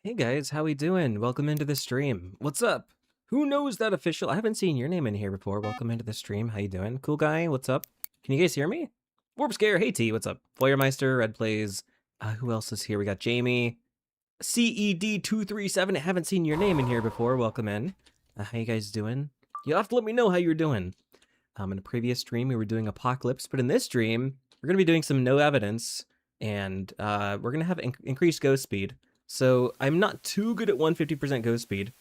Hey guys, how we doing? Welcome into the stream. What's up? Who knows that official? I haven't seen your name in here before. Welcome into the stream. How you doing? Cool guy, what's up? Can you guys hear me? Warp Scare, hey T, what's up? Feuermeister, Red Plays. Who else is here? We got Jamie. CED237, I haven't seen your name in here before. Welcome in. How you guys doing? You'll have to let me know how you're doing. In a previous stream, we were doing Apocalypse, but in this stream, we're going to be doing some No Evidence, and we're going to have increased ghost speed. So I'm not too good at 150% ghost speed,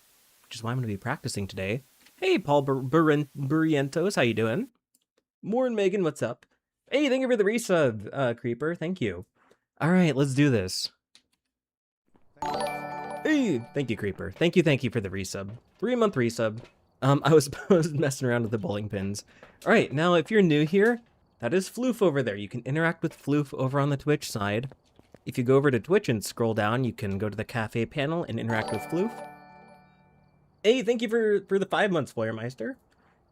which is why I'm going to be practicing today. Hey, Paul Burrientos, how you doing? Morin Megan, what's up? Hey, thank you for the resub, Creeper. Thank you. All right, let's do this. Hey, thank you, Creeper. Thank you for the resub. 3-month resub. I was messing around with the bowling pins. All right, now if you're new here, that is Floof over there. You can interact with Floof over on the Twitch side. If you go over to Twitch and scroll down, you can go to the cafe panel and interact with Floof. Hey, thank you for the 5 months, Feuermeister.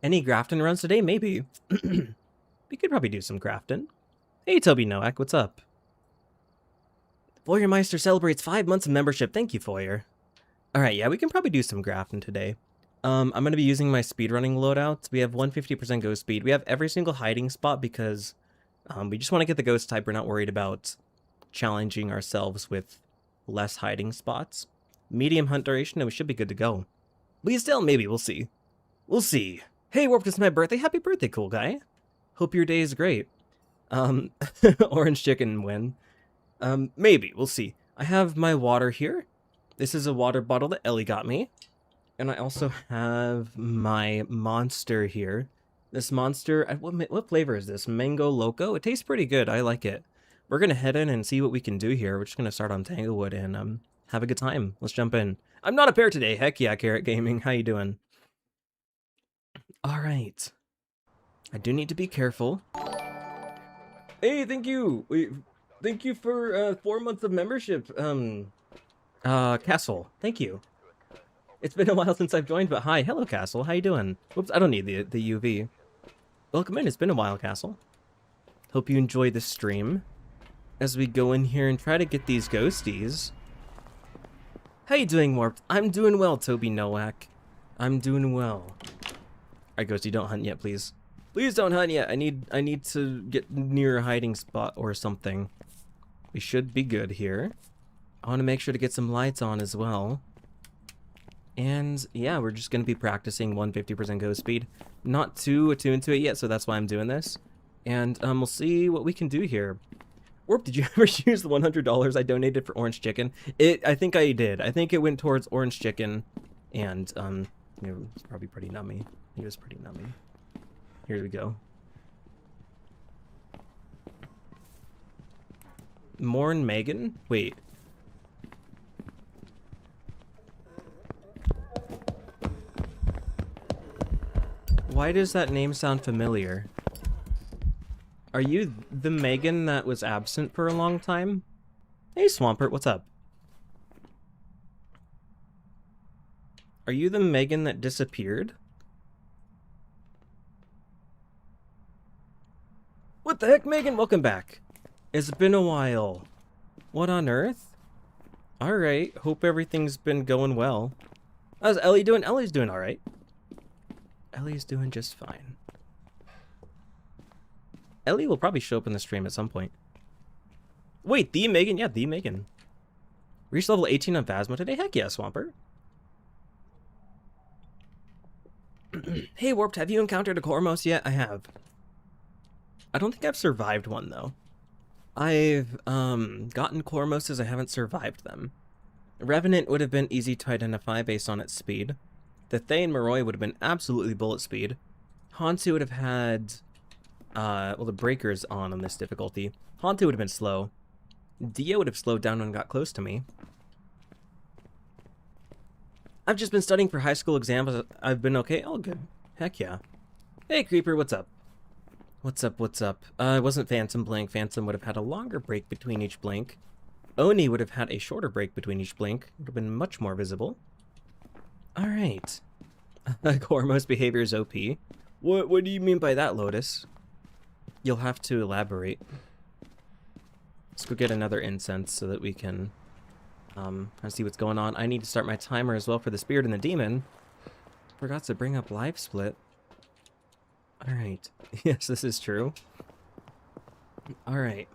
Any Grafton runs today? Maybe. We could probably do some Grafton. Hey, Toby Noack, what's up? Feuermeister celebrates 5 months of membership. Thank you, Feuer. Alright, yeah, we can probably do some Grafton today. I'm going to be using my speedrunning loadouts. We have 150% ghost speed. We have every single hiding spot because we just want to get the ghost type. We're not worried about challenging ourselves with less hiding spots. Medium hunt duration, and we should be good to go. Please tell, maybe, we'll see. We'll see. Hey, Warped, it's my birthday. Happy birthday, cool guy. Hope your day is great. Orange chicken win. Maybe, we'll see. I have my water here. This is a water bottle that Ellie got me. And I also have my monster here. This monster, what flavor is this? Mango Loco? It tastes pretty good, I like it. We're going to head in and see what we can do here. We're just going to start on Tanglewood and have a good time. Let's jump in. I'm not a pair today. Heck yeah, Carrot Gaming. How you doing? All right. I do need to be careful. Hey, thank you. Thank you for 4 months of membership. Castle. Thank you. It's been a while since I've joined, but hi. Hello, Castle. How you doing? Whoops, I don't need the UV. Welcome in. It's been a while, Castle. Hope you enjoyed the stream. As we go in here and try to get these ghosties. How you doing, Warped? I'm doing well, Toby Nowak. I'm doing well. Alright, Ghosty, don't hunt yet, please. Please don't hunt yet. I need to get near a hiding spot or something. We should be good here. I want to make sure to get some lights on as well. And yeah, we're just going to be practicing 150% ghost speed. Not too attuned to it yet, so that's why I'm doing this. And we'll see what we can do here. Warp, did you ever use the $100 I donated for orange chicken? I think I did. I think it went towards orange chicken, and it was probably pretty nummy. It was pretty nummy. Here we go. Morn Megan? Wait. Why does that name sound familiar? Are you the Megan that was absent for a long time? Hey, Swampert, what's up? Are you the Megan that disappeared? What the heck, Megan? Welcome back. It's been a while. What on earth? Alright, hope everything's been going well. How's Ellie doing? Ellie's doing alright. Ellie's doing just fine. Ellie will probably show up in the stream at some point. Wait, the Megan? Yeah, the Megan. Reached level 18 on Phasmo today? Heck yeah, Swampert. Hey, Warped, have you encountered a Cormos yet? I have. I don't think I've survived one, though. I've gotten Cormoses, I haven't survived them. Revenant would have been easy to identify based on its speed. The Thane Moroi would have been absolutely bullet speed. Hantu would have had... well, the breaker's on this difficulty. Hantu would have been slow. Dia would have slowed down and got close to me. I've just been studying for high school exams. I've been okay. Oh, good. Heck yeah. Hey, Creeper, what's up? What's up, what's up? It wasn't Phantom Blink. Phantom would have had a longer break between each blink. Oni would have had a shorter break between each blink. It would have been much more visible. Alright. Cormos behavior is OP. What do you mean by that, Lotus? You'll have to elaborate. Let's go get another incense so that we can Trying to see what's going on. I need to start my timer as well for the spirit and the demon. Forgot to bring up live split. Alright. Yes, this is true. Alright.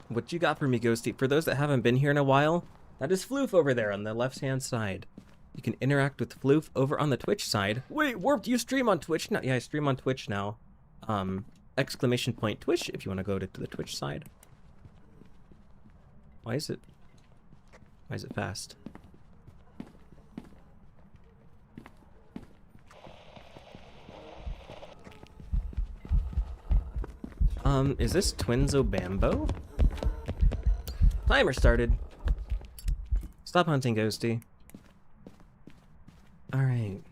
What you got for me, Ghosty? For those that haven't been here in a while, that is Floof over there on the left-hand side. You can interact with Floof over on the Twitch side. Wait, Warped, you stream on Twitch now? Yeah, I stream on Twitch now. Exclamation point Twitch if you want to go to the Twitch side. Why is it fast? Is this Twinzo Bambo? Timer started. Stop hunting, Ghosty. Alright.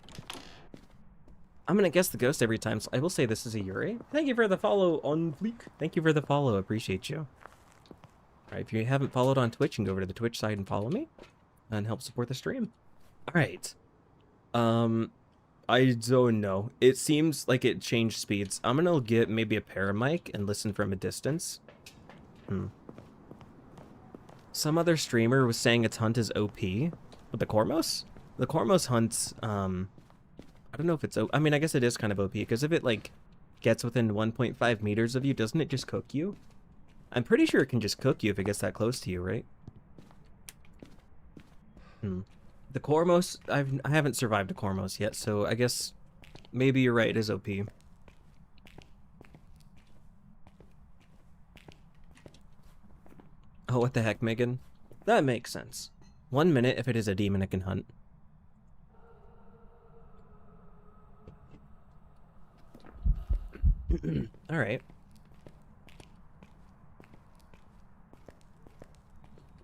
I'm gonna guess the ghost every time, so I will say this is a Yuri. Thank you for the follow on Fleek. Thank you for the follow, appreciate you. Alright, if you haven't followed on Twitch, you can go over to the Twitch side and follow me. And help support the stream. Alright. I don't know. It seems like it changed speeds. I'm gonna get maybe a paramic and listen from a distance. Some other streamer was saying its hunt is OP. But the Cormos? The Cormos hunt, I don't know if it's I mean, I guess it is kind of OP, because if it, like, gets within 1.5 meters of you, doesn't it just cook you? I'm pretty sure it can just cook you if it gets that close to you, right? The Cormos, I haven't survived a Cormos yet, so I guess maybe you're right, it is OP. Oh, what the heck, Megan? That makes sense. 1 minute if it is a demon it can hunt. Alright.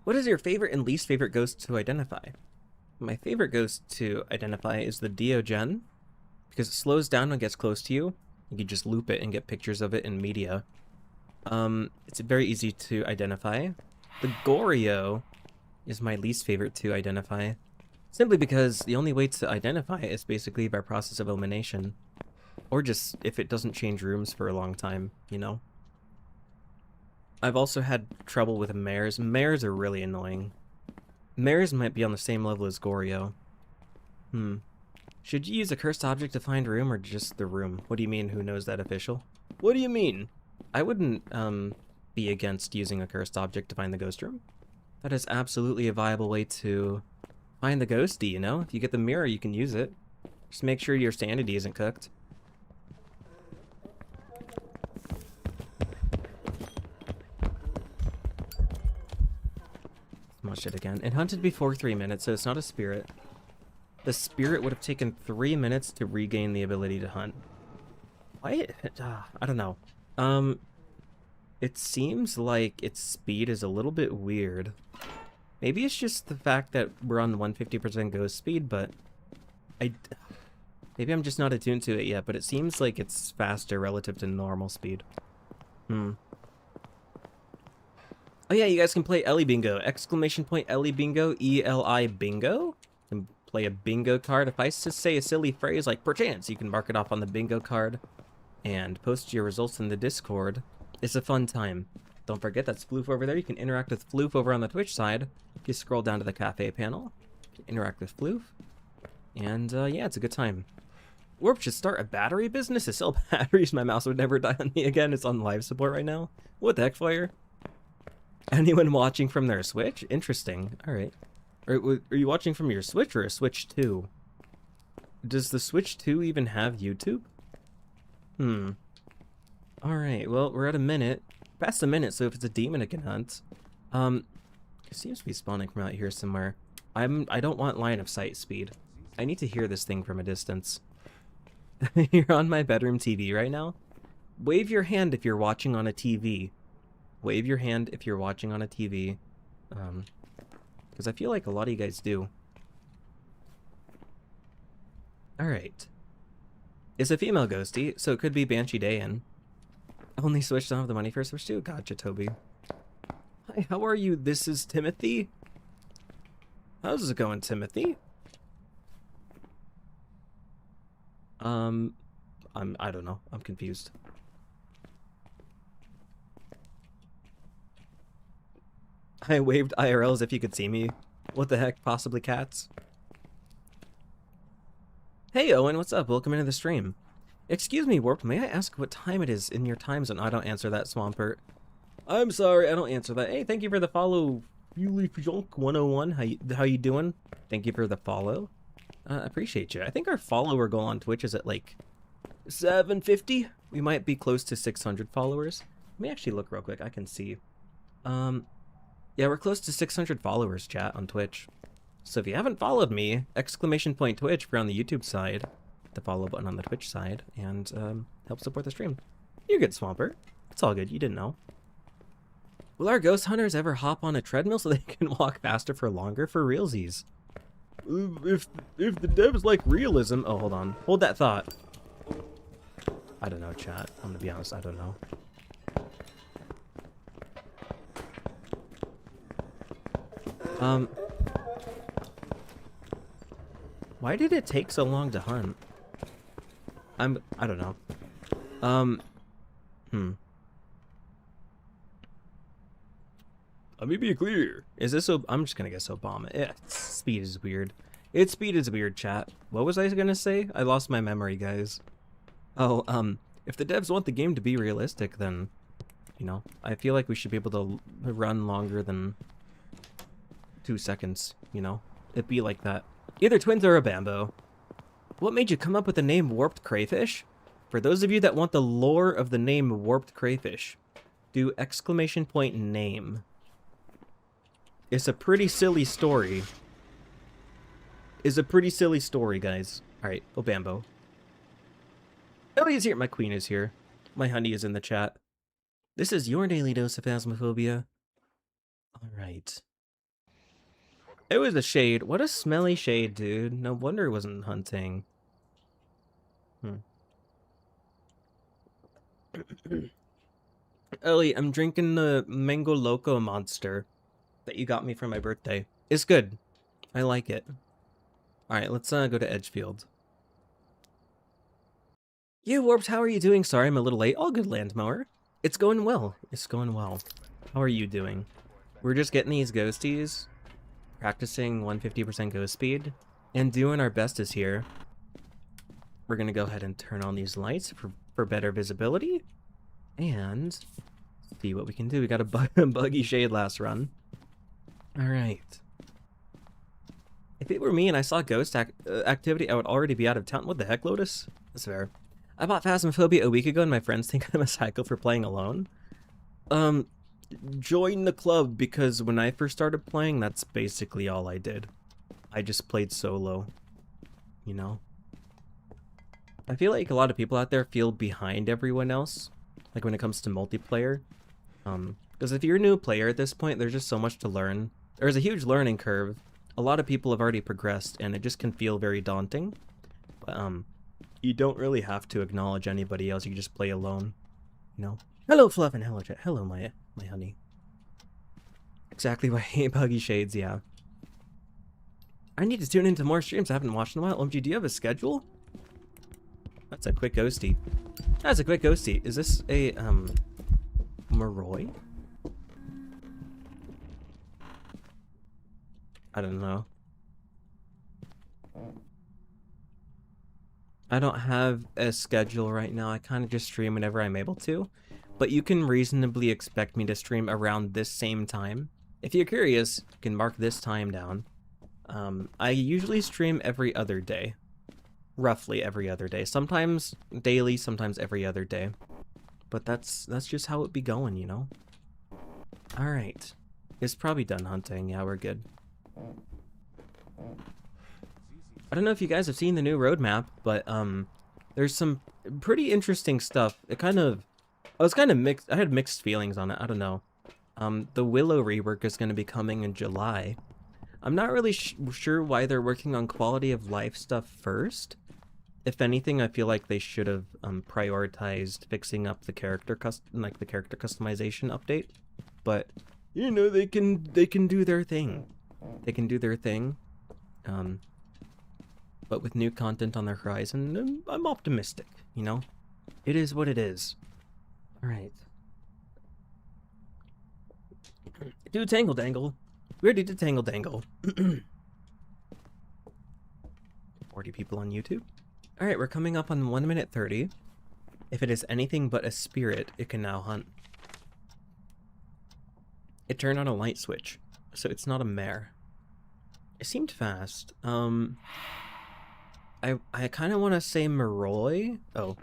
What is your favorite and least favorite ghost to identify? My favorite ghost to identify is the Diogen, because it slows down when it gets close to you. You can just loop it and get pictures of it in media. It's very easy to identify. The Goryo is my least favorite to identify, simply because the only way to identify it is basically by process of elimination. Or just if it doesn't change rooms for a long time, you know? I've also had trouble with mares. Mares are really annoying. Mares might be on the same level as Goryo. Should you use a cursed object to find a room or just the room? What do you mean, who knows that official? What do you mean? I wouldn't, be against using a cursed object to find the ghost room. That is absolutely a viable way to find the ghosty, you know? If you get the mirror, you can use it. Just make sure your sanity isn't cooked. Smushed it again. It hunted before 3 minutes, so it's not a spirit. The spirit would have taken 3 minutes to regain the ability to hunt. Why? I don't know. It seems like its speed is a little bit weird. Maybe it's just the fact that we're on 150% ghost speed, but maybe I'm just not attuned to it yet, but it seems like it's faster relative to normal speed. Oh yeah, you guys can play Ellie Bingo. Exclamation point Ellie Bingo, E-L-I Bingo. You can play a bingo card. If I just say a silly phrase like perchance, you can mark it off on the bingo card and post your results in the Discord. It's a fun time. Don't forget that's Floof over there. You can interact with Floof over on the Twitch side. If you scroll down to the cafe panel, you can interact with Floof. And yeah, it's a good time. Warp should start a battery business to sell batteries. My mouse would never die on me again. It's on live support right now. What the heck, Fire? Anyone watching from their Switch? Interesting. Alright. Are you watching from your Switch or a Switch 2? Does the Switch 2 even have YouTube? Alright, well, we're at a minute. Past a minute, so if it's a demon, it can hunt. It seems to be spawning from out here somewhere. I don't want line of sight speed. I need to hear this thing from a distance. You're on my bedroom TV right now? Wave your hand if you're watching on a TV. Wave your hand if you're watching on a TV. Because I feel like a lot of you guys do. Alright. It's a female ghosty, so it could be Banshee Dayan. Only Switch, don't have the money for Switch 2? Gotcha, Toby. Hi, how are you? This is Timothy. How's it going, Timothy? I don't know. I'm confused. I waved IRL as if you could see me. What the heck? Possibly cats? Hey, Owen, what's up? Welcome into the stream. Excuse me, Warped, may I ask what time it is in your time zone? I don't answer that, Swampert. I'm sorry, I don't answer that. Hey, thank you for the follow, Yulifijonk101. How you doing? Thank you for the follow. I appreciate you. I think our follower goal on Twitch is at like 750. We might be close to 600 followers. Let me actually look real quick. I can see. Yeah, we're close to 600 followers, chat, on Twitch. So if you haven't followed me, !Twitch if you're on the YouTube side, the follow button on the Twitch side, and help support the stream. You're good, Swampert. It's all good. You didn't know. Will our ghost hunters ever hop on a treadmill so they can walk faster for longer for realsies? If the devs like realism... Oh, hold on. Hold that thought. I don't know, chat. I'm gonna be honest, I don't know. Why did it take so long to hunt? I don't know. Let me be clear. Is this I'm just gonna guess Obama. Yeah, speed is weird. Speed is weird, chat. What was I gonna say? I lost my memory, guys. Oh, if the devs want the game to be realistic, then, you know, I feel like we should be able to run longer than 2 seconds, you know? It'd be like that. Either twins or a bambo. What made you come up with the name WarpedCrayFish? For those of you that want the lore of the name WarpedCrayFish, do !name. It's a pretty silly story. Guys. Alright, oh bambo. Ellie's here, my queen is here. My honey is in the chat. This is your daily dose of Phasmophobia. Alright. It was a shade. What a smelly shade, dude. No wonder it wasn't hunting. Ellie, I'm drinking the Mango Loco Monster that you got me for my birthday. It's good. I like it. Alright, let's go to Edgefield. You, Warped, how are you doing? Sorry, I'm a little late. All good, Landmower. It's going well. It's going well. How are you doing? We're just getting these ghosties, practicing 150% ghost speed, and doing our bestest here. We're gonna go ahead and turn on these lights for better visibility, and see what we can do. We got a buggy shade last run. Alright. If it were me and I saw ghost activity, I would already be out of town. What the heck, Lotus? That's fair. I bought Phasmophobia a week ago and my friends think I'm a psycho for playing alone. Join the club, because when I first started playing, that's basically all I did. I just played solo, you know? I feel like a lot of people out there feel behind everyone else, like when it comes to multiplayer. Because if you're a new player at this point, there's just so much to learn. There's a huge learning curve. A lot of people have already progressed, and it just can feel very daunting. But, you don't really have to acknowledge anybody else. You can just play alone, you know? Hello, Fluff, and hello, chat. Hello, my honey. Exactly why I hate buggy shades, yeah. I need to tune into more streams I haven't watched in a while. OMG, do you have a schedule? That's a quick ghosty. That's a quick ghosty. Is this a, Moroi? I don't know. I don't have a schedule right now. I kind of just stream whenever I'm able to. But you can reasonably expect me to stream around this same time. If you're curious, you can mark this time down. I usually stream every other day. Roughly every other day. Sometimes daily, sometimes every other day. But that's just how it be going, you know? Alright. It's probably done hunting. Yeah, we're good. I don't know if you guys have seen the new roadmap, but there's some pretty interesting stuff. I was kind of mixed. I had mixed feelings on it. I don't know. The Willow rework is going to be coming in July. I'm not really sure why they're working on quality of life stuff first. If anything, I feel like they should have prioritized fixing up the character customization update. But you know, they can do their thing. They can do their thing. But with new content on the horizon, I'm optimistic, you know? It is what it is. Alright. Do Tangle Dangle. We already did Tangle Dangle. 40 people on YouTube. Alright, we're coming up on 1 minute 30. If it is anything but a spirit, it can now hunt. It turned on a light switch, so it's not a mare. It seemed fast. I kind of want to say Moroi. Oh,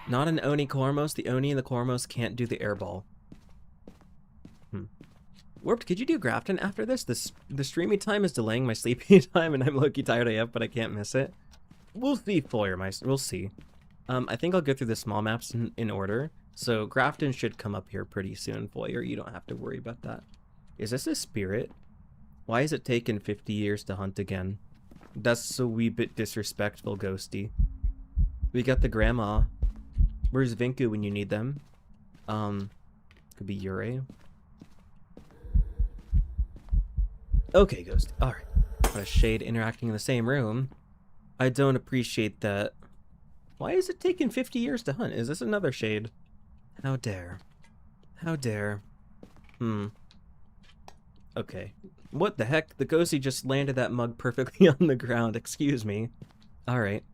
not an Oni Cormos. The Oni and the Cormos can't do the airball. Warped, could you do Grafton after this? The streamy time is delaying my sleepy time, and I'm low-key tired AF, but I can't miss it. We'll see, Foyermeister. We'll see. I think I'll go through the small maps in order. So Grafton should come up here pretty soon, Foyer. You don't have to worry about that. Is this a spirit? Why has it taken 50 years to hunt again? That's a wee bit disrespectful, Ghosty. We got the grandma. Where's Vinku when you need them? Could be Yurei. Okay, Ghost. Alright. Got a shade interacting in the same room. I don't appreciate that. Why is it taking 50 years to hunt? Is this another shade? How dare. How dare. Okay. What the heck? The ghosty just landed that mug perfectly on the ground. Excuse me. Alright.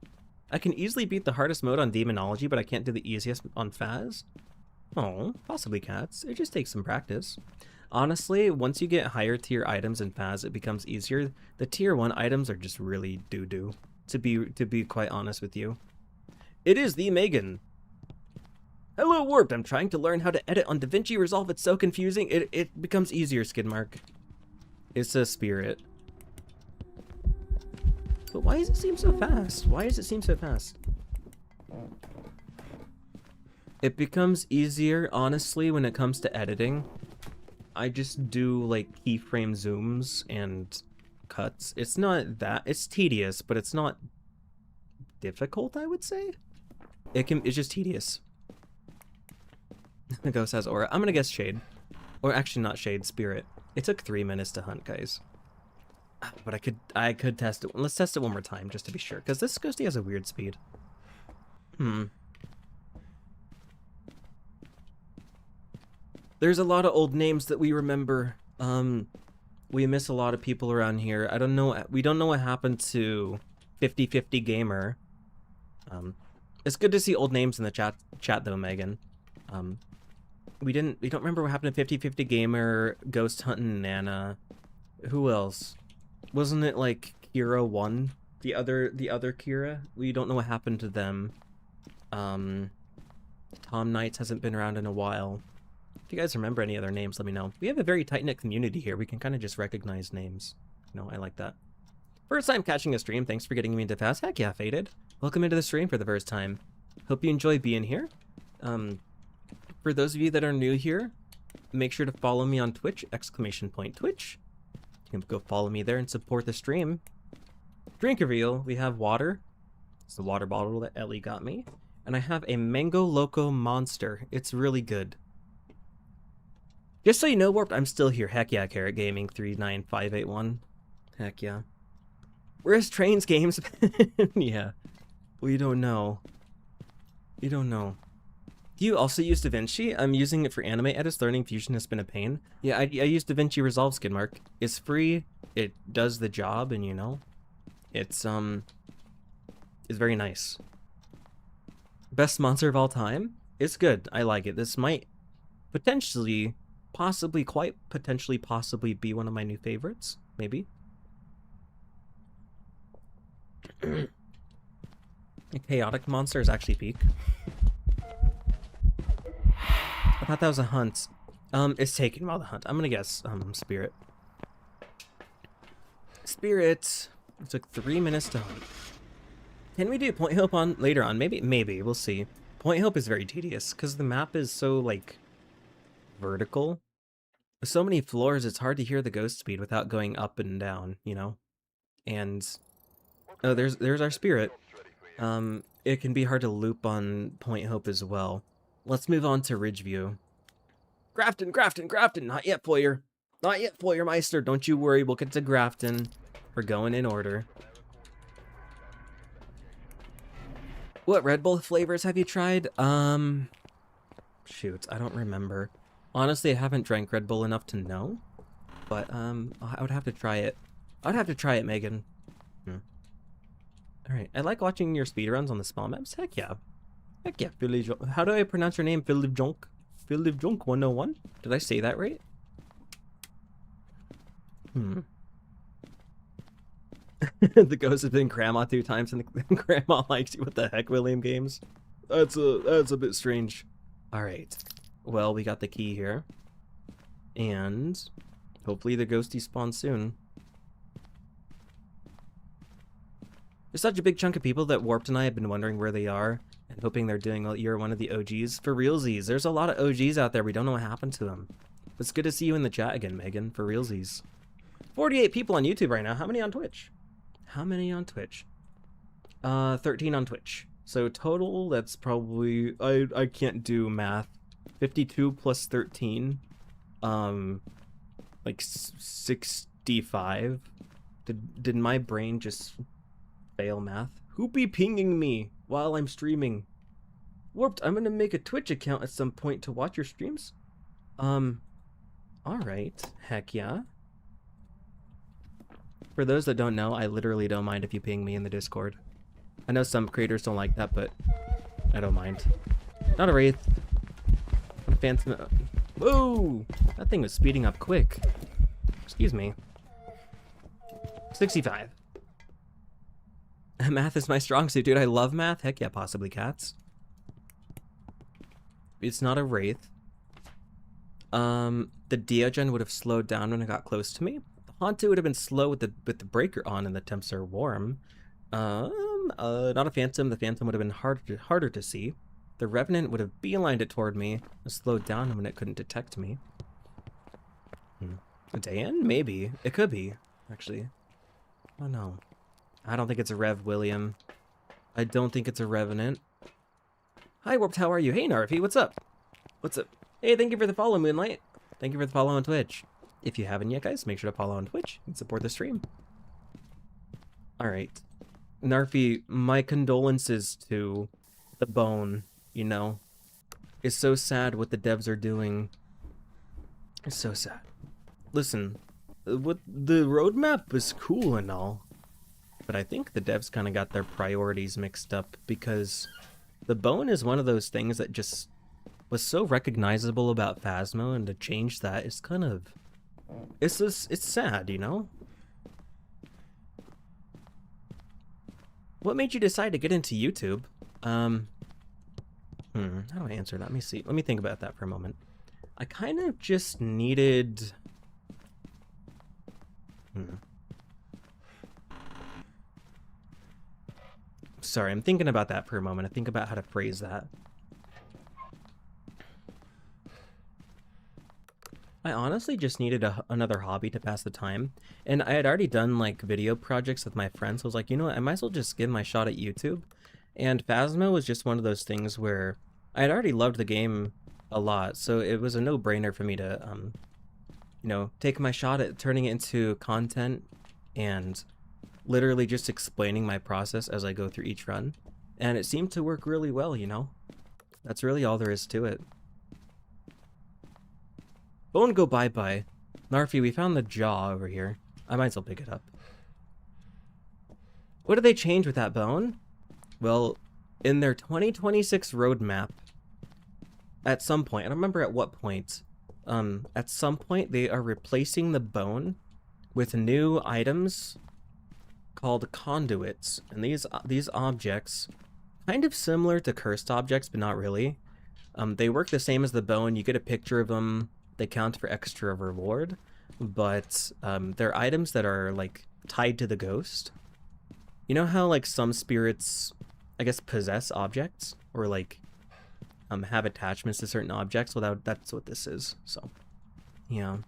I can easily beat the hardest mode on Demonology, but I can't do the easiest on Phas. Oh, possibly cats. It just takes some practice. Honestly, once you get higher tier items in Phas, it becomes easier. The tier 1 items are just really doo-doo, to be quite honest with you. It is the Megan. Hello, Warped. I'm trying to learn how to edit on DaVinci Resolve. It's so confusing. It becomes easier, Skidmark. It's a spirit. But why does it seem so fast? Why does it seem so fast? It becomes easier, honestly, when it comes to editing. I just do, like, keyframe zooms and cuts. It's not that... It's tedious, but it's not difficult, I would say. It's just tedious. The ghost has aura. I'm gonna guess shade. Or actually not shade, spirit. It took 3 minutes to hunt, guys. But I could test it. Let's test it one more time, just to be sure. Because this ghosty has a weird speed. There's a lot of old names that we remember. We miss a lot of people around here. I don't know. We don't know what happened to 50/50 Gamer. It's good to see old names in the chat though, Megan. We don't remember what happened to 50/50 Gamer, Ghost Huntin' Nana. Who else? Wasn't it like Kira 1? The other Kira? We don't know what happened to them. Tom Knights hasn't been around in a while. If you guys remember any other names, let me know. We have a very tight-knit community here. We can kind of just recognize names. You know, I like that. First time catching a stream. Thanks for getting me into Phas. Heck yeah, Faded. Welcome into the stream for the first time. Hope you enjoy being here. For those of you that are new here, make sure to follow me on Twitch, !Twitch. You can go follow me there and support the stream. Drink reveal. We have water. It's the water bottle that Ellie got me. And I have a Mango Loco Monster. It's really good. Just so you know, Warped, I'm still here. Heck yeah, Carrot Gaming 39581. Heck yeah. Where's Trains Games? Yeah. We don't know. We don't know. Do you also use DaVinci? I'm using it for anime edits. Learning Fusion has been a pain. Yeah, I use DaVinci Resolve, Skidmark. It's free. It does the job, and you know, it's very nice. Best monster of all time? It's good. I like it. This might potentially, possibly be one of my new favorites. Maybe. A chaotic monster is actually peak. I thought that was a hunt. It's taking a while to hunt. I'm gonna guess spirit. Spirit. It took 3 minutes to hunt. Can we do Point Hope on later on? Maybe. We'll see. Point Hope is very tedious because the map is so like vertical. With so many floors, it's hard to hear the ghost speed without going up and down, you know? And oh, there's our spirit. It can be hard to loop on Point Hope as well. Let's move on to Ridgeview. Grafton! Not yet, Foyer. Not yet, Foyermeister. Don't you worry, we'll get to Grafton. We're going in order. What Red Bull flavors have you tried? Shoot, I don't remember. Honestly, I haven't drank Red Bull enough to know. but I would have to try it. I'd have to try it, Megan. All right, I like watching your speedruns on the small maps. Heck yeah. Heck yeah, Philly. How do I pronounce your name? Philip Jonk. Philip Jonk 101. Did I say that right? The ghost has been grandma 2 times, and the grandma likes you. What the heck, William Games? That's a bit strange. All right. Well, we got the key here, and hopefully the ghosty spawns soon. There's such a big chunk of people that Warped and I have been wondering where they are and hoping they're doing well. You're one of the OGs. For realsies, there's a lot of OGs out there. We don't know what happened to them. It's good to see you in the chat again, Megan. For realsies. 48 people on YouTube right now. How many on Twitch? How many on Twitch? 13 on Twitch. So total, that's probably, I can't do math. 52 plus 13. Like 65. Did my brain just fail math? Who be pinging me while I'm streaming? Warped, I'm gonna make a Twitch account at some point to watch your streams. Alright. Heck yeah. For those that don't know, I literally don't mind if you ping me in the Discord. I know some creators don't like that, but I don't mind. Not a Wraith. Not a Phantom. Whoa! That thing was speeding up quick. Excuse me. 65. Math is my strong suit, dude. I love math. Heck yeah, possibly cats. It's not a Wraith. The Diogen would have slowed down when it got close to me. The Haunted would have been slow with the breaker on and the temps are warm. Not a Phantom. The Phantom would have been harder to see. The Revenant would have beelined it toward me and slowed down when it couldn't detect me. A Dayan? Maybe. It could be, actually. Oh no. I don't think it's a Rev, William. I don't think it's a Revenant. Hi, Warped, how are you? Hey, Narfi, what's up? What's up? Hey, thank you for the follow, Moonlight. Thank you for the follow on Twitch. If you haven't yet, guys, make sure to follow on Twitch and support the stream. Alright. Narfi, my condolences to the Bone, you know. It's so sad what the devs are doing. It's so sad. Listen, what the roadmap was cool and all, but I think the devs kind of got their priorities mixed up, because the Bone is one of those things that just was so recognizable about Phasmo, and to change that is kind of, it's sad, you know? What made you decide to get into YouTube? How do I answer that? Let me see. Let me think about that for a moment. I kind of just needed... Sorry, I'm thinking about that for a moment. I think about how to phrase that. I honestly just needed another hobby to pass the time. And I had already done like video projects with my friends. So I was like, you know what? I might as well just give my shot at YouTube. And Phasmo was just one of those things where I had already loved the game a lot. So it was a no-brainer for me to, you know, take my shot at turning it into content and literally just explaining my process as I go through each run. And it seemed to work really well, you know? That's really all there is to it. Bone go bye-bye. Narfi, we found the jaw over here. I might as well pick it up. What did they change with that bone? Well, in their 2026 roadmap, at some point, I don't remember at what point, at some point they are replacing the bone with new items called conduits. And these objects, kind of similar to cursed objects, but not really. They work the same as the bone. You get a picture of them. They count for extra reward, but they're items that are like tied to the ghost. You know how like some spirits, I guess, possess objects or like have attachments to certain objects? Well, that's what this is. So, yeah.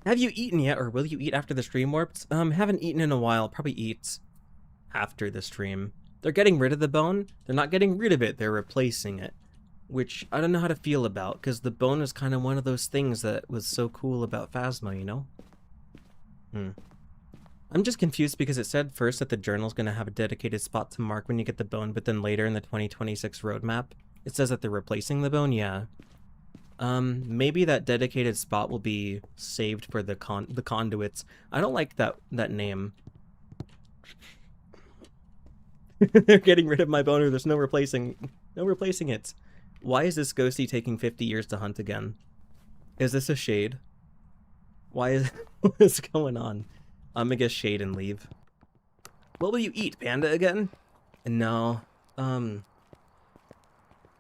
Have you eaten yet, or will you eat after the stream, Warped? Haven't eaten in a while. Probably eat after the stream. They're getting rid of the bone. They're not getting rid of it. They're replacing it. Which I don't know how to feel about, because the bone is kind of one of those things that was so cool about Phasmo, you know? I'm just confused because it said first that the journal's going to have a dedicated spot to mark when you get the bone, but then later in the 2026 roadmap, it says that they're replacing the bone, yeah. Maybe that dedicated spot will be saved for the conduits. I don't like that name. They're getting rid of my boner. There's no replacing it. Why is this ghosty taking 50 years to hunt again? Is this a shade? Why is what's going on? I'm gonna get shade and leave. What will you eat, Panda again? No.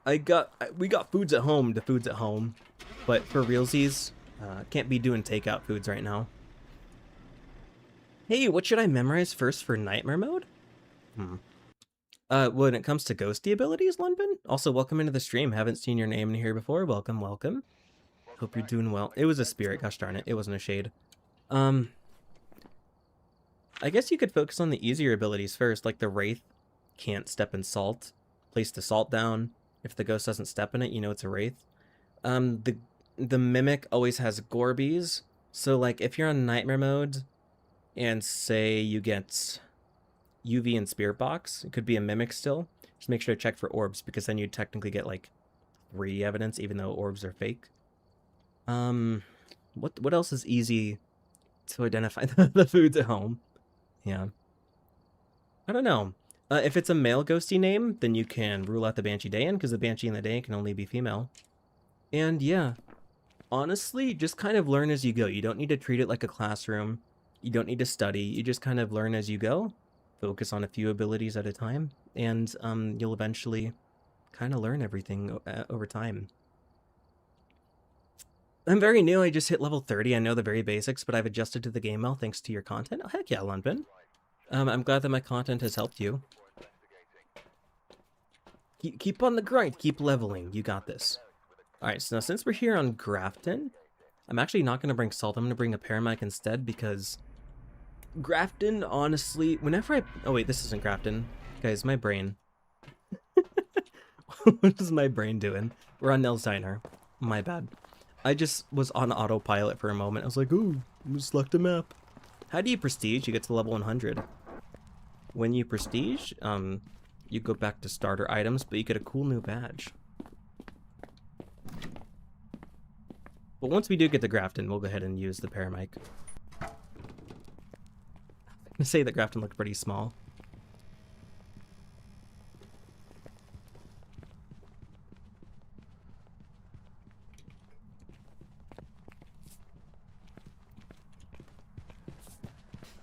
We got foods at home. The food's at home, but for realsies, can't be doing takeout foods right now. Hey, what should I memorize first for nightmare mode? When it comes to ghosty abilities, Lundbin? Also, welcome into the stream. Haven't seen your name in here before. Welcome, welcome. Hope you're doing well. It was a spirit, gosh darn it. It wasn't a shade. I guess you could focus on the easier abilities first, like the Wraith can't step in salt. Place the salt down. If the ghost doesn't step in it, you know it's a Wraith. The Mimic always has Gorbies. So, like, if you're on Nightmare mode, and say you get UV and Spirit Box, it could be a Mimic still. Just make sure to check for orbs, because then you technically get, like, 3 evidence, even though orbs are fake. What else is easy to identify? The foods at home. Yeah. I don't know. If it's a male ghosty name, then you can rule out the Banshee Dayan, because the Banshee in the Dayan can only be female. And yeah, honestly, just kind of learn as you go. You don't need to treat it like a classroom. You don't need to study. You just kind of learn as you go. Focus on a few abilities at a time, and you'll eventually kind of learn everything over time. I'm very new. I just hit level 30. I know the very basics, but I've adjusted to the game well thanks to your content. Oh, heck yeah, Lundbin. I'm glad that my content has helped you. Keep on the grind. Keep leveling. You got this. Alright, so now since we're here on Grafton, I'm actually not going to bring salt. I'm going to bring a Paramic instead, because Grafton, honestly, whenever I... Oh wait, this isn't Grafton. Guys, my brain. What is my brain doing? We're on Nell's Diner. My bad. I just was on autopilot for a moment. I was like, ooh, select a map. How do you prestige? You get to level 100. When you prestige, you go back to starter items, but you get a cool new badge. But once we do get to Grafton, we'll go ahead and use the Paramic. I'm gonna say that Grafton looked pretty small.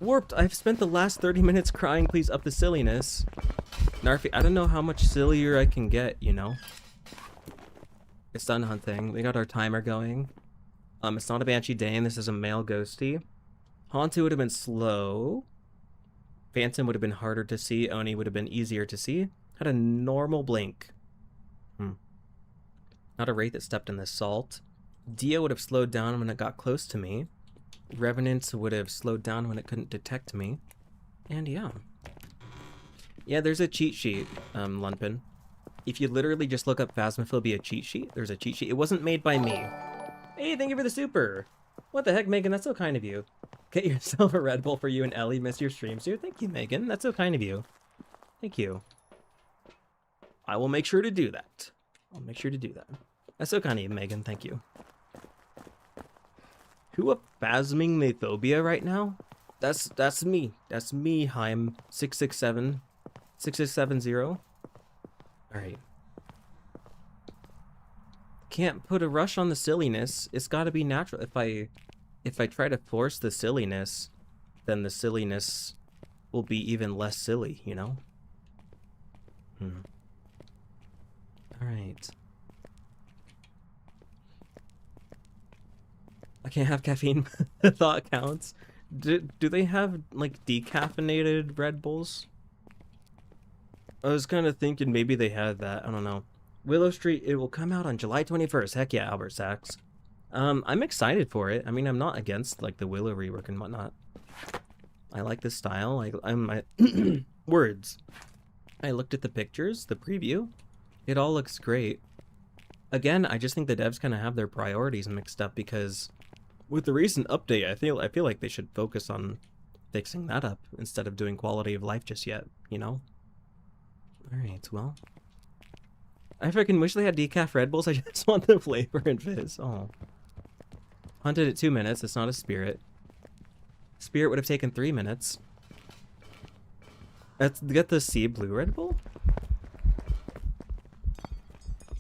Warped, I've spent the last 30 minutes crying, please up the silliness. Narfi, I don't know how much sillier I can get, you know? It's done hunting. We got our timer going. It's not a Banshee Dayan, this is a male ghosty. Haunted would have been slow. Phantom would have been harder to see. Oni would have been easier to see. Had a normal blink. Not a Wraith that stepped in the salt. Dio would have slowed down when it got close to me. Revenant would have slowed down when it couldn't detect me. And yeah. Yeah, there's a cheat sheet, Lundpin. If you literally just look up Phasmophobia cheat sheet, there's a cheat sheet. It wasn't made by me. Hey, thank you for the super. What the heck, Megan? That's so kind of you. Get yourself a Red Bull for you and Ellie. Miss your streams here. Thank you, Megan. That's so kind of you. Thank you. I will make sure to do that. I'll make sure to do that. That's so kind of you, Megan. Thank you. Who a Phasmophobia right now? That's me. That's me, Heim. 667. 6670. Alright. Can't put a rush on the silliness. It's gotta be natural. If I try to force the silliness, then the silliness will be even less silly, you know? Alright. I can't have caffeine. Thought counts. Do they have, like, decaffeinated Red Bulls? I was kind of thinking maybe they had that. I don't know. Willow Street, it will come out on July 21st. Heck yeah, Albert Sachs. I'm excited for it. I mean, I'm not against, like, the Willow rework and whatnot. I like the style. Words. I looked at the pictures, the preview. It all looks great. Again, I just think the devs kind of have their priorities mixed up, because with the recent update, I feel like they should focus on fixing that up instead of doing quality of life just yet, you know? Alright, well. I freaking wish they had decaf Red Bulls. I just want the flavor and fizz. Oh. Hunted at 2 minutes. It's not a spirit. Spirit would have taken 3 minutes. Let's get the sea blue Red Bull.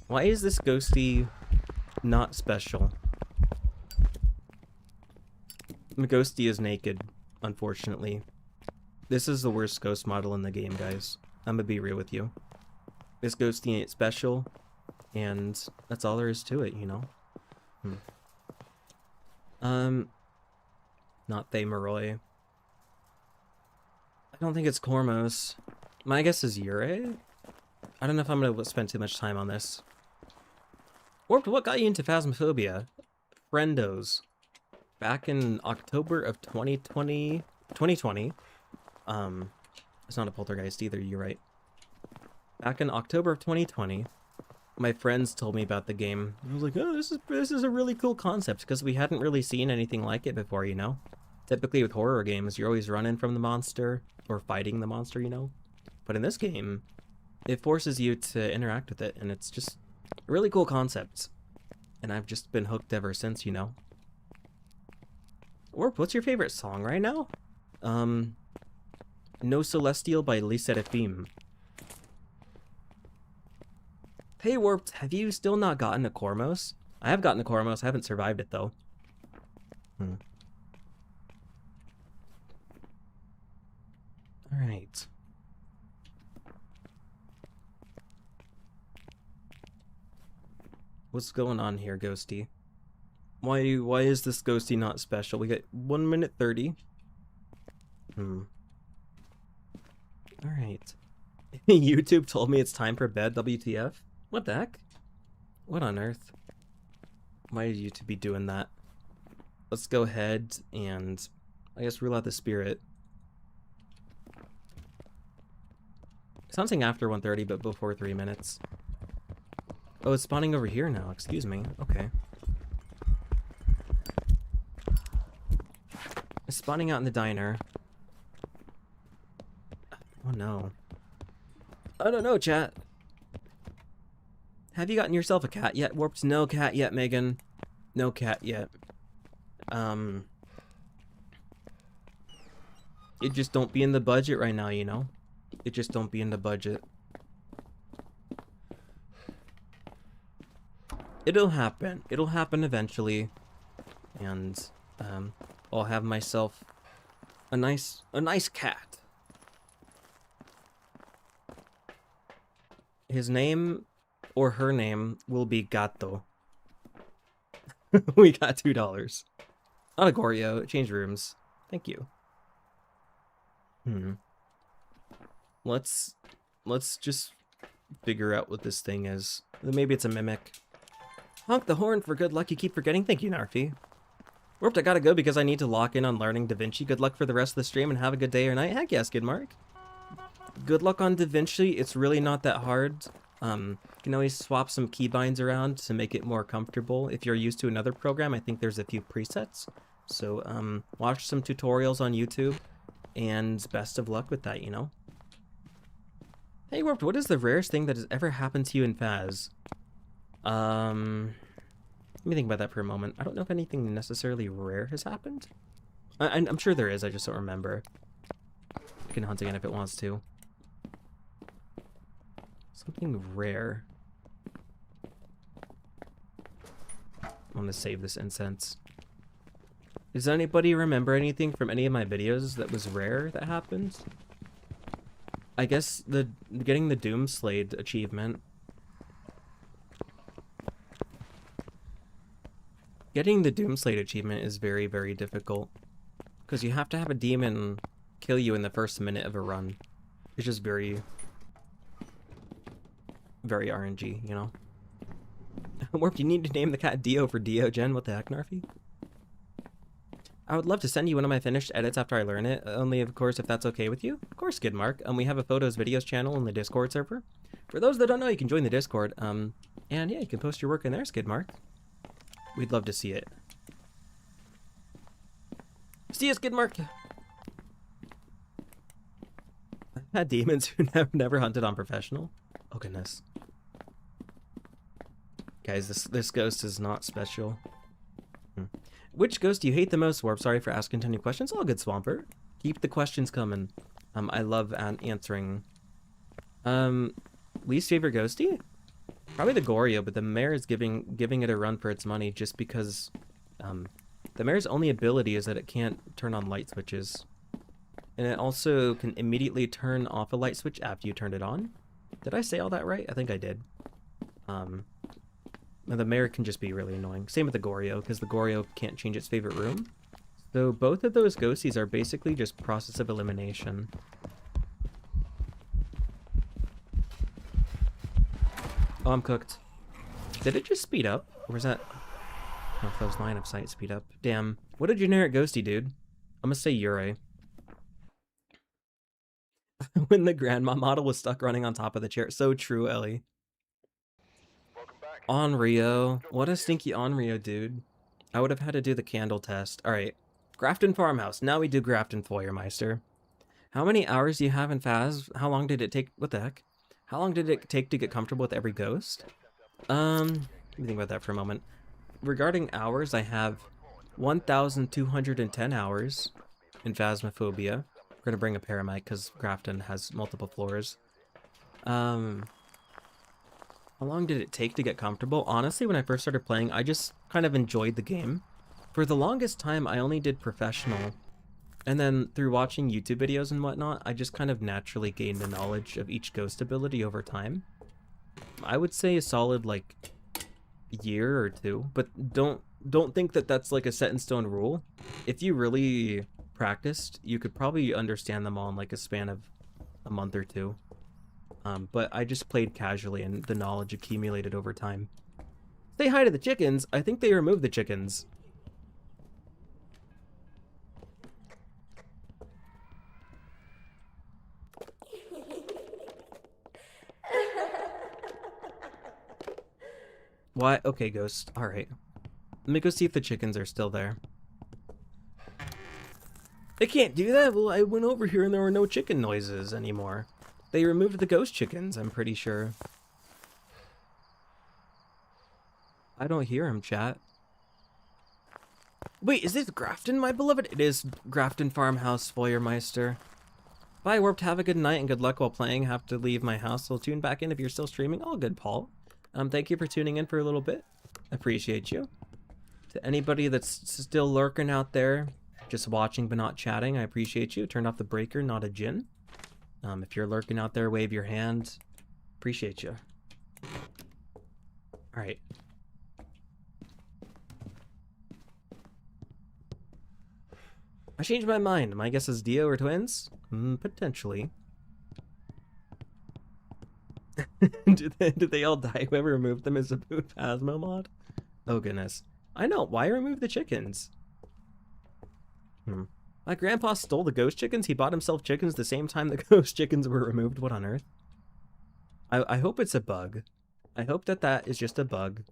Why is this ghosty not special? The ghosty is naked, unfortunately. This is the worst ghost model in the game, guys. I'm gonna be real with you. This ghosty ain't special, and that's all there is to it, you know? Not Thameroy. I don't think it's Cormos. My guess is Yurei? I don't know if I'm gonna spend too much time on this. Warped, what got you into Phasmophobia? Friendos. Back in October of 2020. It's not a poltergeist either, you're right. Back in October of 2020, my friends told me about the game. I was like, oh, this is a really cool concept, because we hadn't really seen anything like it before, you know? Typically with horror games, you're always running from the monster, or fighting the monster, you know? But in this game, it forces you to interact with it, and it's just a really cool concept. And I've just been hooked ever since, you know? Warp, what's your favorite song right now? No Celestial by Le Seraphim. Hey Warped, have you still not gotten a Cormos? I have gotten a Cormos, I haven't survived it though. Alright. What's going on here, Ghosty? Why is this Ghosty not special? We get 1 minute 30. Alright. YouTube told me it's time for bed, WTF? What the heck? What on earth? Why did YouTube be doing that? Let's go ahead and, I guess, rule out the spirit. Something after 1:30, but before 3 minutes. Oh, it's spawning over here now, excuse me. Okay. It's spawning out in the diner. Oh no. I don't know, chat. Have you gotten yourself a cat yet? Warped, no cat yet, Megan. No cat yet. It just don't be in the budget right now, you know? It just don't be in the budget. It'll happen. It'll happen eventually. And, I'll have myself a nice cat. His name or her name will be Gato. We got $2. Not a Goryo. Change rooms. Thank you. Let's just figure out what this thing is. Maybe it's a mimic. Honk the horn for good luck. You keep forgetting. Thank you, Narfi. Warped, I gotta go because I need to lock in on learning DaVinci. Good luck for the rest of the stream and have a good day or night. Heck yes, Skidmark. Good luck on DaVinci. It's really not that hard. You can always swap some keybinds around to make it more comfortable. If you're used to another program, I think there's a few presets. So, watch some tutorials on YouTube, and best of luck with that, you know? Hey, Warped, what is the rarest thing that has ever happened to you in Phas? Let me think about that for a moment. I don't know if anything necessarily rare has happened. I'm sure there is, I just don't remember. I can hunt again if it wants to. Something rare. I'm gonna save this incense. Does anybody remember anything from any of my videos that was rare that happened? I guess getting the Doomslade achievement. Getting the Doomslade achievement is very, very difficult. Because you have to have a demon kill you in the first minute of a run. It's just very RNG, you know? Warp, you need to name the cat Dio for Diogen. What the heck, Narfi? I would love to send you one of my finished edits after I learn it. Only, of course, if that's okay with you. Of course, Skidmark. We have a photos videos channel in the Discord server. For those that don't know, you can join the Discord. And yeah, you can post your work in there, Skidmark. We'd love to see it. See you, Skidmark! I've had demons who never hunted on professional. Oh, goodness. Guys, this ghost is not special. Which ghost do you hate the most, Warp? Sorry for asking too many questions. All good, Swamper. Keep the questions coming. I love answering. Least favorite ghosty? Probably the Goryo, but the mayor is giving it a run for its money just because the mayor's only ability is that it can't turn on light switches. And it also can immediately turn off a light switch after you turn it on. Did I say all that right? I think I did. The mayor can just be really annoying. Same with the Goryo, because the Goryo can't change its favorite room. So both of those ghosties are basically just process of elimination. Oh, I'm cooked. Did it just speed up? Or was that... Oh, that was line of sight speed up. Damn. What a generic ghosty, dude. I'm gonna say Yurei. When the grandma model was stuck running on top of the chair. So true, Ellie. Onryo. What a stinky Onryo, dude. I would have had to do the candle test. Alright. Grafton Farmhouse. Now we do Grafton Feuermeister. How many hours do you have in Phas? How long did it take? What the heck? How long did it take to get comfortable with every ghost? Let me think about that for a moment. Regarding hours, I have 1,210 hours in Phasmophobia. We're gonna bring a Paramic because Grafton has multiple floors. How long did it take to get comfortable? Honestly, when I first started playing, I just kind of enjoyed the game. For the longest time, I only did professional. And then through watching YouTube videos and whatnot, I just kind of naturally gained the knowledge of each ghost ability over time. I would say a solid, like, year or two. But don't think that that's like a set in stone rule. If you really practiced, you could probably understand them all in like a span of a month or two. But I just played casually and the knowledge accumulated over time. Say hi to the chickens. I think they removed the chickens. Why? Okay, Ghost. Alright. Let me go see if the chickens are still there. They can't do that? Well, I went over here and there were no chicken noises anymore. They removed the ghost chickens, I'm pretty sure. I don't hear him, chat. Wait, is this Grafton, my beloved? It is Grafton Farmhouse, Feuermeister. Bye, Warped. Have a good night and good luck while playing. Have to leave my house, so tune back in if you're still streaming. All good, Paul. Thank you for tuning in for a little bit. Appreciate you. To anybody that's still lurking out there, just watching but not chatting, I appreciate you. Turn off the breaker, not a djinn. If you're lurking out there, wave your hand. Appreciate you. Alright. I changed my mind. My guess is Dio or twins? Potentially. Did they all die? Whoever removed them is a boot Phasmo mod? Oh goodness. I know. Why remove the chickens? My grandpa stole the ghost chickens. He bought himself chickens the same time the ghost chickens were removed. What on earth? I hope it's a bug. I hope that is just a bug.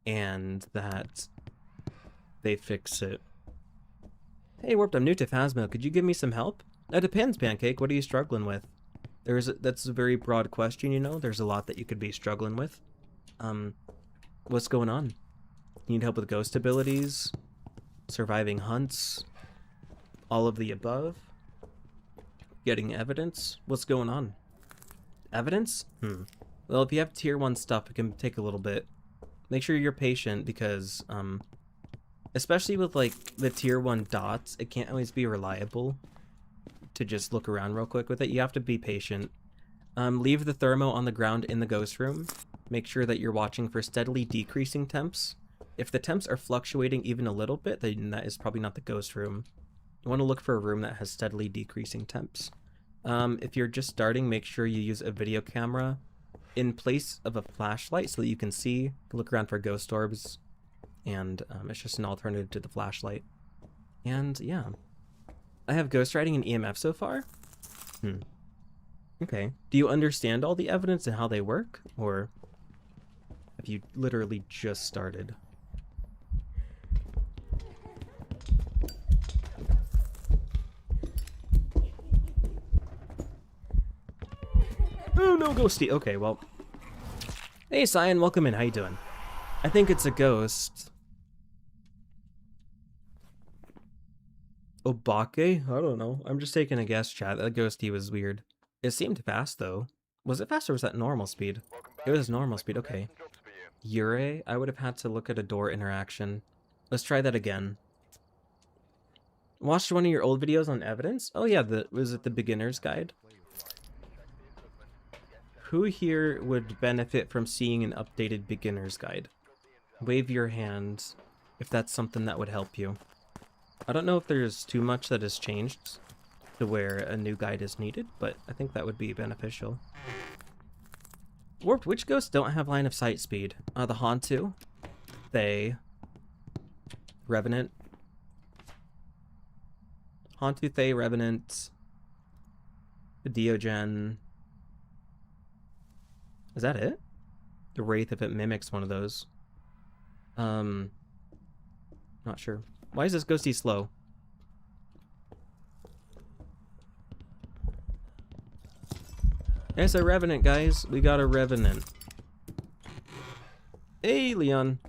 And that they fix it. Hey, Warped, I'm new to Phasmo. Could you give me some help? That depends, Pancake. What are you struggling with? That's a very broad question, you know? There's a lot that you could be struggling with. What's going on? You need help with ghost abilities? Surviving hunts? All of the above? Getting evidence? What's going on? Evidence? Well, if you have tier 1 stuff, it can take a little bit. Make sure you're patient because, especially with, like, the tier 1 dots, it can't always be reliable to just look around real quick with it. You have to be patient. Leave the thermo on the ground in the ghost room. Make sure that you're watching for steadily decreasing temps. If the temps are fluctuating even a little bit, then that is probably not the ghost room. You want to look for a room that has steadily decreasing temps. If you're just starting, make sure you use a video camera in place of a flashlight so that you can see, look around for ghost orbs, and it's just an alternative to the flashlight. And yeah, I have ghostwriting and EMF so far. Okay. Do you understand all the evidence and how they work, or have you literally just started? Oh no, ghosty. Okay, well, Hey, Cyan, welcome in. How you doing? I think it's a ghost. Obake? I don't know. I'm just taking a guess, chat. That ghosty was weird. It seemed fast, though. Was it fast or was that normal speed? It was normal speed, okay. Yurei? I would have had to look at a door interaction. Let's try that again. Watched one of your old videos on evidence? Oh yeah, was it the beginner's guide? Who here would benefit from seeing an updated beginner's guide? Wave your hand if that's something that would help you. I don't know if there's too much that has changed to where a new guide is needed, but I think that would be beneficial. Warped, which ghosts don't have line of sight speed? The Hantu, Thay, Revenant. Hantu, Thay, Revenant, the Diogen. Is that it? The Wraith if it mimics one of those. Not sure. Why is this ghosty slow? It's a Revenant, guys. We got a Revenant. Hey, Leon.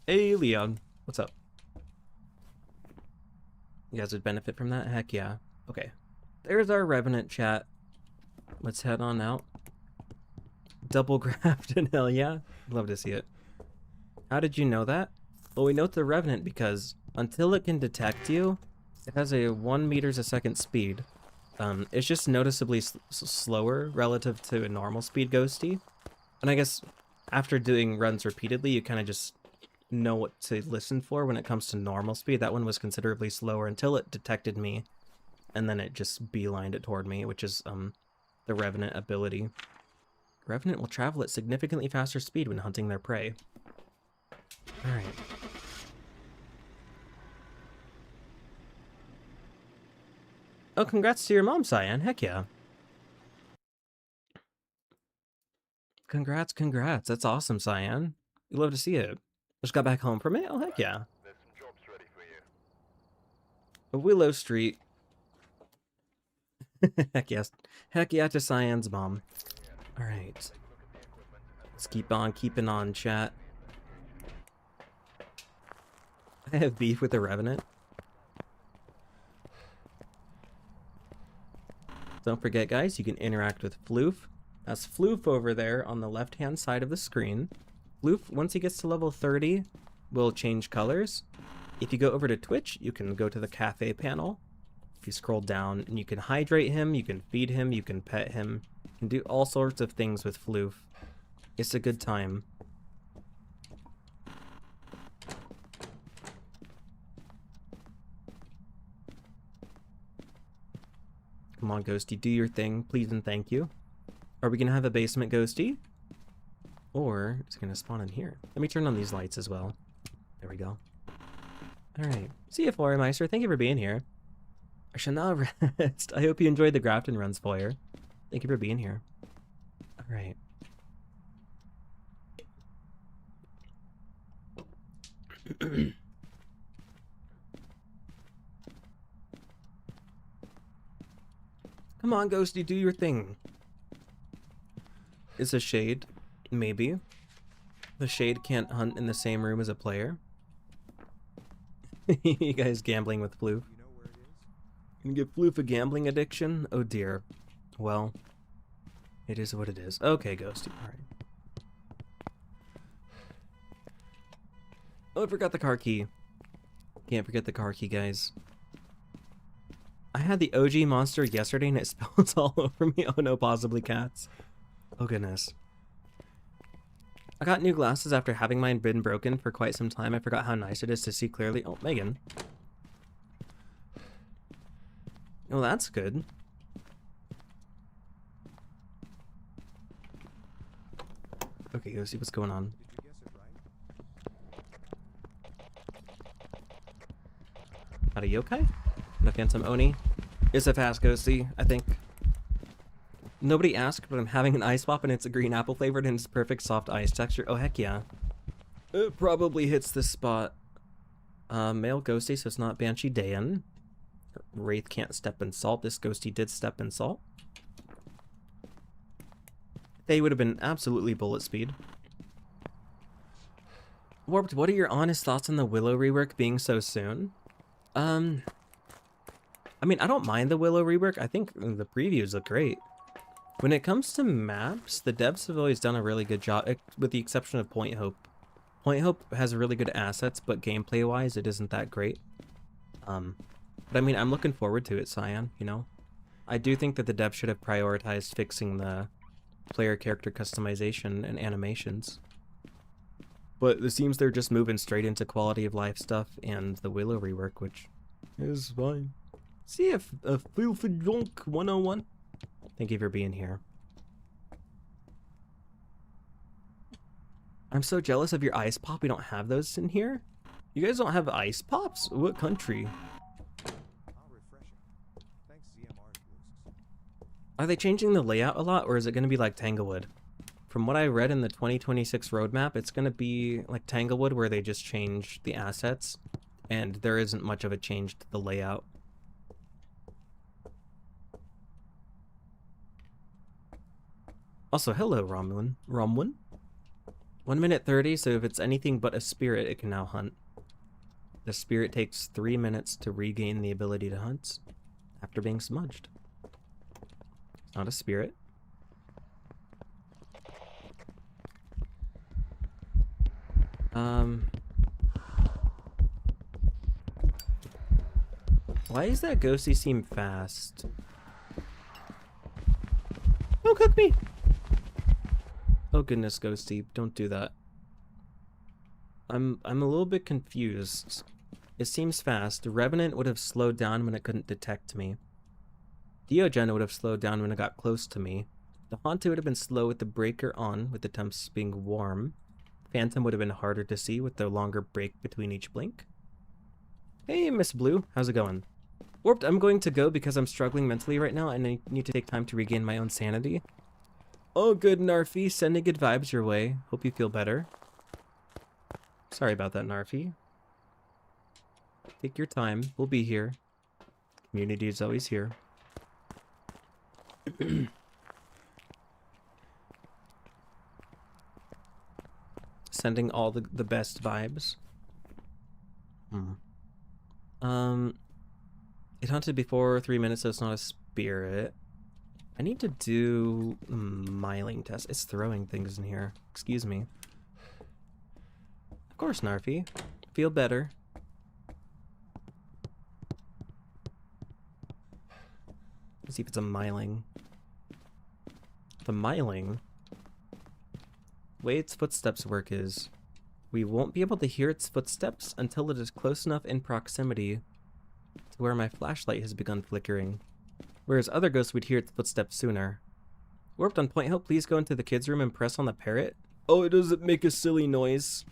Hey, Leon. What's up? You guys would benefit from that? Heck yeah. Okay. There's our Revenant chat. Let's head on out. Double Grafton, hell yeah. Love to see it. How did you know that? Well, we know it's a Revenant because until it can detect you, it has a 1 meters a second speed. It's just noticeably slower relative to a normal speed ghosty. And I guess after doing runs repeatedly, you kind of just know what to listen for when it comes to normal speed. That one was considerably slower until it detected me, and then it just beelined it toward me, which is the Revenant ability. Revenant will travel at significantly faster speed when hunting their prey. Alright. Oh, congrats to your mom, Cyan. Heck yeah. Congrats, congrats. That's awesome, Cyan. We love to see it. Just got back home from it? Oh, heck yeah. There's some jobs ready for you. Willow Street. Heck yes. Heck yeah to Cyan's mom. Alright. Let's keep on keeping on, chat. I have beef with the Revenant. Don't forget, guys, you can interact with Floof. That's Floof over there on the left-hand side of the screen. Floof, once he gets to level 30, will change colors. If you go over to Twitch, you can go to the cafe panel. If you scroll down, and you can hydrate him, you can feed him, you can pet him. You can do all sorts of things with Floof. It's a good time. Come on, Ghosty, do your thing, please and thank you. Are we gonna have a basement Ghosty? Or is it gonna spawn in here? Let me turn on these lights as well. There we go. Alright. See you, Floremeister. Thank you for being here. I shall now rest. I hope you enjoyed the Grafton runs, Foyer. Thank you for being here. Alright. Come on, Ghosty, do your thing. Is a shade? Maybe. The shade can't hunt in the same room as a player. You guys gambling with Floof. Gonna give Floof a gambling addiction? Oh dear. Well, it is what it is. Okay, Ghosty. Alright. Oh, I forgot the car key. Can't forget the car key, guys. I had the OG monster yesterday and it spills all over me. Oh no, possibly cats. Oh goodness. I got new glasses after having mine been broken for quite some time. I forgot how nice it is to see clearly. Oh, Megan. Oh, that's good. Okay, go see what's going on. Not a yokai? Not a phantom oni? It's a fast ghosty, I think. Nobody asked, but I'm having an ice pop and it's a green apple flavored and it's perfect soft ice texture. Oh, heck yeah. It probably hits this spot. Male ghosty, so it's not Banshee Dayan. Wraith can't step in salt. This ghosty did step in salt. They would have been absolutely bullet speed. Warped, what are your honest thoughts on the Willow rework being so soon? I mean, I don't mind the Willow rework. I think the previews look great. When it comes to maps, the devs have always done a really good job, with the exception of Point Hope. Point Hope has really good assets, but gameplay-wise, it isn't that great. But I mean, I'm looking forward to it, Cyan, you know? I do think that the devs should have prioritized fixing the player character customization and animations. But it seems they're just moving straight into quality of life stuff and the Willow rework, which is fine. See if Filthy Drunk 101. Thank you for being here. I'm so jealous of your ice pop. We don't have those in here. You guys don't have ice pops? What country? Are they changing the layout a lot, or is it going to be like Tanglewood? From what I read in the 2026 roadmap, it's going to be like Tanglewood, where they just change the assets, and there isn't much of a change to the layout. Also, hello, Romwin. 1 minute 30, so if it's anything but a spirit, it can now hunt. The spirit takes 3 minutes to regain the ability to hunt after being smudged. It's not a spirit. Why does that ghosty seem fast? Don't cook me! Oh goodness, ghosty, don't do that. I'm a little bit confused. It seems fast. Revenant would have slowed down when it couldn't detect me. Diogen would have slowed down when it got close to me. The Haunted would have been slow with the breaker on, with the temps being warm. Phantom would have been harder to see with the longer break between each blink. Hey, Miss Blue, how's it going? Warped, I'm going to go because I'm struggling mentally right now and I need to take time to regain my own sanity. Oh, good, Narfi. Sending good vibes your way. Hope you feel better. Sorry about that, Narfi. Take your time. We'll be here. Community is always here. Sending all the best vibes. It hunted before 3 minutes, so it's not a spirit. I need to do a miling test. It's throwing things in here. Excuse me. Of course, Narfi. Feel better. Let's see if it's a miling. The miling. The way its footsteps work is we won't be able to hear its footsteps until it is close enough in proximity to where my flashlight has begun flickering. Whereas other ghosts would hear its footsteps sooner. Warped on Point Hope, please go into the kids' room and press on the parrot. Oh, it doesn't make a silly noise.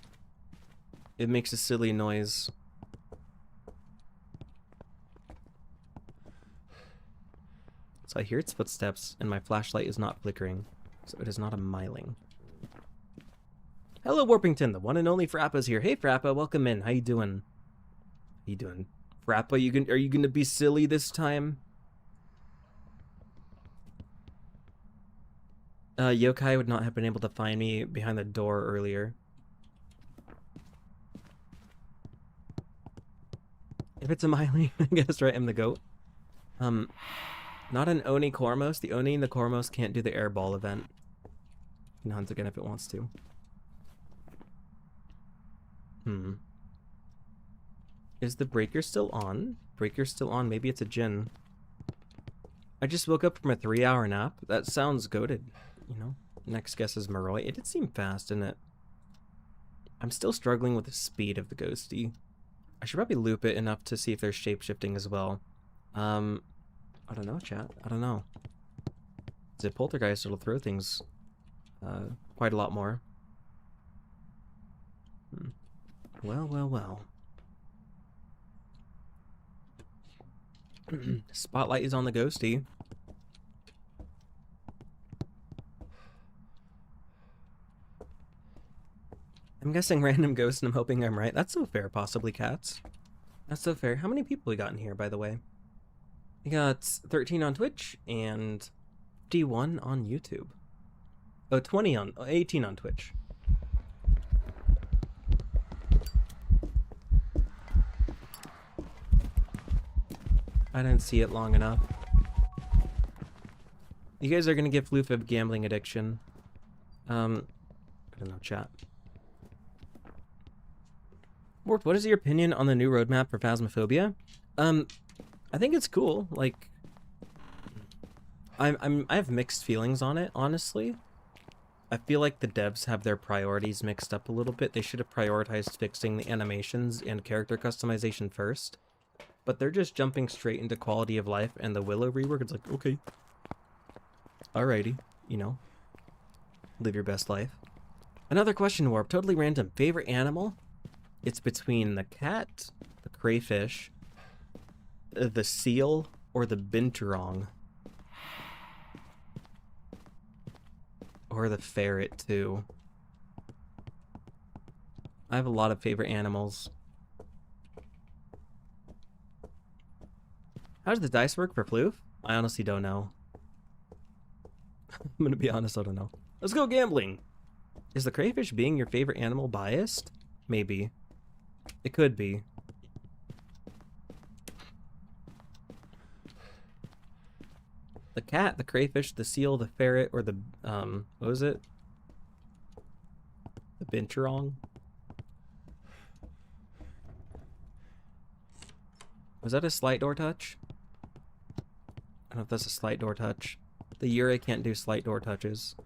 It makes a silly noise. So I hear its footsteps, and my flashlight is not flickering. So it is not a miling. Hello, Warpington, the one and only Frappa's here. Hey, Frappa, welcome in. How you doing? How you doing? Frappa, are you gonna be silly this time? Yokai would not have been able to find me behind the door earlier. If it's a miling, I guess, right? I'm the goat. Not an Oni Kormos. The Oni and the Kormos can't do the airball event. You can hunt again if it wants to. Is the breaker still on? Breaker's still on. Maybe it's a Jinn. I just woke up from a 3-hour nap. That sounds goated, you know? Next guess is Moroi. It did seem fast, didn't it? I'm still struggling with the speed of the ghosty. I should probably loop it enough to see if there's shape-shifting as well. I don't know, chat. I don't know. It's a poltergeist, it'll throw things quite a lot more. Well, well, well. Spotlight is on the ghosty. I'm guessing random ghost and I'm hoping I'm right. That's so fair, possibly, cats. That's so fair. How many people we got in here, by the way? We got 13 on Twitch and 51 on YouTube. Oh, 18 on Twitch. I didn't see it long enough. You guys are gonna give Floof a gambling addiction. I don't know, chat. Warped, what is your opinion on the new roadmap for Phasmophobia? I think it's cool. Like, I have mixed feelings on it, honestly. I feel like the devs have their priorities mixed up a little bit. They should have prioritized fixing the animations and character customization first. But they're just jumping straight into quality of life and the Willow rework. It's like, okay. Alrighty, you know. Live your best life. Another question, Warp. Totally random. Favorite animal? It's between the cat, the crayfish, the seal, or the binturong. Or the ferret, too. I have a lot of favorite animals. How does the dice work for Floof? I honestly don't know. I'm gonna be honest, I don't know. Let's go gambling! Is the crayfish being your favorite animal biased? Maybe. It could be. The cat, the crayfish, the seal, the ferret, or the, what was it? The binturong? Was that a slight door touch? I don't know if that's a slight door touch. The Yurei can't do slight door touches.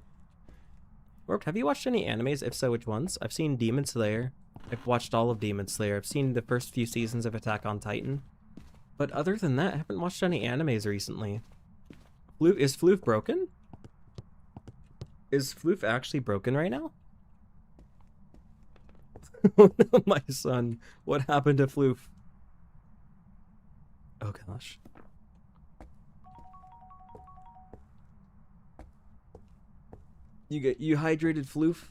Warped, have you watched any animes? If so, which ones? I've seen Demon Slayer. I've watched all of Demon Slayer. I've seen the first few seasons of Attack on Titan. But other than that, I haven't watched any animes recently. Is Floof broken? Is Floof actually broken right now? Oh no, my son. What happened to Floof? Oh gosh. You hydrated Floof?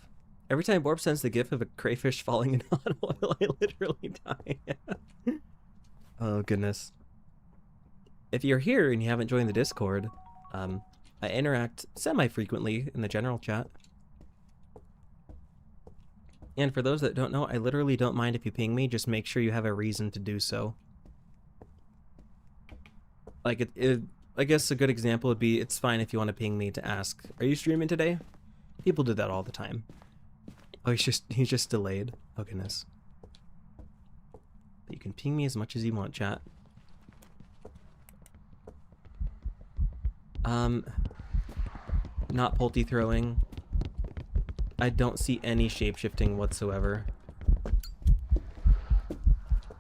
Every time Warp sends the gif of a crayfish falling in hot oil, I literally die. Oh goodness. If you're here and you haven't joined the Discord, I interact semi-frequently in the general chat. And for those that don't know, I literally don't mind if you ping me, just make sure you have a reason to do so. Like, I guess a good example would be, it's fine if you want to ping me to ask, are you streaming today? People do that all the time. Oh, he's just delayed. Oh goodness. But you can ping me as much as you want, chat. Not Pulte throwing. I don't see any shapeshifting whatsoever.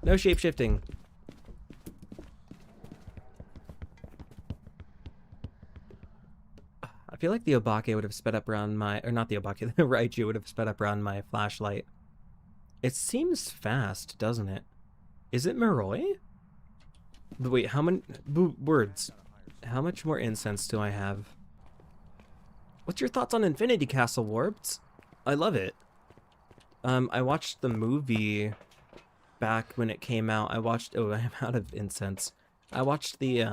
No shapeshifting. I feel like the Obake would have sped up around my, or not the Obake, the Raichu would have sped up around my flashlight. It seems fast, doesn't it? Is it Moroi? Wait, how many words? How much more incense do I have? What's your thoughts on Infinity Castle, Warped? I love it. I watched the movie back when it came out. I watched, oh, I'm out of incense. I watched the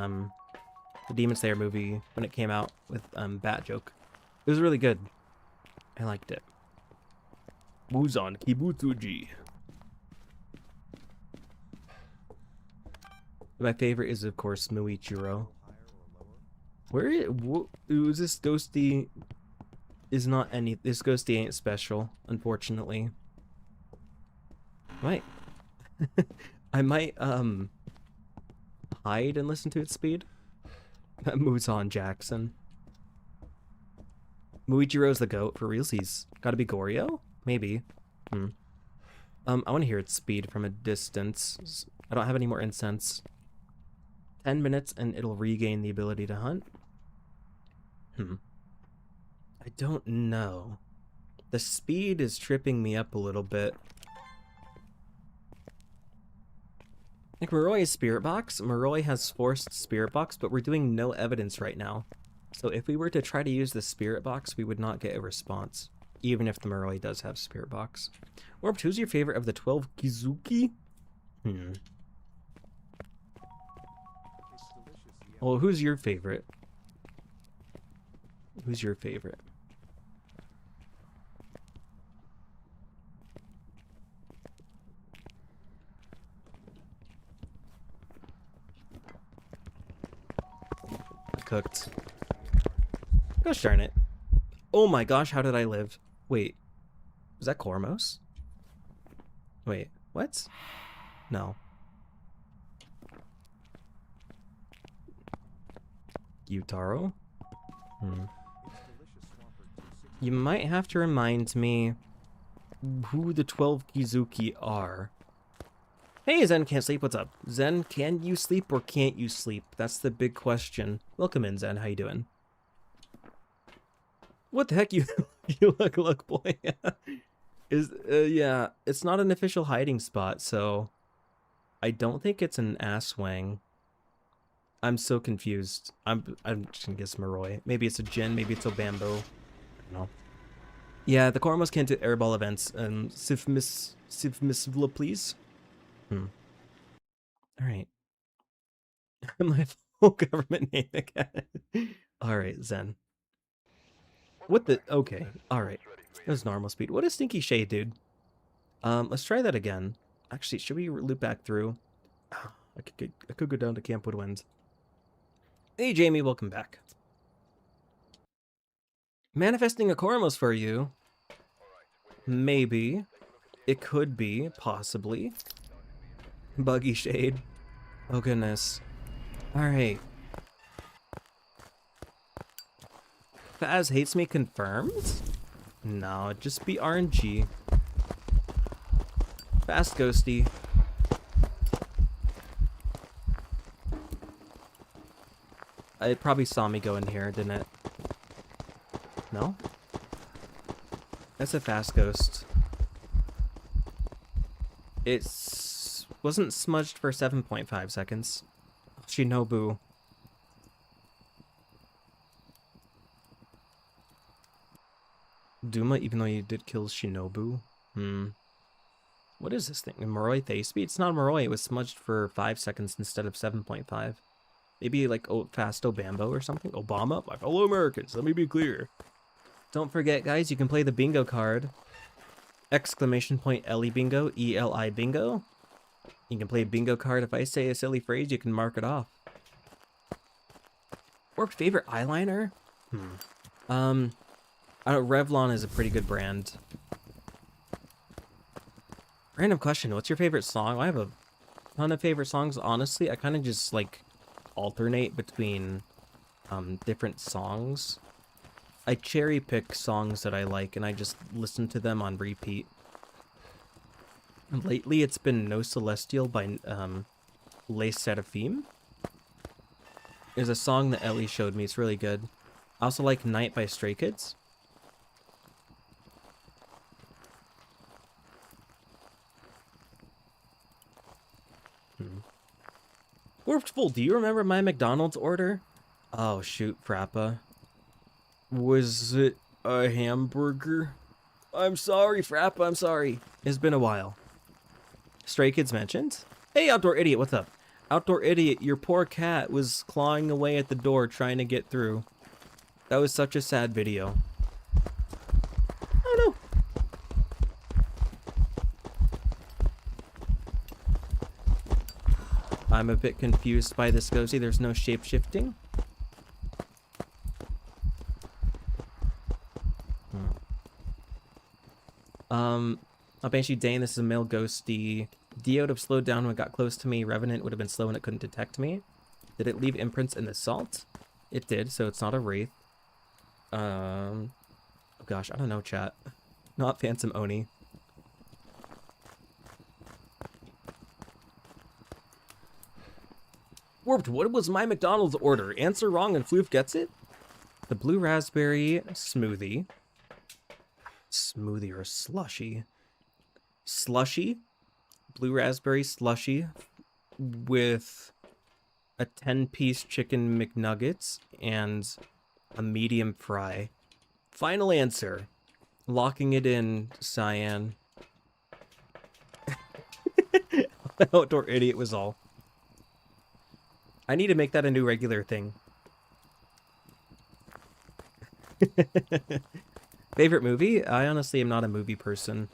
Demon Slayer movie when it came out with Bat Joke. It was really good. I liked it. Muzan Kibutsuji. My favorite is of course Muichiro. Where is this ghosty? Is not any. This ghosty ain't special, unfortunately. Right. I might hide and listen to its speed. That moves on, Jackson. Muichiro's the goat for realsies. Gotta be Goryo? Maybe. I want to hear its speed from a distance. I don't have any more incense. 10 minutes and it'll regain the ability to hunt. I don't know. The speed is tripping me up a little bit. Like Moroi is Spirit Box. Moroi has forced Spirit Box, but we're doing no evidence right now. So if we were to try to use the Spirit Box, we would not get a response, even if the Moroi does have Spirit Box. Warped, who's your favorite of the 12 Kizuki? Well, who's your favorite? Who's your favorite? cooked. Gosh darn it. Oh my gosh, how did I live? Wait. Was that Cormos? Wait, what? No. Gyutaro? You might have to remind me who the 12 Kizuki are. Hey, Zen can't sleep. What's up? Zen, can you sleep or can't you sleep? That's the big question. Welcome in, Zen. How you doing? What the heck? You look, boy. Yeah, it's not an official hiding spot, so I don't think it's an Aswang. I'm so confused. I'm just gonna guess Moroi. Maybe it's a Jin, maybe it's a Bamboo. I don't know. Yeah, the Cormos can't do airball events. Sif Miss please. Alright. My full government name again. Alright, Zen. What the? Okay, alright. That was normal speed. What a stinky shade, dude. Let's try that again. Actually, should we loop back through? I could go down to Camp Woodwind. Hey, Jamie, welcome back. Manifesting a Cormos for you. Maybe. It could be, possibly. Buggy shade. Oh, goodness. Alright. Faz hates me confirmed? No, just be RNG. Fast ghosty. It probably saw me go in here, didn't it? No? That's a fast ghost. It wasn't smudged for 7.5 seconds. Shinobu. Duma, even though you did kill Shinobu? What is this thing? A Moroi Thaisby? It's not a Moroi, it was smudged for 5 seconds instead of 7.5. Maybe like Fast Obambo or something? Obama? My fellow Americans, let me be clear. Don't forget, guys, you can play the bingo card. Exclamation point Ellie bingo, E-L-I bingo. You can play bingo card. If I say a silly phrase, you can mark it off. Warped favorite eyeliner? I don't know, Revlon is a pretty good brand. Random question, what's your favorite song? I have a ton of favorite songs, honestly. I kind of just, like, alternate between different songs. I cherry pick songs that I like, and I just listen to them on repeat. Lately, it's been No Celestial by Les Seraphim. There's a song that Ellie showed me. It's really good. I also like Night by Stray Kids. Warped Full, do you remember my McDonald's order? Oh, shoot, Frappa. Was it a hamburger? I'm sorry, Frappa, I'm sorry. It's been a while. Stray Kids mentioned? Hey, Outdoor Idiot, what's up? Outdoor Idiot, your poor cat was clawing away at the door trying to get through. That was such a sad video. Oh no. I'm a bit confused by this ghosty. There's no shape-shifting. I'll Banshee Dane, this is a male ghosty. Dio would have slowed down when it got close to me. Revenant would have been slow and it couldn't detect me. Did it leave imprints in the salt? It did, so it's not a wraith. Oh gosh, I don't know, chat. Not Phantom Oni. Warped, what was my McDonald's order? Answer wrong and Floof gets it? The blue raspberry smoothie. Smoothie or slushy? Slushy? Blue raspberry slushy with a 10-piece chicken McNuggets and a medium fry. Final answer. Locking it in, Cyan. Outdoor Idiot was all. I need to make that a new regular thing. Favorite movie? I honestly am not a movie person.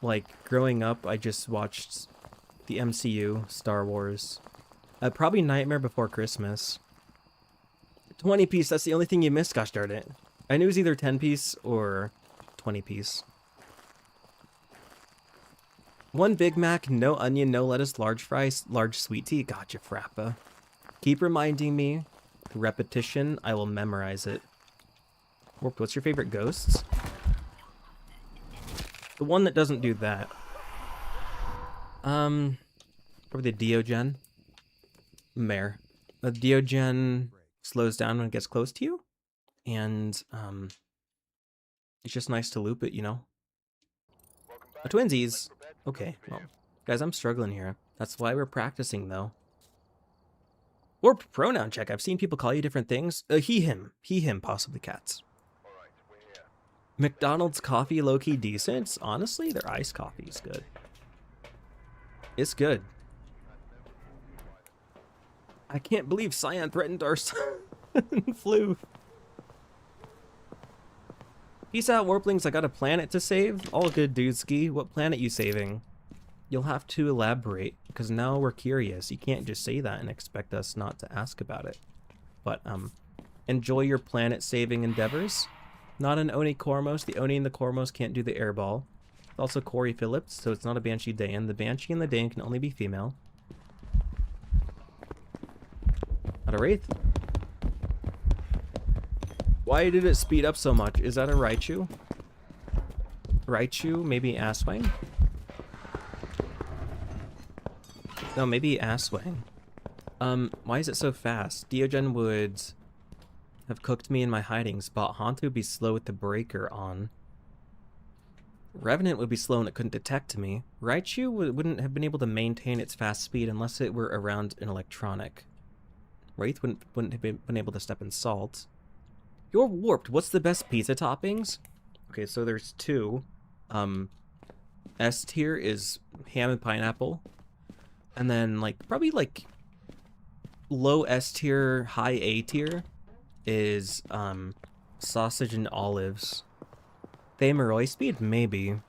Like, growing up, I just watched the MCU, Star Wars. Probably Nightmare Before Christmas. 20 piece, that's the only thing you missed, gosh darn it. I knew it was either 10 piece or 20 piece. 1 Big Mac, no onion, no lettuce, large fries, large sweet tea. Gotcha, Frappa. Keep reminding me. Repetition, I will memorize it. Warped, what's your favorite ghosts? The one that doesn't do that. Probably the Diogen. Mare. The Diogen slows down when it gets close to you. And, it's just nice to loop it, you know? A twinsies! Okay, well, guys, I'm struggling here. That's why we're practicing, though. Warped pronoun check. I've seen people call you different things. He, him. He, him, possibly cats. McDonald's coffee low-key decent. Honestly, their iced coffee is good. It's good. I can't believe Cyan threatened our son and flew. Peace out, Warplings. I got a planet to save. All good, dudeski. What planet you saving? You'll have to elaborate, because now we're curious. You can't just say that and expect us not to ask about it. But, enjoy your planet-saving endeavors. Not an Oni Kormos. The Oni and the Kormos can't do the airball. It's also Corey Phillips, so it's not a Banshee Dayan. The Banshee and the Dayan can only be female. Not a Wraith. Why did it speed up so much? Is that a Raichu? Raichu? Maybe Asswang? No, maybe Asswang. Why is it so fast? Diogen would have cooked me in my hiding spot. Haunter would be slow with the breaker on. Revenant would be slow and it couldn't detect me. Raichu wouldn't have been able to maintain its fast speed unless it were around an electronic. Wraith wouldn't have been able to step in salt. You're warped. What's the best pizza toppings? Okay, so there's 2. S tier is ham and pineapple. And then, like, probably, like, low S tier, high A tier is, sausage and olives. Thameroy speed? Maybe.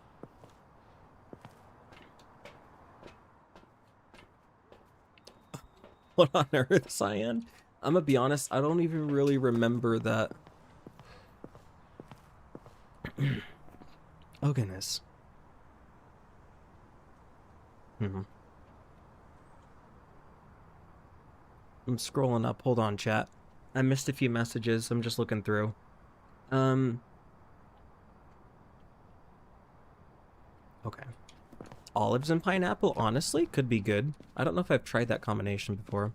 What on earth, Cyan? I'm gonna be honest, I don't even really remember that. Oh, goodness. I'm scrolling up. Hold on, chat. I missed a few messages. I'm just looking through. Okay. Olives and pineapple, honestly, could be good. I don't know if I've tried that combination before.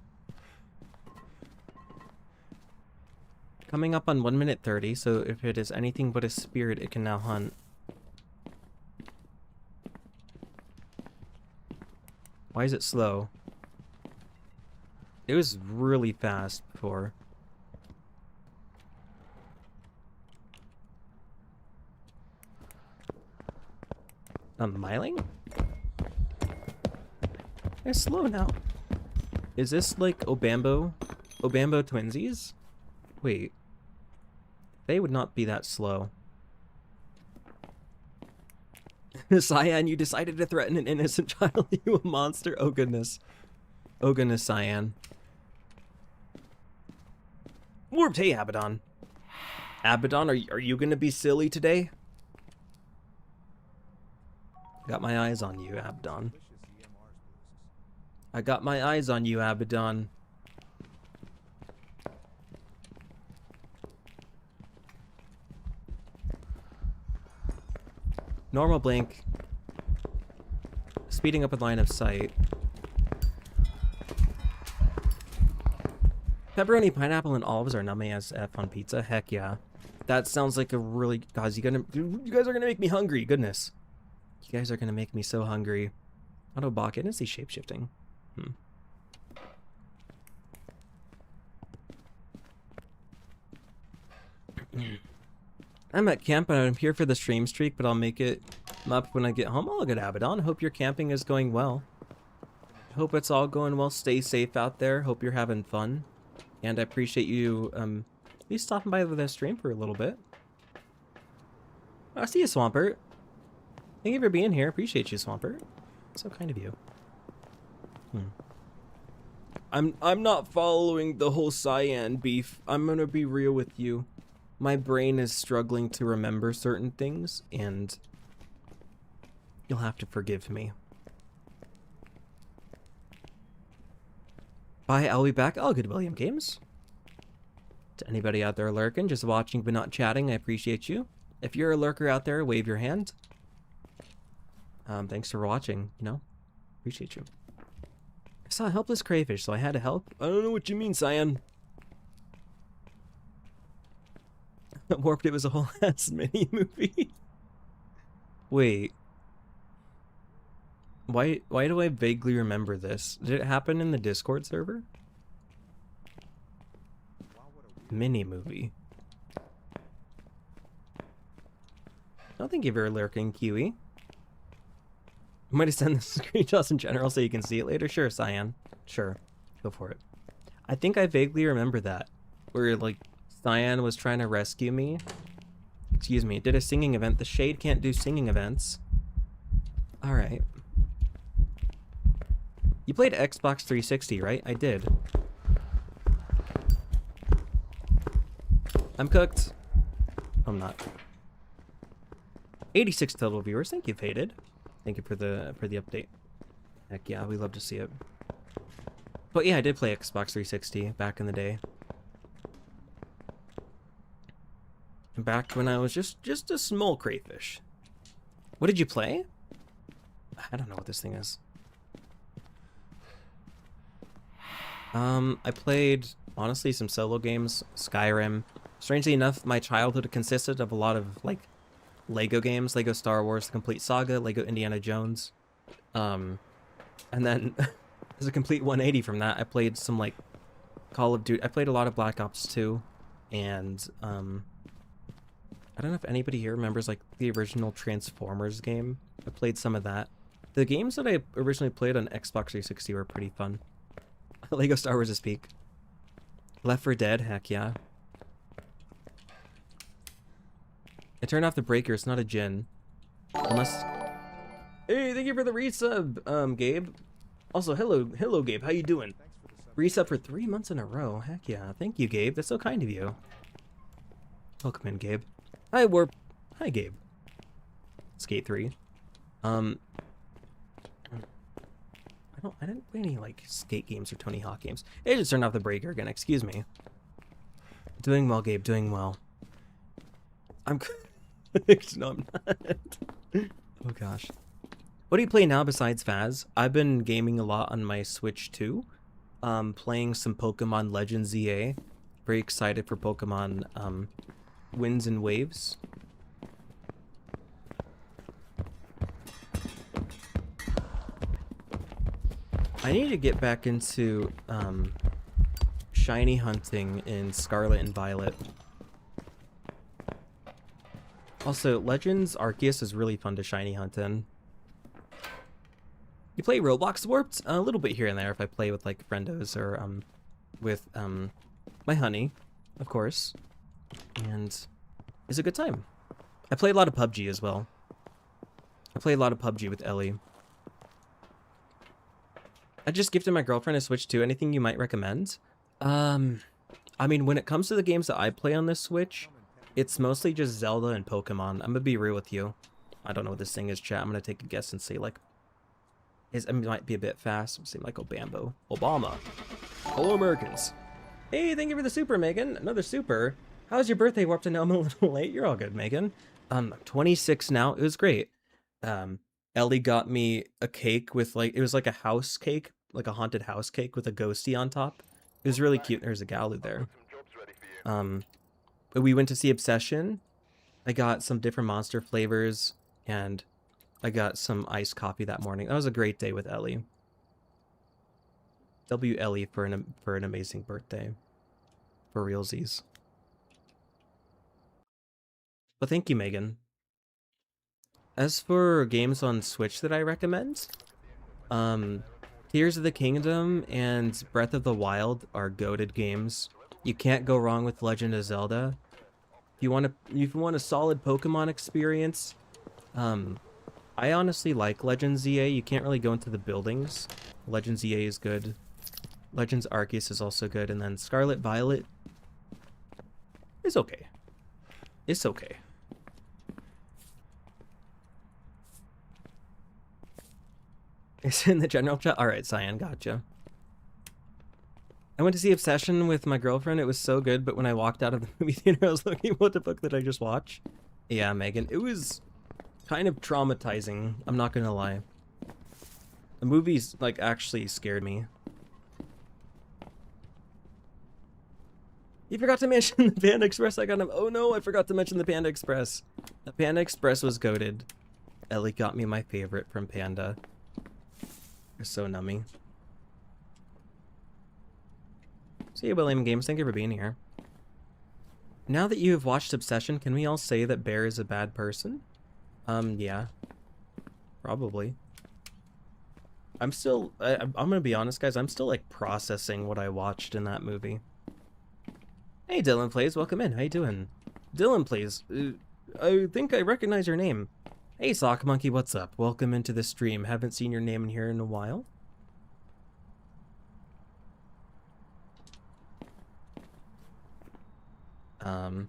Coming up on 1 minute 30, so if it is anything but a spirit, it can now hunt. Why is it slow? It was really fast before. Miling? It's slow now. Is this like Obambo? Obambo twinsies? Wait. They would not be that slow. Cyan, you decided to threaten an innocent child. You a monster? Oh goodness. Oh goodness, Cyan. Warped, hey Abaddon. Abaddon, are you gonna be silly today? Got my eyes on you, Abaddon. I got my eyes on you, Abaddon. Normal blink. Speeding up a line of sight. Pepperoni, pineapple, and olives are nummy as F on pizza. Heck yeah. That sounds like a really... Guys, you guys are gonna make me hungry. Goodness. You guys are gonna make me so hungry. Autobach, I didn't see shapeshifting. I'm at camp and I'm here for the stream streak, but I'll make it up when I get home. Oh, good Abaddon. Hope your camping is going well. Hope it's all going well. Stay safe out there. Hope you're having fun. And I appreciate you at least stopping by the stream for a little bit. I see you, Swampert. Thank you for being here. Appreciate you, Swampert. So kind of you. I'm not following the whole cyan beef. I'm gonna be real with you. My brain is struggling to remember certain things, and you'll have to forgive me. Bye, I'll be back. Oh, good William Games. To anybody out there lurking, just watching but not chatting, I appreciate you. If you're a lurker out there, wave your hand. Thanks for watching, you know? Appreciate you. I saw a helpless crayfish, so I had to help. I don't know what you mean, Cyan. Warped It was a whole ass mini movie. Wait. Why do I vaguely remember this? Did it happen in the Discord server? Mini movie. Oh, thank you for lurking, Kiwi. I might have sent the screenshots in general so you can see it later. Sure, Cyan. Sure. Go for it. I think I vaguely remember that. Where, like, Cyan was trying to rescue me. Excuse me. Did a singing event. The Shade can't do singing events. Alright. You played Xbox 360, right? I did. I'm cooked. I'm not. 86 total viewers. Thank you, Faded. Thank you for the update. Heck yeah, we love to see it. But yeah, I did play Xbox 360 back in the day. Back when I was just a small crayfish. What did you play? I don't know what this thing is. I played, honestly, some solo games, Skyrim. Strangely enough, my childhood consisted of a lot of, like, Lego games, Lego Star Wars, The Complete Saga, Lego Indiana Jones. And then, as a complete 180 from that, I played some, like, Call of Duty. I played a lot of Black Ops 2, and, I don't know if anybody here remembers, like, the original Transformers game. I played some of that. The games that I originally played on Xbox 360 were pretty fun. Lego Star Wars is peak. Left 4 Dead, heck yeah. I turned off the breaker, it's not a Jin. Unless... Hey, thank you for the resub, Gabe. Also, hello, Gabe, how you doing? Resub for 3 months in a row, heck yeah. Thank you, Gabe, that's so kind of you. Welcome in, Gabe. Hi, Warp. Hi, Gabe. Skate 3. I didn't play any, like, skate games or Tony Hawk games. I just turned off the breaker again, excuse me. Doing well, Gabe, doing well. I'm... No, I'm not. Oh, gosh. What do you play now besides Phas? I've been gaming a lot on my Switch, too. Playing some Pokemon Legends EA. Very excited for Pokemon, Winds and Waves. I need to get back into shiny hunting in Scarlet and Violet. Also, Legends Arceus is really fun to shiny hunt in. You play Roblox Warped? A little bit here and there if I play with like friendos or with my honey, of course. And it's a good time. I play a lot of PUBG as well. I play a lot of PUBG with Ellie. I just gifted my girlfriend a Switch too. Anything you might recommend? I mean, when it comes to the games that I play on this Switch, it's mostly just Zelda and Pokemon. I'm gonna be real with you. I don't know what this thing is, chat. I'm gonna take a guess and say like, it might be a bit fast. I'm saying like Obambo. Obama. Hello, Americans. Hey, thank you for the super, Megan. Another super. How's your birthday, Warped? And now I'm a little late. You're all good, Megan. I'm 26 now. It was great. Ellie got me a cake with like, it was like a house cake, like a haunted house cake with a ghosty on top. It was really cute. There's a Galu there. We went to see Obsession. I got some different monster flavors and I got some iced coffee that morning. That was a great day with Ellie. W Ellie for an amazing birthday. For realsies. But thank you, Megan. As for games on Switch that I recommend, Tears of the Kingdom and Breath of the Wild are goated games. You can't go wrong with Legend of Zelda. If you want a solid Pokemon experience, I honestly like Legends EA. You can't really go into the buildings. Legends EA is good. Legends Arceus is also good, and then Scarlet Violet is okay. It's okay. It's in the general chat? Alright, Cyan, gotcha. I went to see Obsession with my girlfriend. It was so good, but when I walked out of the movie theater, I was looking, what the fuck did I just watch? Yeah, Megan, it was kind of traumatizing. I'm not gonna lie. The movies, like, actually scared me. You forgot to mention the Panda Express. I got him. Oh no, I forgot to mention the Panda Express. The Panda Express was goated. Ellie got me my favorite from Panda. They're so nummy. See you, William Games. Thank you for being here. Now that you have watched Obsession, can we all say that Bear is a bad person? Yeah. Probably. I'm gonna be honest, guys. I'm still, like, processing what I watched in that movie. Hey, Dylan Plays. Welcome in. How you doing? Dylan Plays. I think I recognize your name. Hey, Sock Monkey. What's up? Welcome into the stream. Haven't seen your name in here in a while. Okie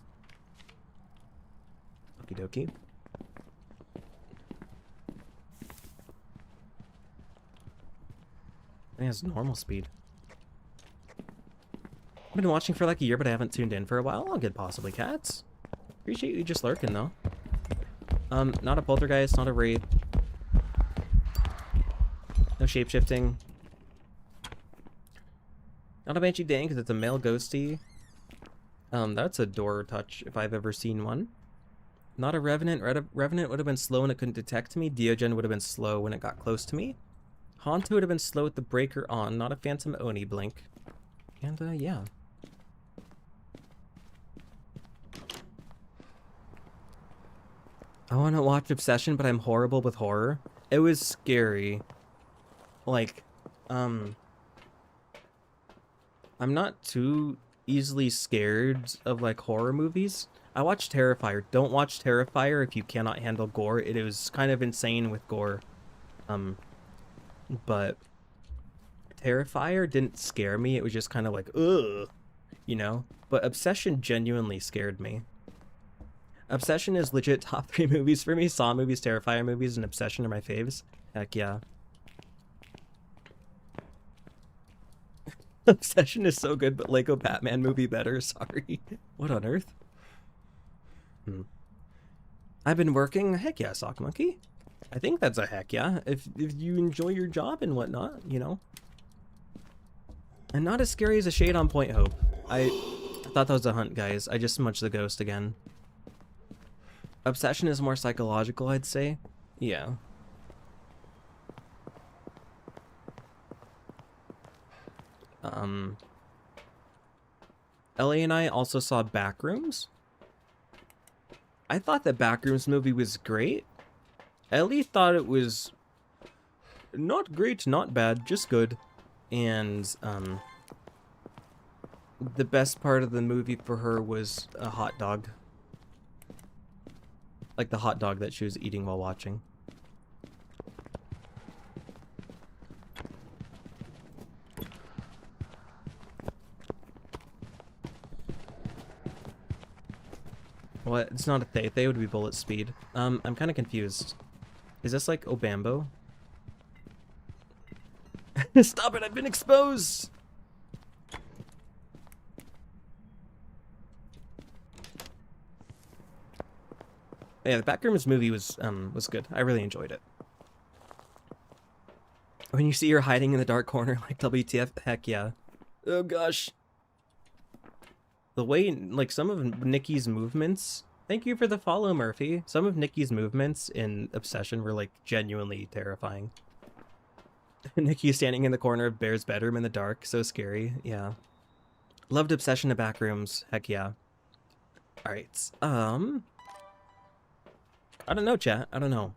dokie. I think it's normal speed. I've been watching for like a year, but I haven't tuned in for a while. All good, possibly, cats. Appreciate you just lurking, though. Not a poltergeist, not a wraith. No shapeshifting. Not a Banshee Dang, because it's a male ghosty. That's a door touch, if I've ever seen one. Not a Revenant. Revenant would have been slow when it couldn't detect me. Diogen would have been slow when it got close to me. Hantu would have been slow with the breaker on. Not a Phantom Oni blink. And, yeah. I want to watch Obsession, but I'm horrible with horror. It was scary. Like, I'm not too easily scared of, like, horror movies. I watch Terrifier. Don't watch Terrifier if you cannot handle gore. It was kind of insane with gore. But Terrifier didn't scare me. It was just kind of like, ugh, you know? But Obsession genuinely scared me. Obsession is legit top 3 movies for me. Saw movies, Terrifier movies, and Obsession are my faves. Heck yeah. Obsession is so good, but Lego Batman movie better. Sorry. What on earth? I've been working. Heck yeah, Sock Monkey. I think that's a heck yeah. If you enjoy your job and whatnot, you know. And not as scary as a Shade on Point Hope. I thought that was a hunt, guys. I just smunched the ghost again. Obsession is more psychological, I'd say. Yeah. Ellie and I also saw Backrooms. I thought the Backrooms movie was great. Ellie thought it was not great, not bad, just good. And the best part of the movie for her was a hot dog. Like the hot dog that she was eating while watching. What? It's not a Thay. Thay would be bullet speed. I'm kind of confused. Is this like Obambo? Stop it! I've been exposed! Yeah, the Backrooms movie was good. I really enjoyed it. When you see her hiding in the dark corner like WTF, heck yeah. Oh gosh. The way, like, some of Nikki's movements... Thank you for the follow, Murphy. Some of Nikki's movements in Obsession were, like, genuinely terrifying. Nikki standing in the corner of Bear's bedroom in the dark. So scary. Yeah. Loved Obsession to Backrooms. Heck yeah. Alright. I don't know, chat. I don't know.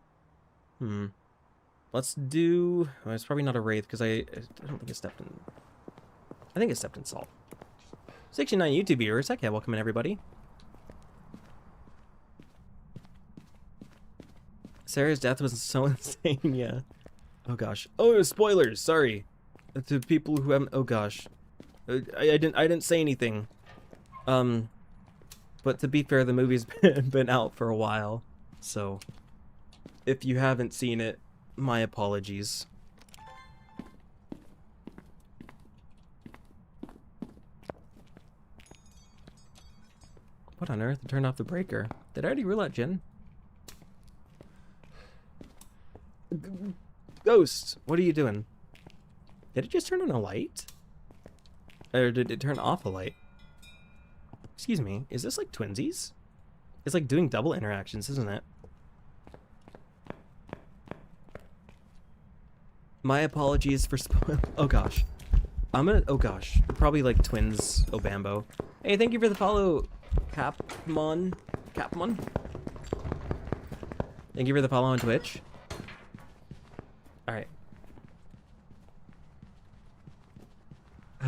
Let's do... Well, it's probably not a Wraith, because I don't think it stepped in... I think it stepped in salt. 69 YouTube viewers. Heck yeah, welcome in, everybody. Sarah's death was so insane, yeah. Oh gosh. Oh, spoilers, sorry. To people who haven't, oh gosh, I didn't say anything. But to be fair, the movie's been out for a while, so if you haven't seen it, my apologies. What on earth? Turn off the breaker. Did I already rule out Jin? Ghost, what are you doing? Did it just turn on a light? Or did it turn off a light? Excuse me, is this like twinsies? It's like doing double interactions, isn't it? My apologies for oh gosh. Oh gosh, probably like twins Obambo. Hey, thank you for the follow, Capmon. Thank you for the follow on Twitch. Alright.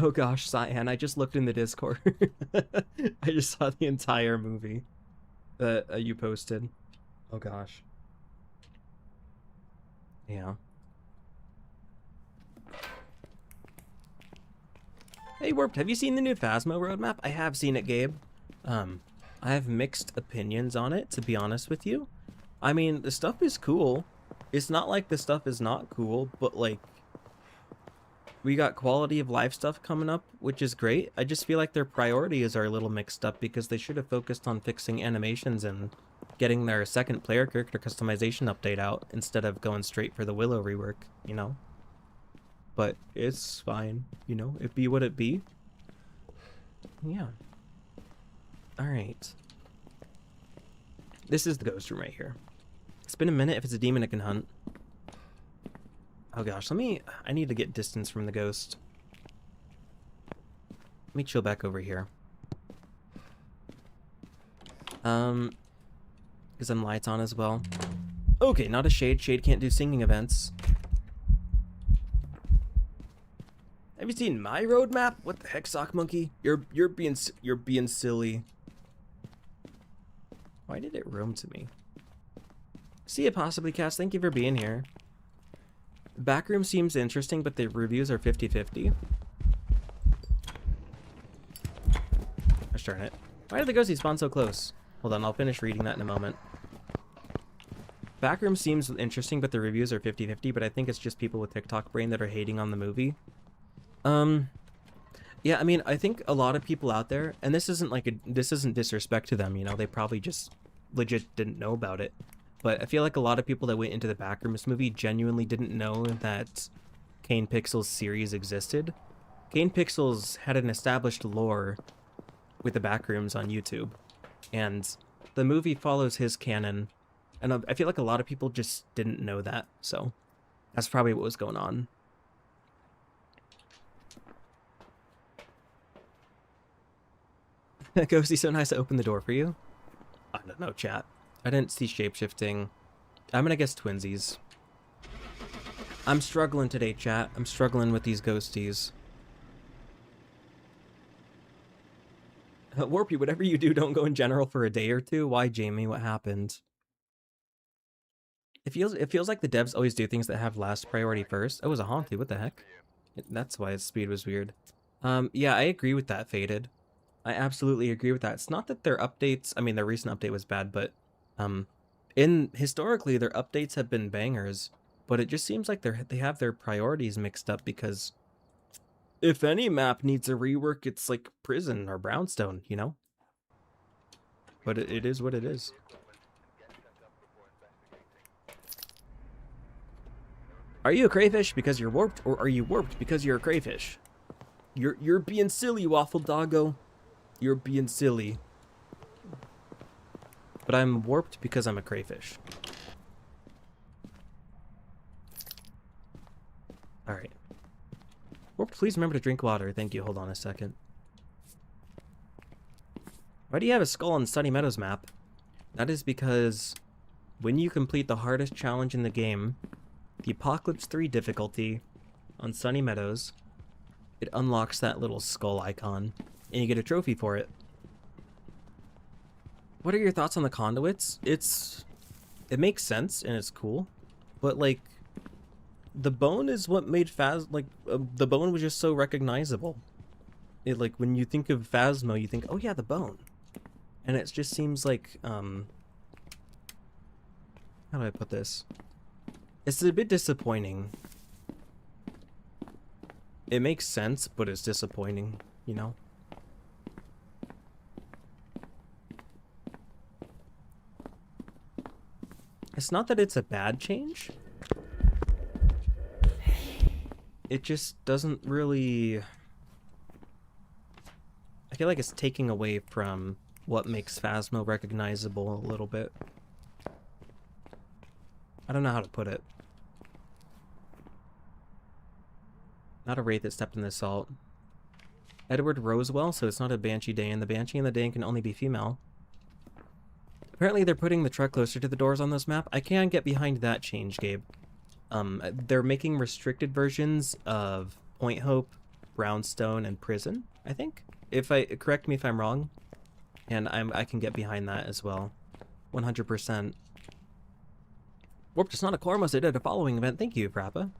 Oh gosh, Cyan, I just looked in the Discord. I just saw the entire movie that you posted. Oh gosh. Yeah. Hey Warped, have you seen the new Phasmo roadmap? I have seen it, Gabe. I have mixed opinions on it, to be honest with you. I mean, the stuff is cool. It's not like the stuff is not cool, but like, we got quality of life stuff coming up, which is great. I just feel like their priorities are a little mixed up because they should have focused on fixing animations and getting their second player character customization update out instead of going straight for the Willow rework, you know? But it's fine, you know? It be what it be. Yeah. Alright. This is the ghost room right here. It's been a minute. If it's a demon, it can hunt. Oh gosh, I need to get distance from the ghost. Let me chill back over here. Get some lights on as well. Okay, not a shade. Shade can't do singing events. Have you seen my roadmap? What the heck, sock monkey? You're being silly. Why did it roam to me? See it possibly, Cass. Thank you for being here. Backroom seems interesting, but the reviews are 50-50. Gosh darn it. Why did the ghosties spawn so close? Hold on, I'll finish reading that in a moment. Backroom seems interesting, but the reviews are 50-50, but I think it's just people with TikTok brain that are hating on the movie. Yeah, I mean, I think a lot of people out there, and this isn't disrespect to them, you know, they probably just legit didn't know about it. But I feel like a lot of people that went into the Backrooms movie genuinely didn't know that Kane Pixel's series existed. Kane Pixels had an established lore with the Backrooms on YouTube, and the movie follows his canon, and I feel like a lot of people just didn't know that, so that's probably what was going on. Ghosty, so nice to open the door for you. I don't know, chat. I didn't see shapeshifting. I'm gonna guess twinsies. I'm struggling today, chat. I'm struggling with these ghosties. Warpy, whatever you do, don't go in general for a day or two. Why, Jamie? What happened? It feels like the devs always do things that have last priority first. Oh, it was a Haunty. What the heck? That's why its speed was weird. Yeah, I agree with that, Faded. I absolutely agree with that. It's not that their updates, I mean, their recent update was bad, but historically their updates have been bangers, but it just seems like they have their priorities mixed up, because if any map needs a rework, it's like Prison or Brownstone, you know? But it is what it is. Are you a crayfish because you're warped, or are you warped because you're a crayfish? You're being silly, Waffle Doggo. You're being silly. But I'm warped because I'm a crayfish. Alright. Warped, please remember to drink water. Thank you. Hold on a second. Why do you have a skull on Sunny Meadows map? That is because when you complete the hardest challenge in the game, the Apocalypse 3 difficulty on Sunny Meadows, it unlocks that little skull icon, and you get a trophy for it. What are your thoughts on the conduits? It makes sense, and it's cool, but like, The bone is what made the bone was just so recognizable. It, like, when you think of Phasmo, you think, oh yeah, the bone. And it just seems like, how do I put this? It's a bit disappointing. It makes sense, but it's disappointing, you know? It's not that it's a bad change. It just doesn't really... I feel like it's taking away from what makes Phasmo recognizable a little bit. I don't know how to put it. Not a wraith that stepped in the salt. Edward Rosewell, so it's not a Banshee Dane. The Banshee and the Dane can only be female. Apparently they're putting the truck closer to the doors on this map. I can't get behind that change, Gabe. They're making restricted versions of Point Hope, Brownstone, and Prison, I think. Correct me if I'm wrong. And I can get behind that as well. 100%. Warped is not a Cormos, I did a following event. Thank you, Frappa.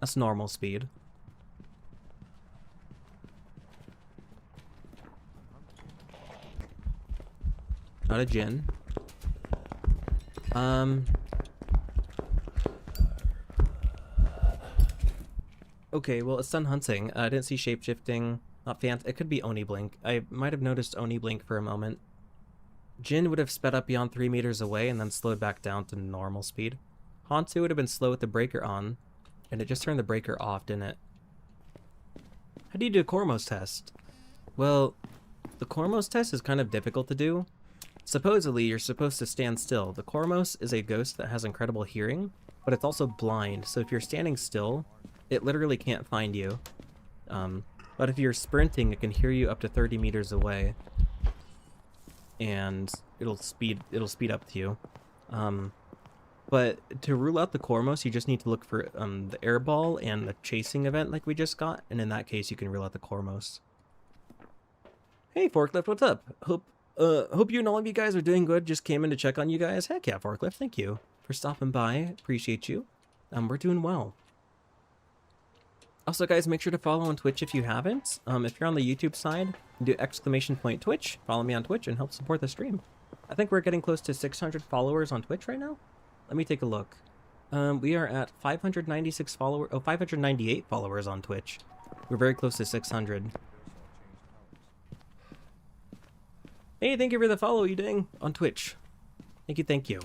That's normal speed. Not a Jinn. Okay, well, it's done hunting. I didn't see shapeshifting. Not fancy. It could be Oni Blink. I might have noticed Oni Blink for a moment. Jinn would have sped up beyond 3 meters away and then slowed back down to normal speed. Hantu would have been slow with the breaker on, and it just turned the breaker off, didn't it? How do you do a Cormos test? Well, the Cormos test is kind of difficult to do. Supposedly, you're supposed to stand still. The Cormos is a ghost that has incredible hearing, but it's also blind, so if you're standing still, it literally can't find you. But if you're sprinting, it can hear you up to 30 meters away, and it'll speed up to you. But to rule out the Cormos, you just need to look for the airball and the chasing event like we just got, and in that case, you can rule out the Cormos. Hey, Forklift, what's up? Hope you and all of you guys are doing good. Just came in to check on you guys. Heck yeah, Forklift, thank you for stopping by. Appreciate you. We're doing well. Also, guys, make sure to follow on Twitch if you haven't. If you're on the YouTube side, do !Twitch. Follow me on Twitch and help support the stream. I think we're getting close to 600 followers on Twitch right now. Let me take a look. We are at 596 followers. Oh, 598 followers on Twitch. We're very close to 600. Hey, thank you for the follow, you dang, on Twitch. Thank you, thank you.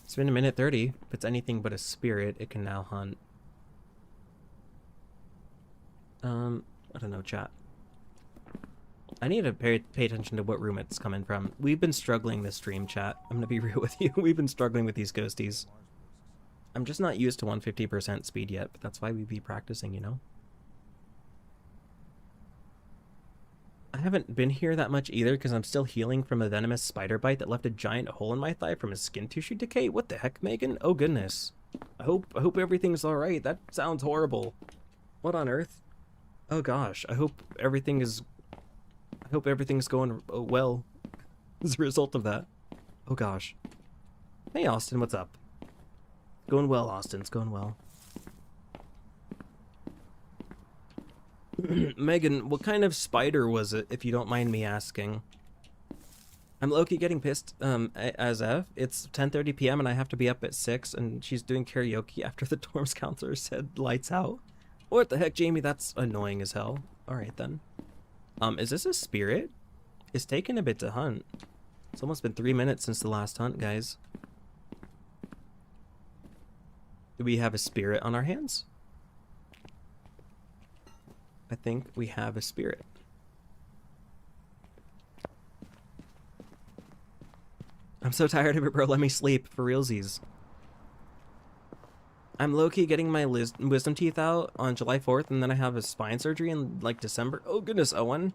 It's been a minute 30. If it's anything but a spirit, it can now hunt. I don't know, chat. I need to pay attention to what room it's coming from. We've been struggling this stream, chat. I'm gonna be real with you. We've been struggling with these ghosties. I'm just not used to 150% speed yet, but that's why we be practicing, you know? I haven't been here that much either because I'm still healing from a venomous spider bite that left a giant hole in my thigh from a skin tissue decay. What the heck, Megan? Oh goodness. I hope everything's alright. That sounds horrible. What on earth? Oh gosh, I hope everything's going well as a result of that. Oh gosh. Hey Austin, what's up? Going well, Austin. It's going well. Megan, what kind of spider was it, if you don't mind me asking? I'm low-key getting pissed, as F. It's 10:30 p.m. and I have to be up at 6, and she's doing karaoke after the Dorms counselor said lights out. What the heck, Jamie? That's annoying as hell. Alright, then. Is this a spirit? It's taken a bit to hunt. It's almost been 3 minutes since the last hunt, guys. Do we have a spirit on our hands? I think we have a spirit. I'm so tired of it, bro. Let me sleep, for realsies. I'm low-key getting my wisdom teeth out on July 4th, and then I have a spine surgery in, like, December. Oh, goodness, Owen.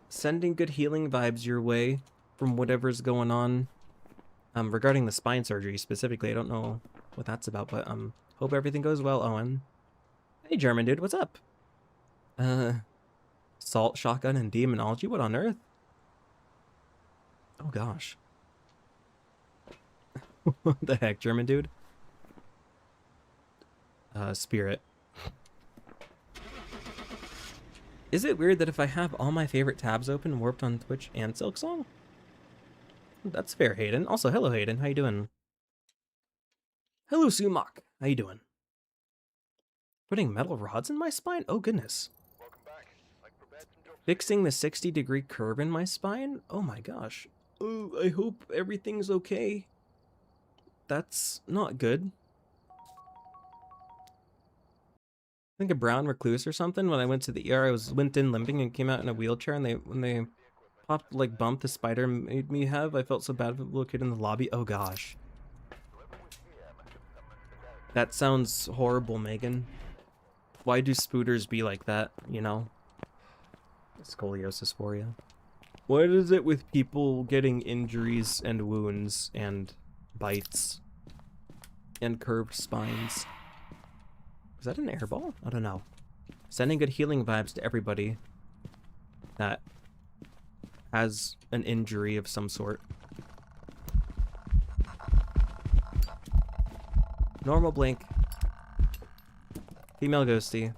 Sending good healing vibes your way from whatever's going on. Regarding the spine surgery specifically, I don't know what that's about, but, hope everything goes well, Owen. Hey, German dude, what's up? Salt shotgun and demonology? What on earth? Oh gosh. What the heck, German dude? Spirit. Is it weird that if I have all my favorite tabs open, Warped on Twitch and Silksong? That's fair, Hayden. Also, hello, Hayden. How you doing? Hello, Sumak. How you doing? Putting metal rods in my spine? Oh, goodness. Welcome back. I've prepared some jobs. Fixing the 60-degree curve in my spine? Oh my gosh. Oh, I hope everything's okay. That's not good. I think a brown recluse or something. When I went to the ER, I went in limping and came out in a wheelchair, and when they popped, like, bump the spider made me have, I felt so bad for the little kid in the lobby. Oh gosh. That sounds horrible, Megan. Why do spooters be like that, you know? Scoliosis for you. What is it with people getting injuries and wounds and bites and curved spines? Was that an airball? I don't know. Sending good healing vibes to everybody that has an injury of some sort. Normal blink. Female ghosty.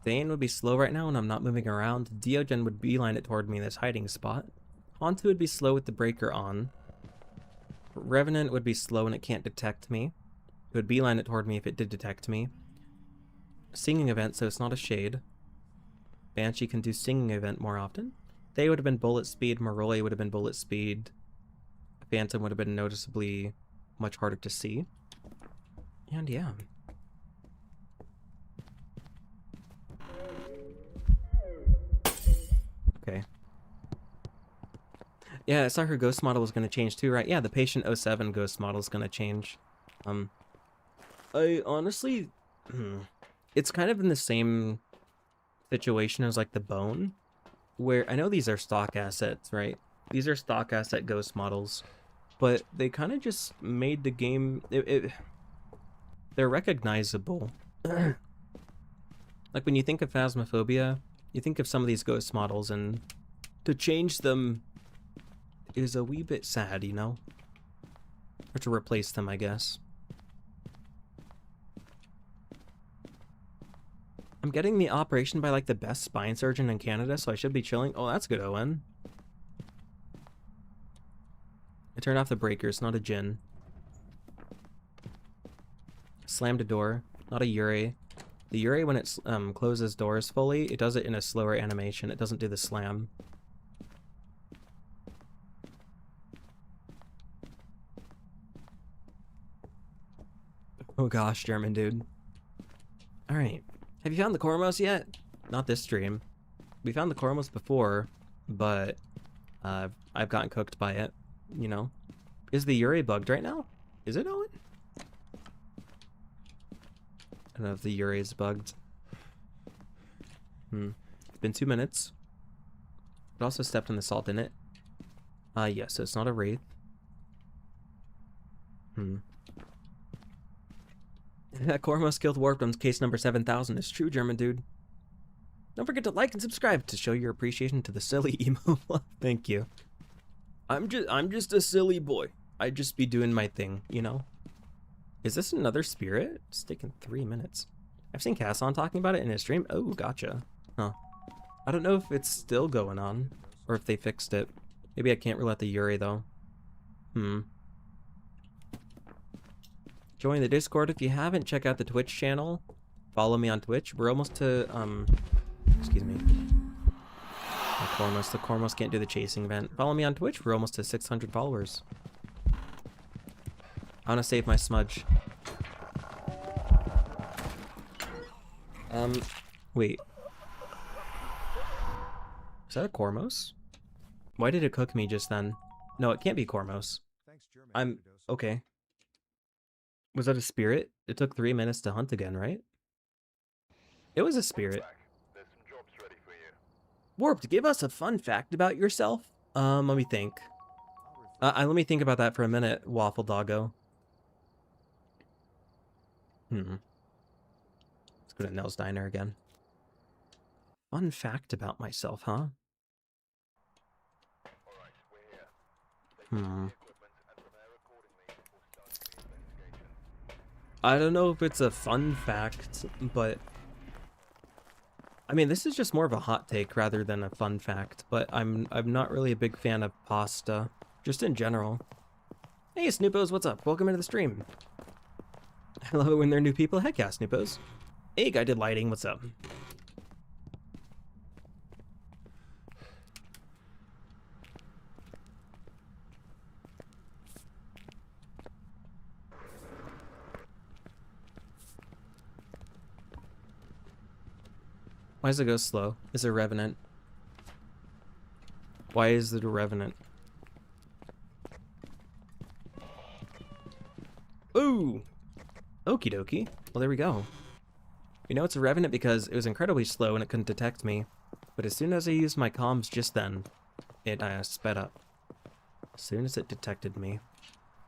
Thane would be slow right now when I'm not moving around. Diogen would beeline it toward me in this hiding spot. Hantu would be slow with the breaker on. Revenant would be slow when it can't detect me. It would beeline it toward me if it did detect me. Singing event, so it's not a shade. Banshee can do singing event more often. They would have been bullet speed. Moroi would have been bullet speed. Phantom would have been noticeably much harder to see. And yeah. Okay. Yeah, I saw her ghost model was going to change too, right? Yeah, the Patient 07 ghost model is going to change. I honestly... it's kind of in the same situation as like the Bone, where I know these are stock assets, right? These are stock asset ghost models, but they kind of just made the game... they're recognizable. Like when you think of Phasmophobia, you think of some of these ghost models, and to change them is a wee bit sad, you know? Or to replace them, I guess. I'm getting the operation by like the best spine surgeon in Canada, so I should be chilling. Oh, that's good, Owen. I turned off the breakers, not a Jin. Slammed a door, not a Yuri. The Yuri, when it closes doors fully, it does it in a slower animation. It doesn't do the slam. Oh gosh, German dude. Alright. Have you found the Cormos yet? Not this stream. We found the Cormos before, but I've gotten cooked by it, you know? Is the Yuri bugged right now? Is it, Owen? I don't know if the Yuri is bugged. It's been 2 minutes. It also stepped in the salt, didn't it? Yes, so it's not a Wraith. That Cormos killed Warped on case number 7000. It's true, German dude. Don't forget to like and subscribe to show your appreciation to the silly emo. Thank you. I'm just a silly boy. I just be doing my thing, you know? Is this another spirit? It's taking 3 minutes. I've seen Casson talking about it in his stream. Oh, gotcha. Huh. I don't know if it's still going on, or if they fixed it. Maybe I can't rule out the Yuri, though. Join the Discord if you haven't. Check out the Twitch channel. Follow me on Twitch. We're almost to, excuse me. The Cormos can't do the chasing event. Follow me on Twitch. We're almost to 600 followers. I want to save my smudge. Wait. Is that a Cormos? Why did it cook me just then? No, it can't be Cormos. I'm... okay. Was that a spirit? It took 3 minutes to hunt again, right? It was a spirit. There's some jobs ready for you. Warped, give us a fun fact about yourself. Let me think. Let me think about that for a minute, Waffle Doggo. It's Let's go to Nell's Diner again. Fun fact about myself, huh? I don't know if it's a fun fact, but I mean, this is just more of a hot take rather than a fun fact, but I'm not really a big fan of pasta, just in general. Hey, Snoopos, what's up? Welcome into the stream. I love it when there are new people. Heck yeah, Snoopos. Hey, Guy Did Lighting, what's up? Why does it go slow? Is it a Revenant? Why is it a Revenant? Ooh! Okie dokie. Well, there we go. You know it's a Revenant because it was incredibly slow and it couldn't detect me. But as soon as I used my comms just then, it sped up. As soon as it detected me.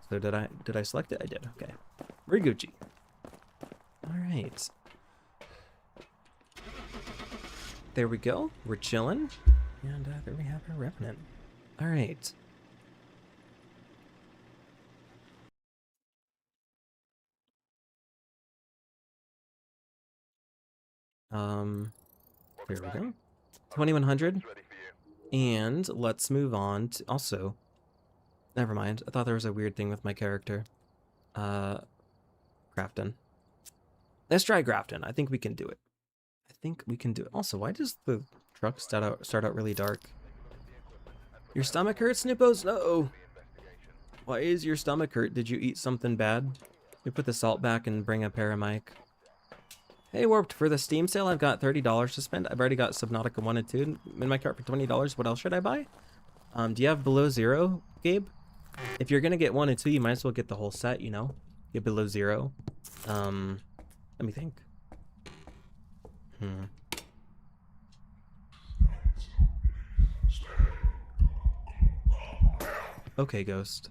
So did I select it? I did. Okay. Riguchi. Alright. There we go. We're chilling. And there we have our Revenant. Alright. There we go. 2100. And let's move on to also. Never mind. I thought there was a weird thing with my character. Grafton. Let's try Grafton. I think we can do it. I think we can do it. Also, why does the truck start out really dark? Your stomach hurts, Snoopos? No. Why is your stomach hurt? Did you eat something bad? Let me put the salt back and bring a paramic. Hey, Warped, for the Steam sale, I've got $30 to spend. I've already got Subnautica 1 and 2 in my cart for $20. What else should I buy? Do you have Below Zero, Gabe? If you're gonna get 1 and 2, you might as well get the whole set, you know? Get Below Zero. Let me think. Okay, Ghost.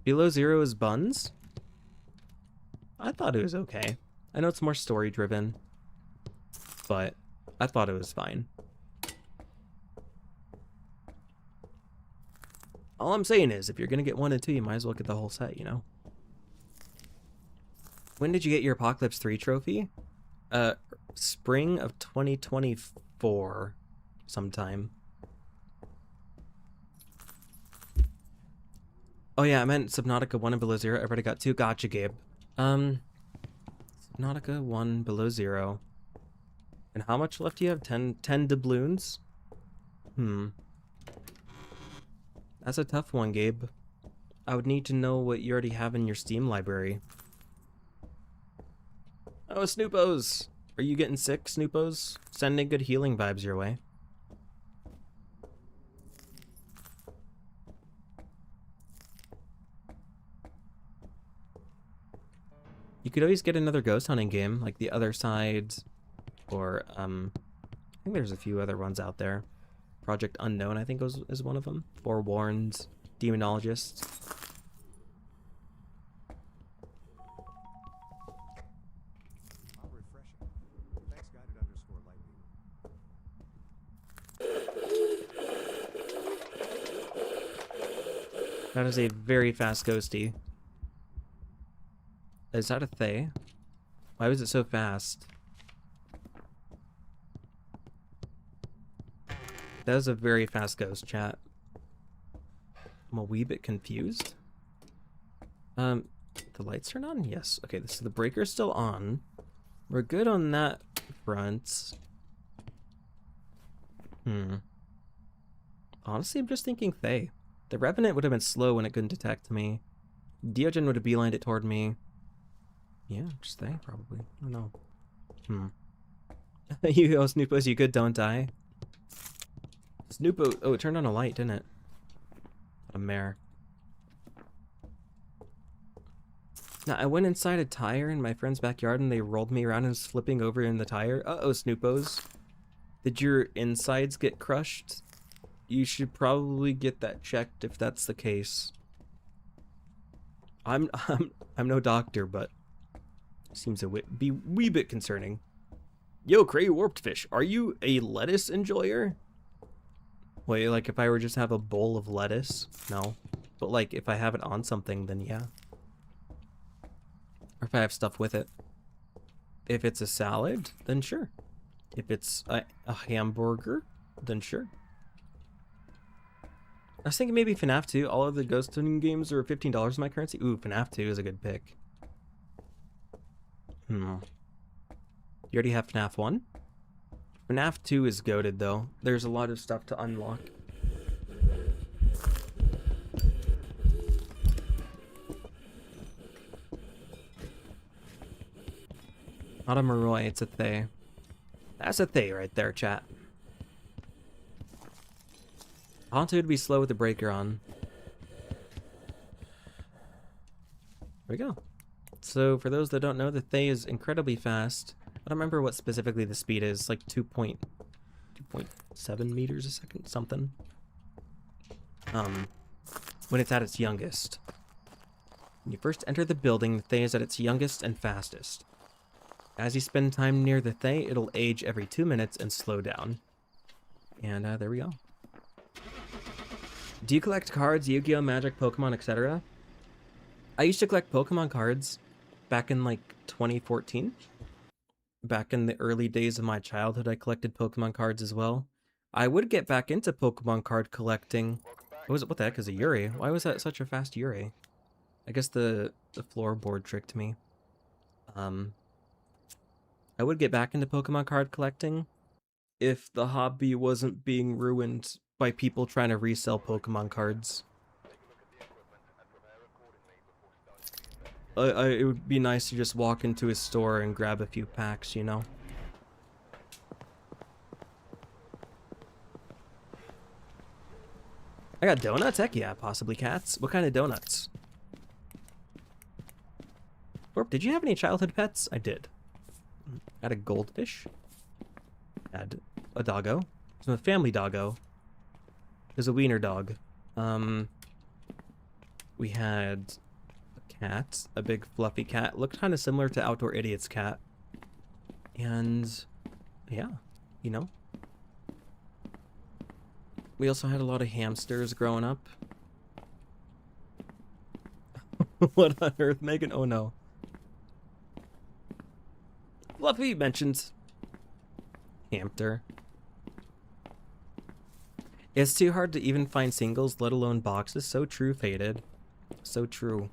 Below Zero is buns? I thought it was okay. I know it's more story driven, but I thought it was fine. All I'm saying is, if you're gonna get 1 and 2, you might as well get the whole set, you know? When did you get your Apocalypse 3 trophy? Spring of 2024 sometime. Oh yeah, I meant Subnautica 1 and Below Zero. I've already got 2. Gotcha, Gabe. Subnautica 1 Below Zero. And how much left do you have? 10 doubloons? That's a tough one, Gabe. I would need to know what you already have in your Steam library. Oh, Snoopos! Are you getting sick, Snoopos? Sending good healing vibes your way. You could always get another ghost hunting game, like The Other Side, or, I think there's a few other ones out there. Project Unknown, I think, is one of them. Forewarned, Demonologist. How refreshing. Thanks, guided_lightning. That is a very fast ghosty. Is that a Thay? Why was it so fast? That was a very fast ghost, chat. I'm a wee bit confused. The lights turn on? Yes. Okay, so the breaker's still on. We're good on that front. Honestly, I'm just thinking Thay. The Revenant would have been slow when it couldn't detect me. Diogen would have beelined it toward me. Yeah, just Thay, probably. I don't know. You, Snoopos, you good, don't die. Snoopo, oh, it turned on a light, didn't it? A mare. Now, I went inside a tire in my friend's backyard and they rolled me around and was flipping over in the tire. Uh-oh, Snoopos. Did your insides get crushed? You should probably get that checked if that's the case. I'm no doctor, but Seems a wee bit concerning. Yo, Cray Warped Fish, are you a lettuce enjoyer? Wait, like if I were just to have a bowl of lettuce? No. But like if I have it on something, then yeah. Or if I have stuff with it. If it's a salad, then sure. If it's a hamburger, then sure. I was thinking maybe FNAF 2. All of the ghost hunting games are $15 in my currency. Ooh, FNAF 2 is a good pick. You already have FNAF 1? FNAF 2 is goated though. There's a lot of stuff to unlock. Not a Maroi, it's a Thay. That's a Thay right there, chat. Haunted would be slow with the breaker on. There we go. So for those that don't know, the Thay is incredibly fast. I don't remember what specifically the speed is, like 2.7 meters a second, something. When it's at its youngest. When you first enter the building, the Thay is at its youngest and fastest. As you spend time near the Thay, it'll age every 2 minutes and slow down. And there we go. Do you collect cards, Yu-Gi-Oh, Magic, Pokemon, etc.? I used to collect Pokemon cards back in like 2014. Back in the early days of my childhood, I collected Pokemon cards as well. I would get back into Pokemon card collecting. What the heck is a Yuri? Why was that such a fast Yuri? I guess the floorboard tricked me. I would get back into Pokemon card collecting if the hobby wasn't being ruined by people trying to resell Pokemon cards. It would be nice to just walk into a store and grab a few packs, you know? I got donuts? Heck yeah, possibly cats. What kind of donuts? Warp, did you have any childhood pets? I did. Had a goldfish. Had a doggo. So a family doggo. There's a wiener dog. We had a cat, a big fluffy cat. Looked kind of similar to Outdoor Idiot's cat. And yeah, you know. We also had a lot of hamsters growing up. What on earth, Megan? Oh no. Fluffy mentioned hamster. It's too hard to even find singles, let alone boxes. So true, Faded. So true.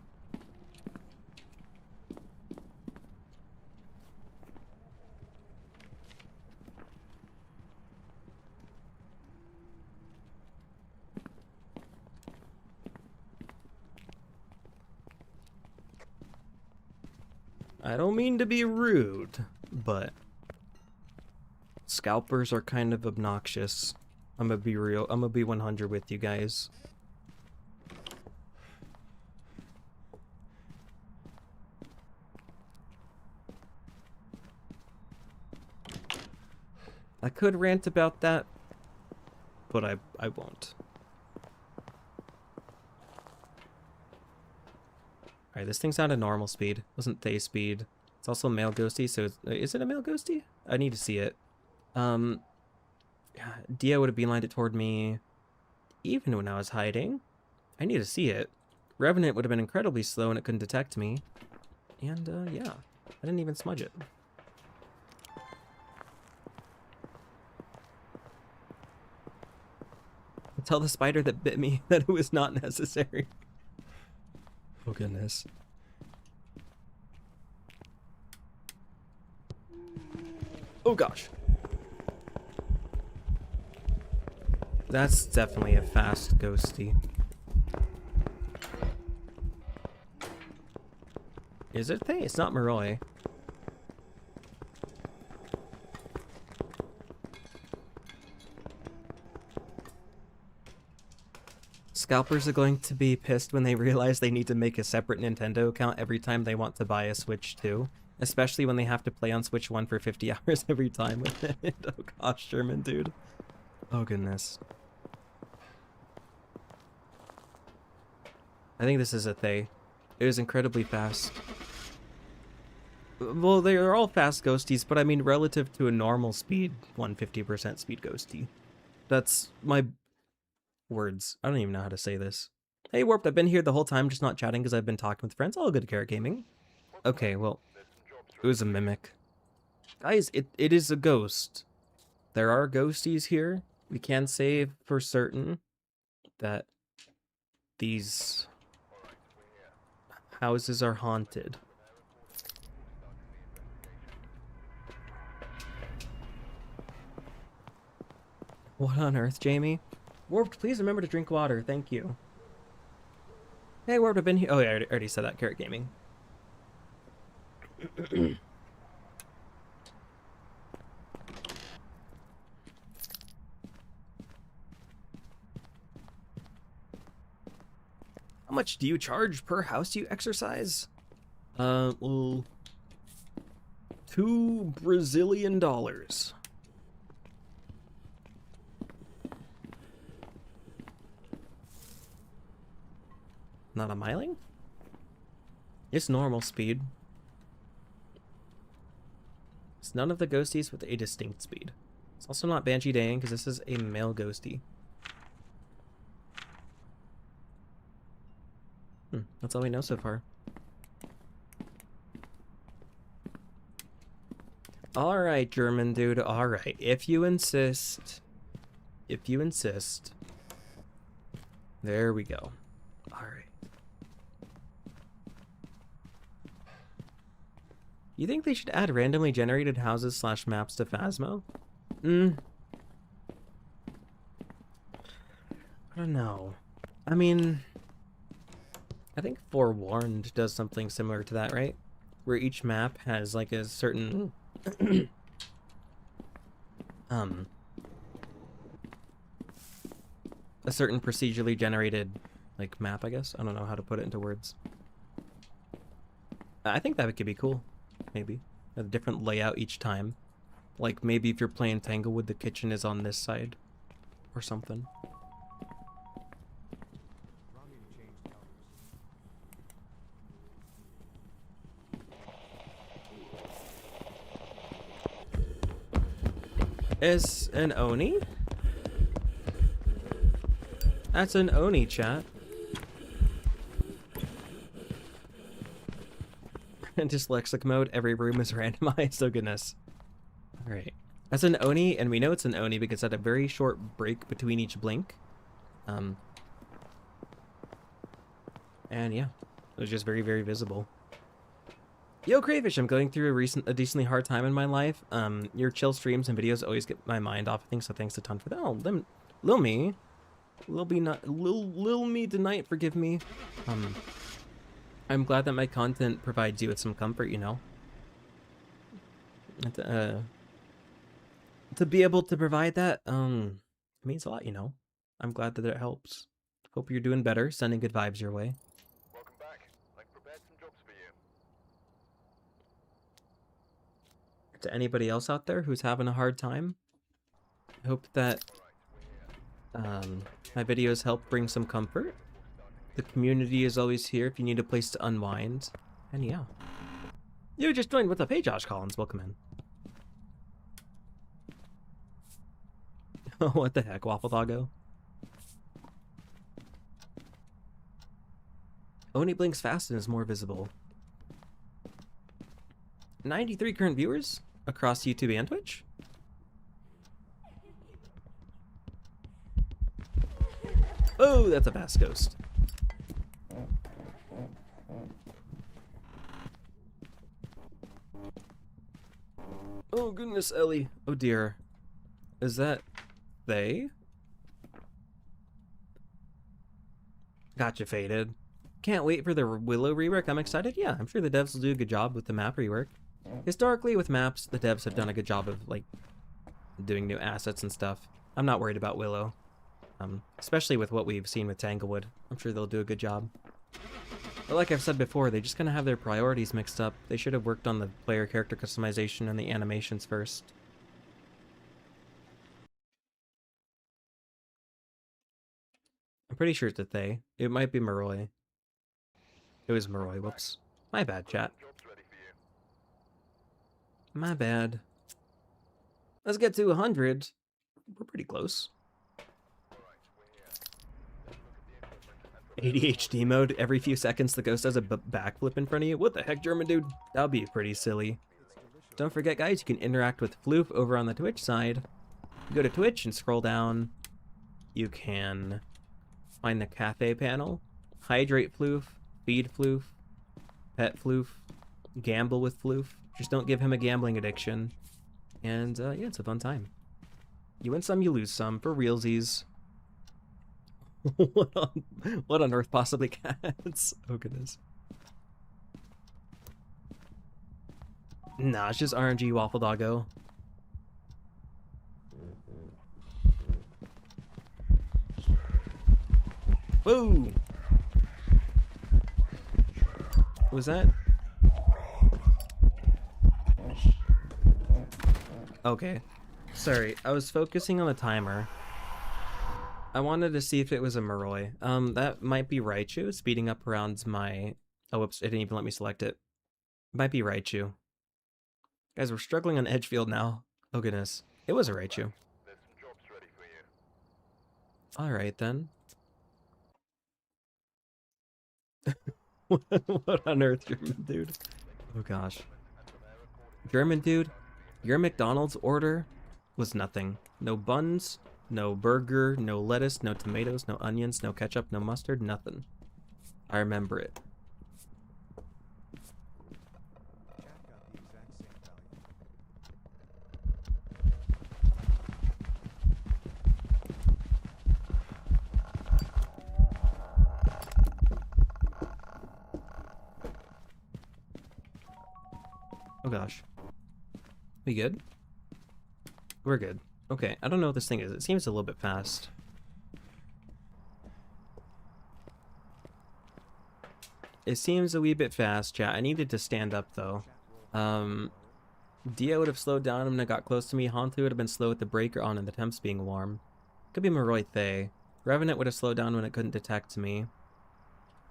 I don't mean to be rude, but scalpers are kind of obnoxious. I'm gonna be real. I'm gonna be 100 with you guys. I could rant about that, but I won't. Alright, this thing's not a normal speed. It wasn't Thay speed. It's also a male ghosty, so is it a male ghosty? I need to see it. Dia would have beelined it toward me even when I was hiding. I need to see it. Revenant would have been incredibly slow and it couldn't detect me. And, yeah. I didn't even smudge it. Tell the spider that bit me that it was not necessary. Oh goodness. Oh gosh. That's definitely a fast ghosty. Is it Thay? It's not Maroi. Scalpers are going to be pissed when they realize they need to make a separate Nintendo account every time they want to buy a Switch 2. Especially when they have to play on Switch 1 for 50 hours every time with it. Oh gosh, Sherman, dude. Oh goodness. I think this is a Thay. It was incredibly fast. Well, they are all fast ghosties, but I mean relative to a normal speed, 150% speed ghosty. That's my words. I don't even know how to say this. Hey, Warped, I've been here the whole time, just not chatting because I've been talking with friends. All good, Carrot Gaming. Okay, well, it was a mimic. Guys, it is a ghost. There are ghosties here. We can say for certain that these houses are haunted. What on earth, Jamie? Warped, please remember to drink water. Thank you. Hey, Warped, I've been here. Oh, yeah, I already said that. Carrot Gaming. How much do you charge per house you exercise? Well, $2 Brazilian. Not a miling? It's normal speed. It's none of the ghosties with a distinct speed. It's also not Banshee Daying because this is a male ghosty. That's all we know so far. Alright, German dude, alright. If you insist. If you insist. There we go. Alright. You think they should add randomly generated houses / maps to Phasmo? I don't know. I mean, I think Forewarned does something similar to that, right? Where each map has like a certain a certain procedurally generated like map, I guess. I don't know how to put it into words. I think that could be cool. Maybe a different layout each time. Like maybe if you're playing Tanglewood, the kitchen is on this side or something. Allow me to change colors. Is an Oni? That's an Oni, chat. In dyslexic mode, every room is randomized. Oh goodness. Alright. That's an Oni, and we know it's an Oni because it had a very short break between each blink. And yeah, it was just very, very visible. Yo, Crayfish, I'm going through a decently hard time in my life. Your chill streams and videos always get my mind off of things, so thanks a ton for that. Oh, Lil me. Lil me tonight, forgive me. I'm glad that my content provides you with some comfort, you know? To be able to provide that, it means a lot, you know? I'm glad that it helps. Hope you're doing better, sending good vibes your way. Welcome back. I've prepared some jobs for you. To anybody else out there who's having a hard time, I hope that my videos help bring some comfort. The community is always here if you need a place to unwind. And yeah. You just joined. What's up? Hey, Josh Collins. Welcome in. Oh, what the heck, Waffle Doggo? Oni blinks fast and is more visible. 93 current viewers across YouTube and Twitch. Oh, that's a fast ghost. Oh goodness, Ellie. Oh dear. Is that they? Gotcha, Faded. Can't wait for the Willow rework. I'm excited. Yeah, I'm sure the devs will do a good job with the map rework. Historically, with maps, the devs have done a good job of like doing new assets and stuff. I'm not worried about Willow. Especially with what we've seen with Tanglewood. I'm sure they'll do a good job. But like I've said before, they just kind of have their priorities mixed up. They should have worked on the player character customization and the animations first. I'm pretty sure it's a they. It might be Maroy. It was Maroy, whoops. My bad, chat. Jobs ready for you. My bad. Let's get to 100. We're pretty close. ADHD mode. Every few seconds, the ghost does a backflip in front of you. What the heck, German dude? That'll be pretty silly. Don't forget, guys, you can interact with Floof over on the Twitch side. You go to Twitch and scroll down. You can find the cafe panel. Hydrate Floof, feed Floof, pet Floof, gamble with Floof. Just don't give him a gambling addiction. And yeah, it's a fun time. You win some, you lose some, for realsies. what on earth possibly cats? Oh goodness. Nah, it's just RNG Waffle Doggo. Whoa! What was that? Okay. Sorry, I was focusing on the timer. I wanted to see if it was a Moroi. That might be Raichu, speeding up around my... Oh, whoops, it didn't even let me select it. Might be Raichu. Guys, we're struggling on Edgefield now. Oh goodness. It was a Raichu. There's some jobs ready for you. Alright then. What on earth, German dude? Oh gosh. German dude, your McDonald's order was nothing. No buns, no burger, no lettuce, no tomatoes, no onions, no ketchup, no mustard, nothing. I remember it. Chat got the exact same value. Oh gosh. We good? We're good. Okay, I don't know what this thing is. It seems a little bit fast. It seems a wee bit fast, chat. I needed to stand up though. Dia would have slowed down when it got close to me. Hantu would have been slow with the breaker on and the temps being warm. Could be Moroi Thay. Revenant would have slowed down when it couldn't detect me.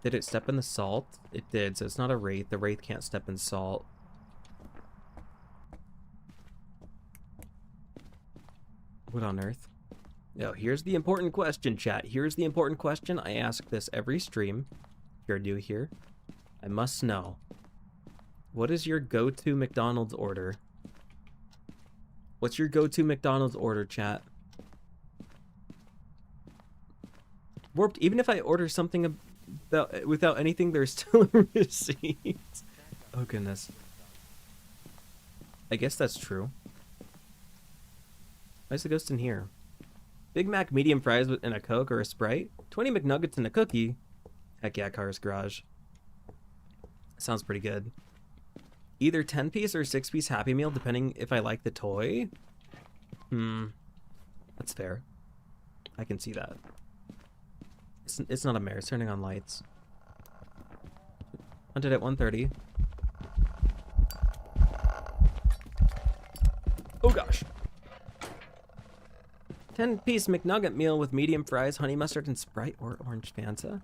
Did it step in the salt? It did, so it's not a Wraith. The Wraith can't step in salt. What on earth? Yo, here's the important question, chat. Here's the important question. I ask this every stream. If you're new here, I must know. What is your go-to McDonald's order? What's your go-to McDonald's order, chat? Warped, even if I order something about, without anything, there's still a receipt. Oh, goodness. I guess that's true. Why is the ghost in here? Big Mac medium fries and a Coke or a Sprite? 20 McNuggets and a cookie? Heck yeah, Cars Garage. Sounds pretty good. Either 10-piece or 6-piece Happy Meal, depending if I like the toy? That's fair. I can see that. It's not a mare, it's turning on lights. Hunted at 1:30. Oh gosh. 10-piece McNugget meal with medium fries, honey mustard, and Sprite or orange Fanta.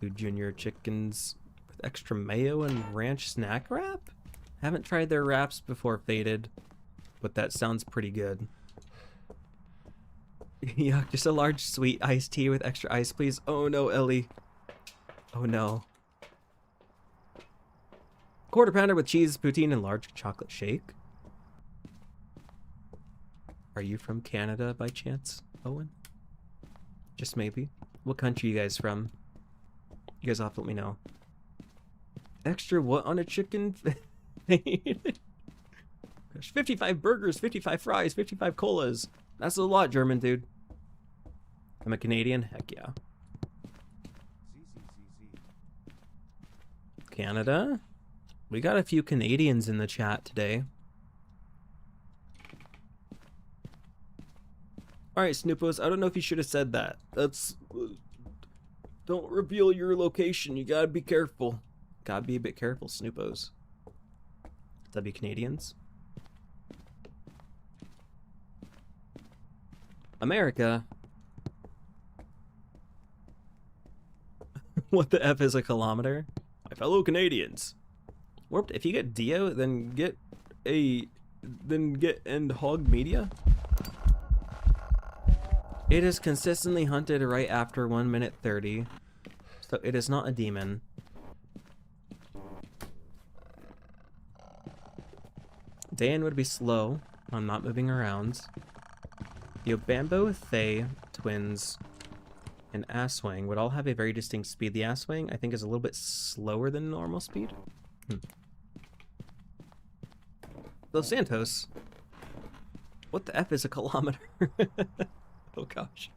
2 junior chickens with extra mayo and ranch snack wrap? Haven't tried their wraps before, Faded, but that sounds pretty good. Yuck, just a large sweet iced tea with extra ice, please. Oh no, Ellie. Oh no. Quarter pounder with cheese, poutine, and large chocolate shake. Are you from Canada by chance, Owen? Just maybe. What country you guys from? You guys have to let me know. Extra what on a chicken? Gosh, 55 burgers, 55 fries, 55 colas. That's a lot, German dude. I'm a Canadian? Heck yeah. Canada? We got a few Canadians in the chat today. Alright, Snoopos, I don't know if you should have said that. That's... don't reveal your location. You gotta be careful. Gotta be a bit careful, Snoopos. That'd be Canadians. America. What the F is a kilometer? My fellow Canadians. Warped, if you get Dio, then get a then get and hog media. It is consistently hunted right after 1 minute 30, so it is not a demon. Dan would be slow on not moving around. The Obambo, Thay, Twins, and Asswang would all have a very distinct speed. The Asswang, I think, is a little bit slower than normal speed. Los Santos. What the F is a kilometer? Oh gosh.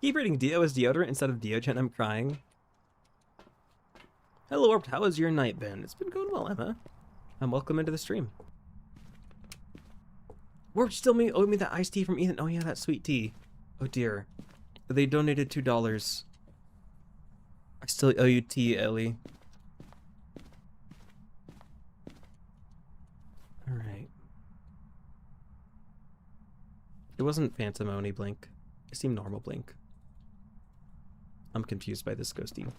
Keep reading Dio as deodorant instead of Diogen. I'm crying. Hello, Warped. How has your night been? It's been going well, Emma. Welcome into the stream. Warped still owe me that iced tea from Ethan. Oh yeah, that sweet tea. Oh dear. They donated $2. I still owe you tea, Ellie. Alright. It wasn't Phantom Oni Blink. It seemed normal Blink. I'm confused by this ghosty.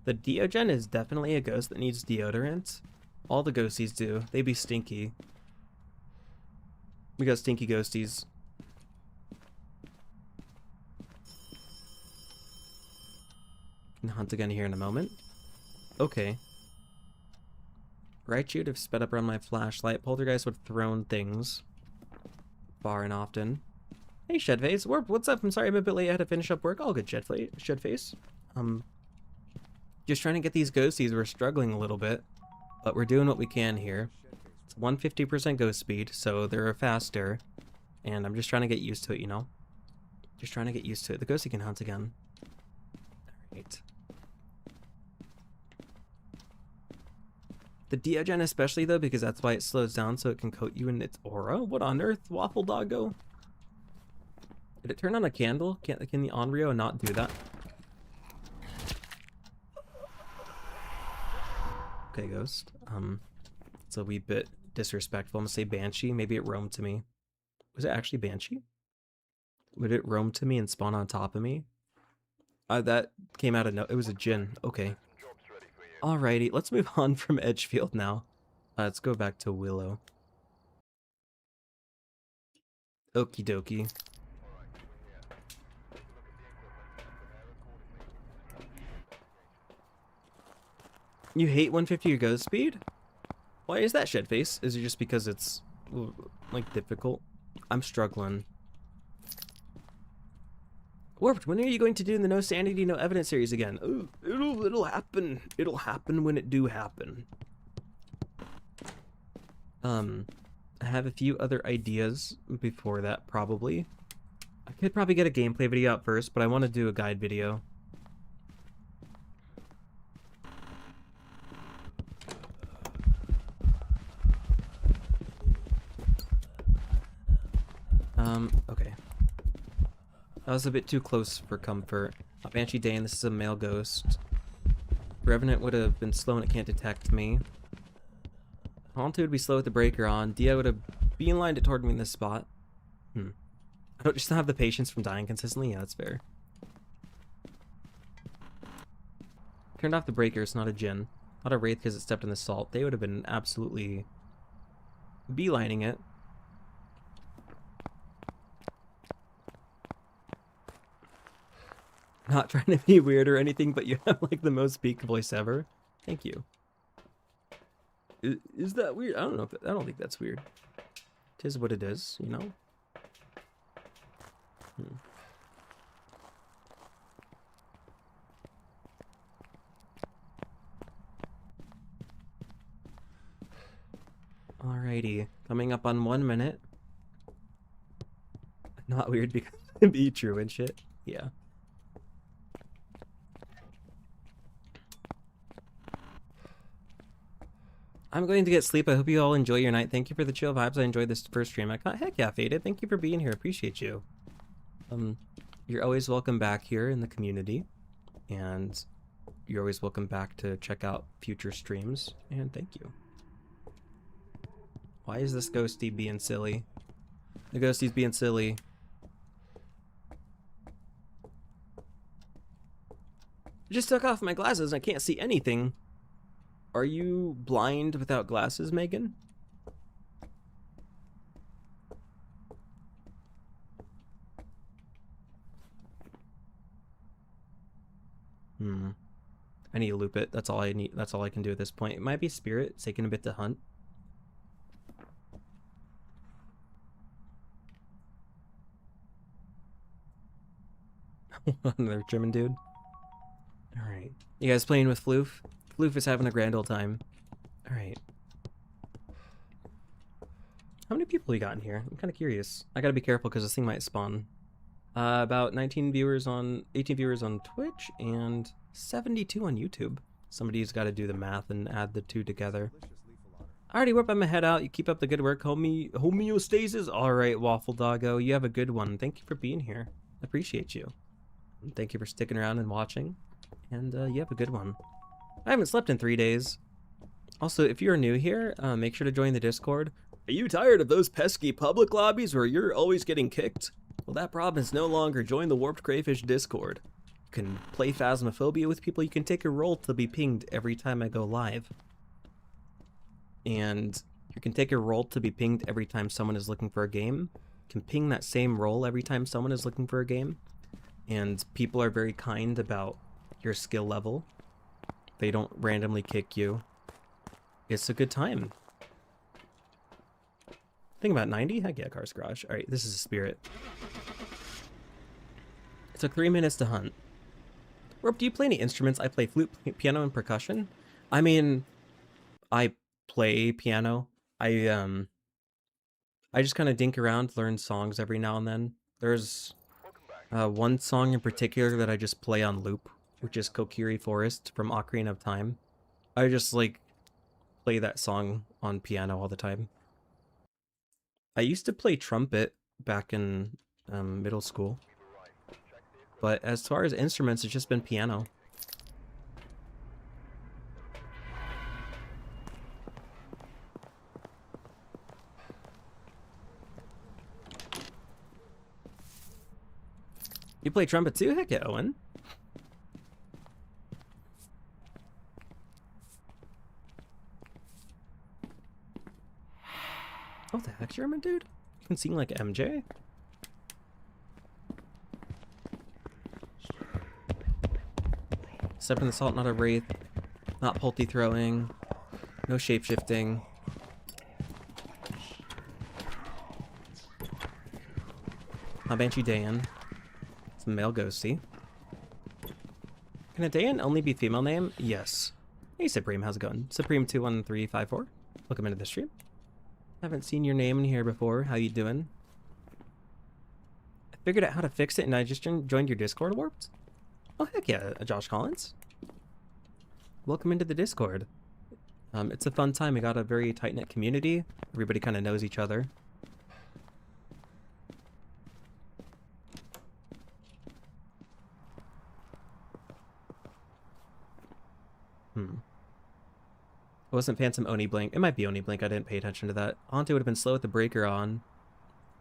The Diogen is definitely a ghost that needs deodorant. All the ghosties do. They be stinky. We got stinky ghosties. Can hunt again here in a moment. Okay. Right, you'd have sped up around my flashlight. Poltergeist would have thrown things far and often. Hey, Shedface. Warp, what's up? I'm sorry I'm a bit late. I had to finish up work. All good, Shedface. Just trying to get these ghosties. We're struggling a little bit, but we're doing what we can here. It's 150% ghost speed, so they're faster, and I'm just trying to get used to it, you know? Just trying to get used to it. The ghostie can hunt again. Alright. The Diogen especially, though, because that's why it slows down, so it can coat you in its aura. What on earth, Waffle Doggo? Did it turn on a candle? Can the Onryo not do that? Okay, Ghost. It's a wee bit disrespectful. I'm gonna say Banshee. Maybe it roamed to me. Was it actually Banshee? Would it roam to me and spawn on top of me? That came out of no. It was a Jinn. Okay. Alrighty, let's move on from Edgefield now. Let's go back to Willow. Okie dokie. You hate 150 ghost speed? Why is that, Shedface? Is it just because it's, like, difficult? I'm struggling. Warped, when are you going to do the No Sanity, No Evidence series again? Oh, it'll happen. It'll happen when it do happen. I have a few other ideas before that, probably. I could probably get a gameplay video out first, but I want to do a guide video. Okay. That was a bit too close for comfort. Banshee Dane, this is a male ghost. Revenant would have been slow and it can't detect me. Haunted would be slow with the breaker on. Dia would have beelined it toward me in this spot. I don't just not have the patience from dying consistently. Yeah, that's fair. Turned off the breaker, it's not a Jinn. Not a Wraith because it stepped in the salt. They would have been absolutely beelining it. Not trying to be weird or anything, but you have like the most peak voice ever. Thank you. Is that weird? I don't know. I don't think that's weird. Tis what it is, you know? Alrighty. Coming up on 1 minute. Not weird because it'd be true and shit. Yeah. I'm going to get sleep. I hope you all enjoy your night. Thank you for the chill vibes. I enjoyed this first stream. Heck yeah, Faded. Thank you for being here. Appreciate you. You're always welcome back here in the community. And you're always welcome back to check out future streams. And thank you. Why is this ghosty being silly? The ghosty's being silly. I just took off my glasses and I can't see anything. Are you blind without glasses, Megan? I need to loop it. That's all I need. That's all I can do at this point. It might be spirit. It's taking a bit to hunt. Another German dude. Alright. You guys playing with Floof? Floof is having a grand old time. Alright. How many people we got in here? I'm kind of curious. I gotta be careful because this thing might spawn. About 18 viewers on Twitch and 72 on YouTube. Somebody's got to do the math and add the two together. Alrighty, whip my head out. You keep up the good work, homeostasis. Alright, Waffle Doggo, you have a good one. Thank you for being here. Appreciate you. And thank you for sticking around and watching. And you have a good one. I haven't slept in 3 days. Also, if you're new here, make sure to join the Discord. Are you tired of those pesky public lobbies where you're always getting kicked? Well, that problem is no longer. Join the WarpedCrayFish Discord. You can play Phasmophobia with people. You can take a role to be pinged every time I go live. And you can take a role to be pinged every time someone is looking for a game. You can ping that same role every time someone is looking for a game. And people are very kind about your skill level. They don't randomly kick you. It's a good time. Think about 90? Heck yeah, Car's Garage. Alright, this is a spirit. It took 3 minutes to hunt. Warp, do you play any instruments? I play flute, piano, and percussion. I mean, I play piano. I just kind of dink around, learn songs every now and then. There's one song in particular that I just play on loop, which is Kokiri Forest from Ocarina of Time. I just, like, play that song on piano all the time. I used to play trumpet back in middle school, but as far as instruments, it's just been piano. You play trumpet too? Heck yeah, Owen. Oh, the heck, German dude? You can sing like MJ? Step in the salt, not a wraith. Not pulty throwing. No shapeshifting. Not Banshee Dayan. It's a male ghosty. Can a Dayan only be female name? Yes. Hey Supreme, how's it going? Supreme21354. Welcome into the stream. Haven't seen your name in here before. How you doing? I figured out how to fix it and I just joined your Discord, Warped. Oh heck yeah, Josh Collins. Welcome into the Discord. It's a fun time. We got a very tight-knit community. Everybody kind of knows each other. It wasn't Phantom Oni Blink. It might be Oni Blink. I didn't pay attention to that. Hante would have been slow with the breaker on.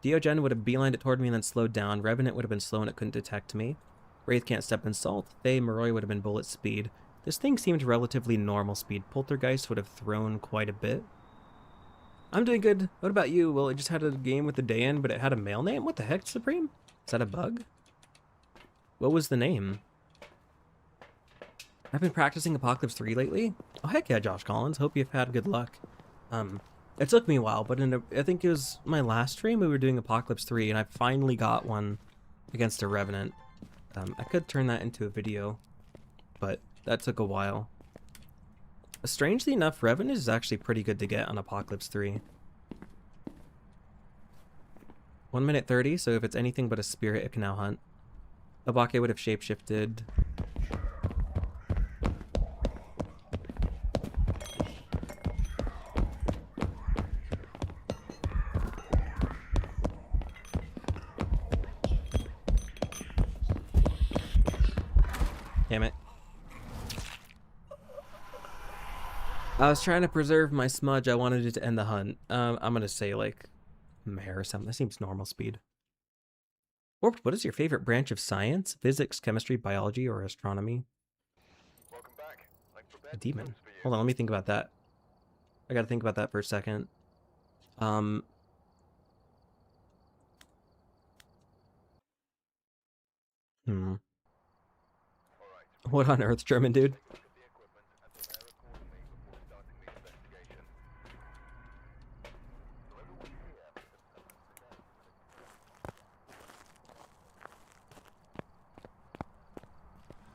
Diogen would have beelined it toward me and then slowed down. Revenant would have been slow and it couldn't detect me. Wraith can't step in salt. Thay Moroi would have been bullet speed. This thing seemed relatively normal speed. Poltergeist would have thrown quite a bit. I'm doing good. What about you? Well, it just had a game with the Dayan, but it had a male name? What the heck, Supreme? Is that a bug? What was the name? I've been practicing Apocalypse 3 lately. Oh heck yeah, Josh Collins. Hope you've had good luck. It took me a while, but I think it was my last stream we were doing Apocalypse 3, and I finally got one against a Revenant. I could turn that into a video, but that took a while. Strangely enough, Revenant is actually pretty good to get on Apocalypse 3. 1 minute 30, so if it's anything but a spirit, it can now hunt. Obake would have shapeshifted. Damn it. I was trying to preserve my smudge. I wanted it to end the hunt. I'm gonna say like mare or something. That seems normal speed. Warped, what is your favorite branch of science? Physics, chemistry, biology, or astronomy? A demon. Hold on, let me think about that. I gotta think about that for a second. Hmm. What on earth, German dude?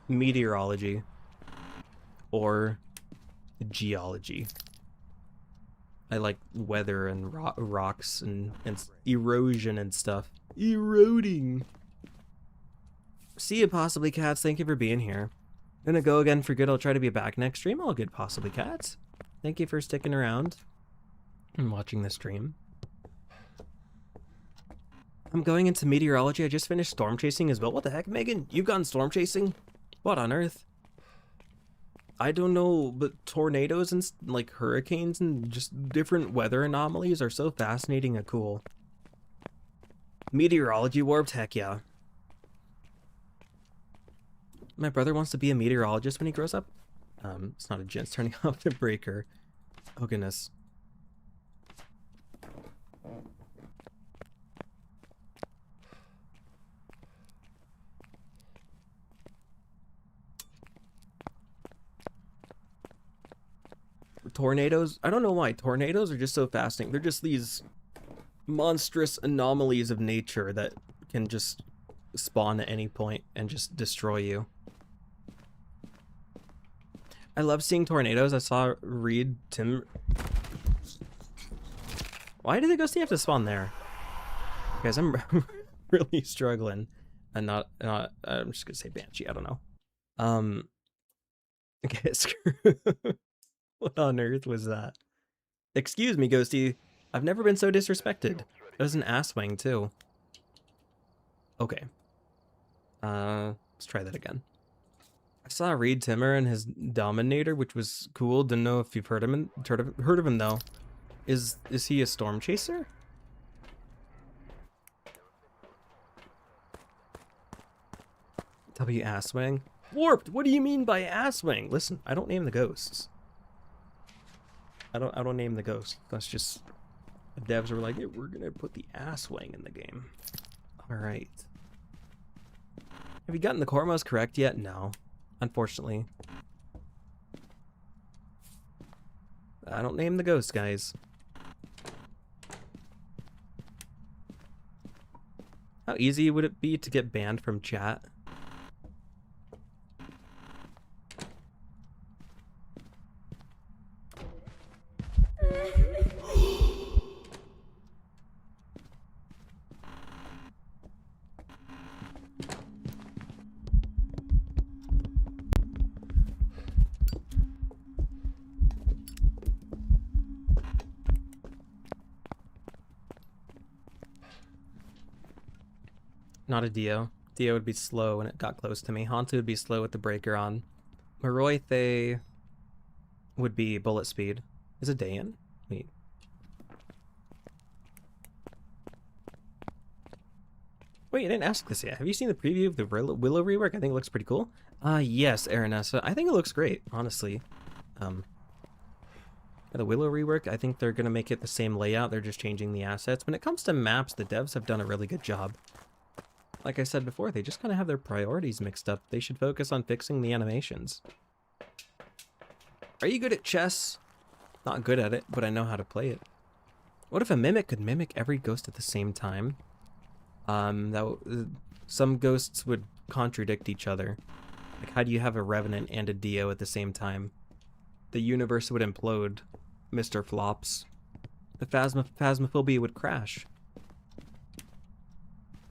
Meteorology. Or geology. I like weather and rocks and erosion and stuff. Eroding. See you, Possibly Cats. Thank you for being here. Gonna go again for good. I'll try to be back next stream. All good, Possibly Cats. Thank you for sticking around and watching the stream. I'm going into meteorology. I just finished storm chasing as well. What the heck, Megan? You've gone storm chasing? What on earth? I don't know, but tornadoes and like hurricanes and just different weather anomalies are so fascinating and cool. Meteorology warped? Heck yeah. My brother wants to be a meteorologist when he grows up. It's not a gents turning off the breaker. Oh goodness. Tornadoes? I don't know why. Tornadoes are just so fascinating. They're just these monstrous anomalies of nature that can just spawn at any point and just destroy you. I love seeing tornadoes. I saw Tim. Why did the ghosty have to spawn there? Guys, I'm really struggling. And I'm just gonna say Banshee, I don't know. Okay, screw. What on earth was that? Excuse me, Ghosty. I've never been so disrespected. It was an ass wing, too. Okay. Let's try that again. I saw Reed Timmer and his Dominator, which was cool. Didn't know if you've heard of him though. Is he a storm chaser? W ass wing? Warped! What do you mean by ass wing? Listen, I don't name the ghosts. I don't name the ghost. That's just the devs were like, hey, we're gonna put the ass wing in the game. Alright. Have you gotten the Cormos correct yet? No. Unfortunately. I don't name the ghost, guys. How easy would it be to get banned from chat? Not a Dio. Dio would be slow when it got close to me. Hantu would be slow with the breaker on. Maroithe would be bullet speed. Is it Dayan? Wait. Wait, you didn't ask this yet. Have you seen the preview of the Willow rework? I think it looks pretty cool. Yes, Aranessa. I think it looks great, honestly. The Willow rework, I think they're gonna make it the same layout. They're just changing the assets. When it comes to maps, the devs have done a really good job. Like I said before, they just kind of have their priorities mixed up. They should focus on fixing the animations. Are you good at chess? Not good at it, but I know how to play it. What if a mimic could mimic every ghost at the same time? Some ghosts would contradict each other. Like, how do you have a Revenant and a Dio at the same time? The universe would implode, Mr. Flops. The Phasmophobia would crash.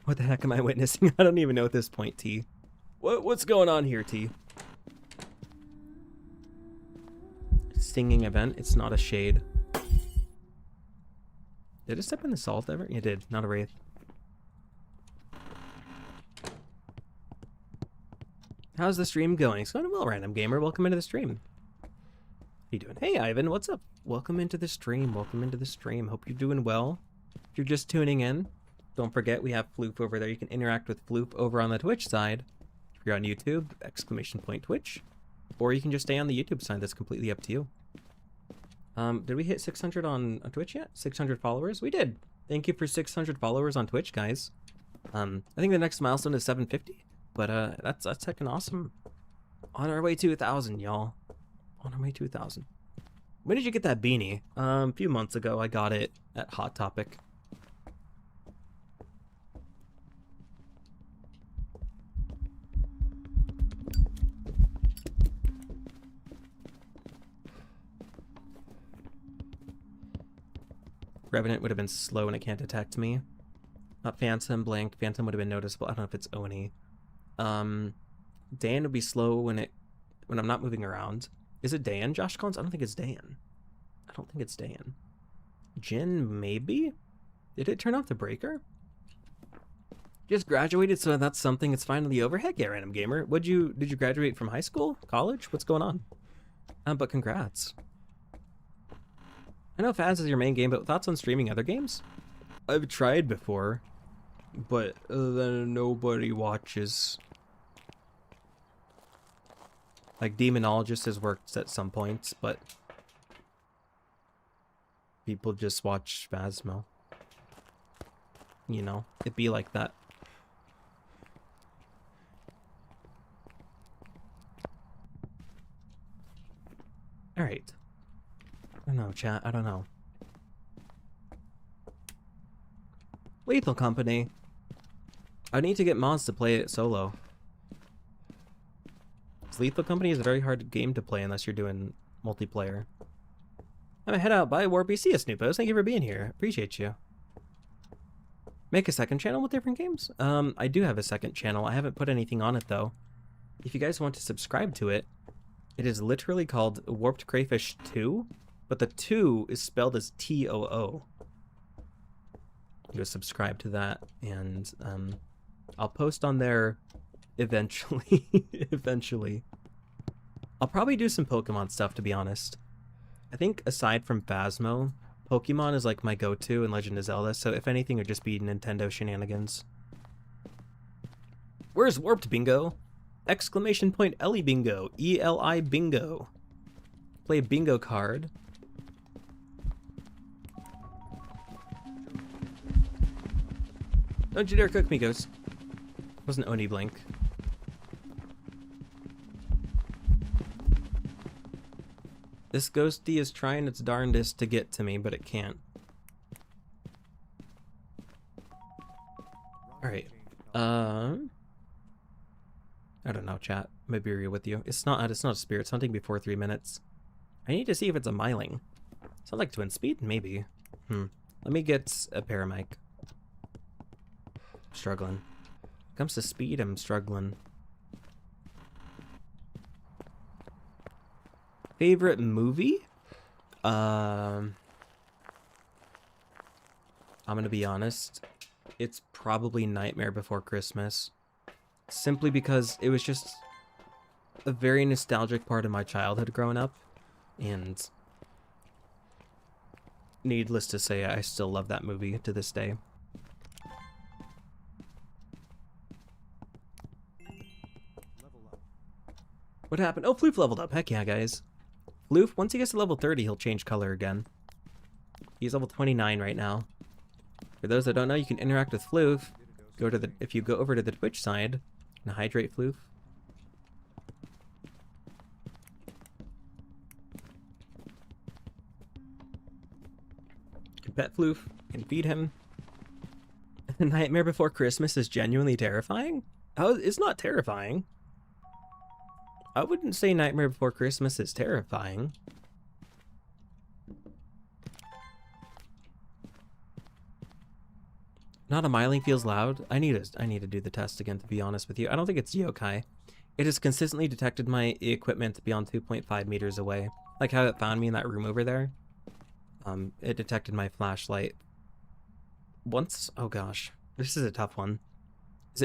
What the heck am I witnessing? I don't even know at this point, T. What's going on here, T? Stinging event. It's not a shade. Did it step in the salt ever? It did. Not a wraith. How's the stream going? It's going well, Random Gamer. Welcome into the stream. How you doing? Hey, Ivan. What's up? Welcome into the stream. Welcome into the stream. Hope you're doing well. If you're just tuning in, don't forget we have Floop over there. You can interact with Floop over on the Twitch side. If you're on YouTube, !Twitch. or you can just stay on the YouTube side. That's completely up to you. Did we hit 600 on Twitch yet? 600 followers? We did. Thank you for 600 followers on Twitch, guys. I think the next milestone is 750, but that's heckin' awesome. On our way to 1,000, y'all. On our way to 1,000. When did you get that beanie? A few months ago. I got it at Hot Topic. Revenant would have been slow and it can't detect me. Not Phantom, blank. Phantom would have been noticeable. I don't know if it's Oni. Dan would be slow when I'm not moving around. Is it Dan, Josh Collins? I don't think it's Dan. I don't think it's Dan. Jin, maybe? Did it turn off the breaker? Just graduated, so that's something. It's finally over. Heck yeah, Random Gamer. Did you graduate from high school? College? What's going on? But congrats. I know Phaz is your main game, but thoughts on streaming other games? I've tried before, but then nobody watches. Like, Demonologist has worked at some points, but people just watch Phasmo. You know, it'd be like that. Alright. I don't know, chat. I don't know. Lethal Company. I need to get mods to play it solo. Lethal Company is a very hard game to play unless you're doing multiplayer. I'm gonna head out. Bye, Warpy. See you, Snoopos. Thank you for being here. Appreciate you. Make a second channel with different games? I do have a second channel. I haven't put anything on it, though. If you guys want to subscribe to it, it is literally called WarpedCrayFish 2, but the 2 is spelled as T-O-O. You go subscribe to that, and I'll post on there eventually. Eventually. I'll probably do some Pokemon stuff, to be honest. I think aside from Phasmo, Pokemon is like my go-to in Legend of Zelda, so if anything, it would just be Nintendo shenanigans. Where's Warped Bingo? Exclamation point Ellie Bingo. E-L-I Bingo. Play a bingo card. Don't you dare cook me, Ghost. Wasn't Oni Blink. This ghosty is trying its darndest to get to me, but it can't. Alright. I don't know, chat. Maybe real with you. It's not a spirit. It's hunting before 3 minutes. I need to see if it's a myling. Sounds like twin speed? Maybe. Let me get a paramic. Struggling. Comes to speed, I'm struggling. Favorite movie? I'm gonna be honest. It's probably Nightmare Before Christmas. Simply because it was just a very nostalgic part of my childhood growing up. And needless to say, I still love that movie to this day. What happened? Oh, Floof leveled up. Heck yeah, guys. Floof, once he gets to level 30, he'll change color again. He's level 29 right now. For those that don't know, you can interact with Floof. If you go over to the Twitch side and hydrate Floof. You can pet Floof, you can feed him. Nightmare Before Christmas is genuinely terrifying? Oh, it's not terrifying. I wouldn't say Nightmare Before Christmas is terrifying. Not a myling feels loud. I need to do the test again, to be honest with you. I don't think it's yokai. It has consistently detected my equipment beyond 2.5 meters away. Like how it found me in that room over there. It detected my flashlight once. Oh gosh, this is a tough one.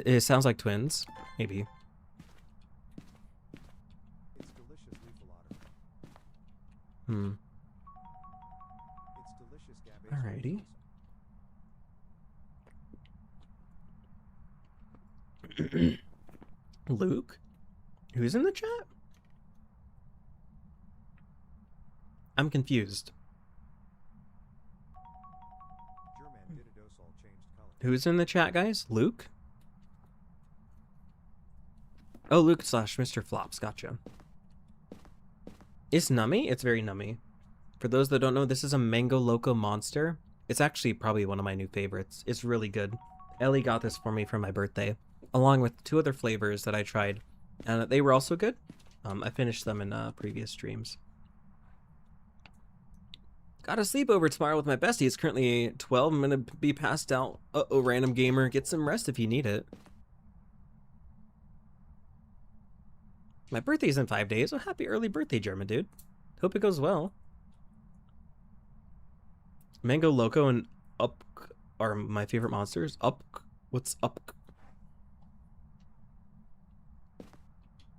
It sounds like twins, maybe. It's delicious lethal otter. It's delicious gabace. Alrighty. Luke? Who's in the chat? I'm confused. German Dididosol changed color. Who's in the chat, guys? Luke? Oh, Luke / Mr. Flops. Gotcha. It's nummy? It's very nummy. For those that don't know, this is a Mango Loco monster. It's actually probably one of my new favorites. It's really good. Ellie got this for me for my birthday, along with 2 other flavors that I tried, and they were also good. I finished them in previous streams. Got a sleepover tomorrow with my bestie. It's currently 12. I'm gonna be passed out. Uh-oh, random gamer. Get some rest if you need it. My birthday's in 5 days. Oh, happy early birthday, German dude. Hope it goes well. Mango Loco and Up are my favorite monsters. Up. What's Up?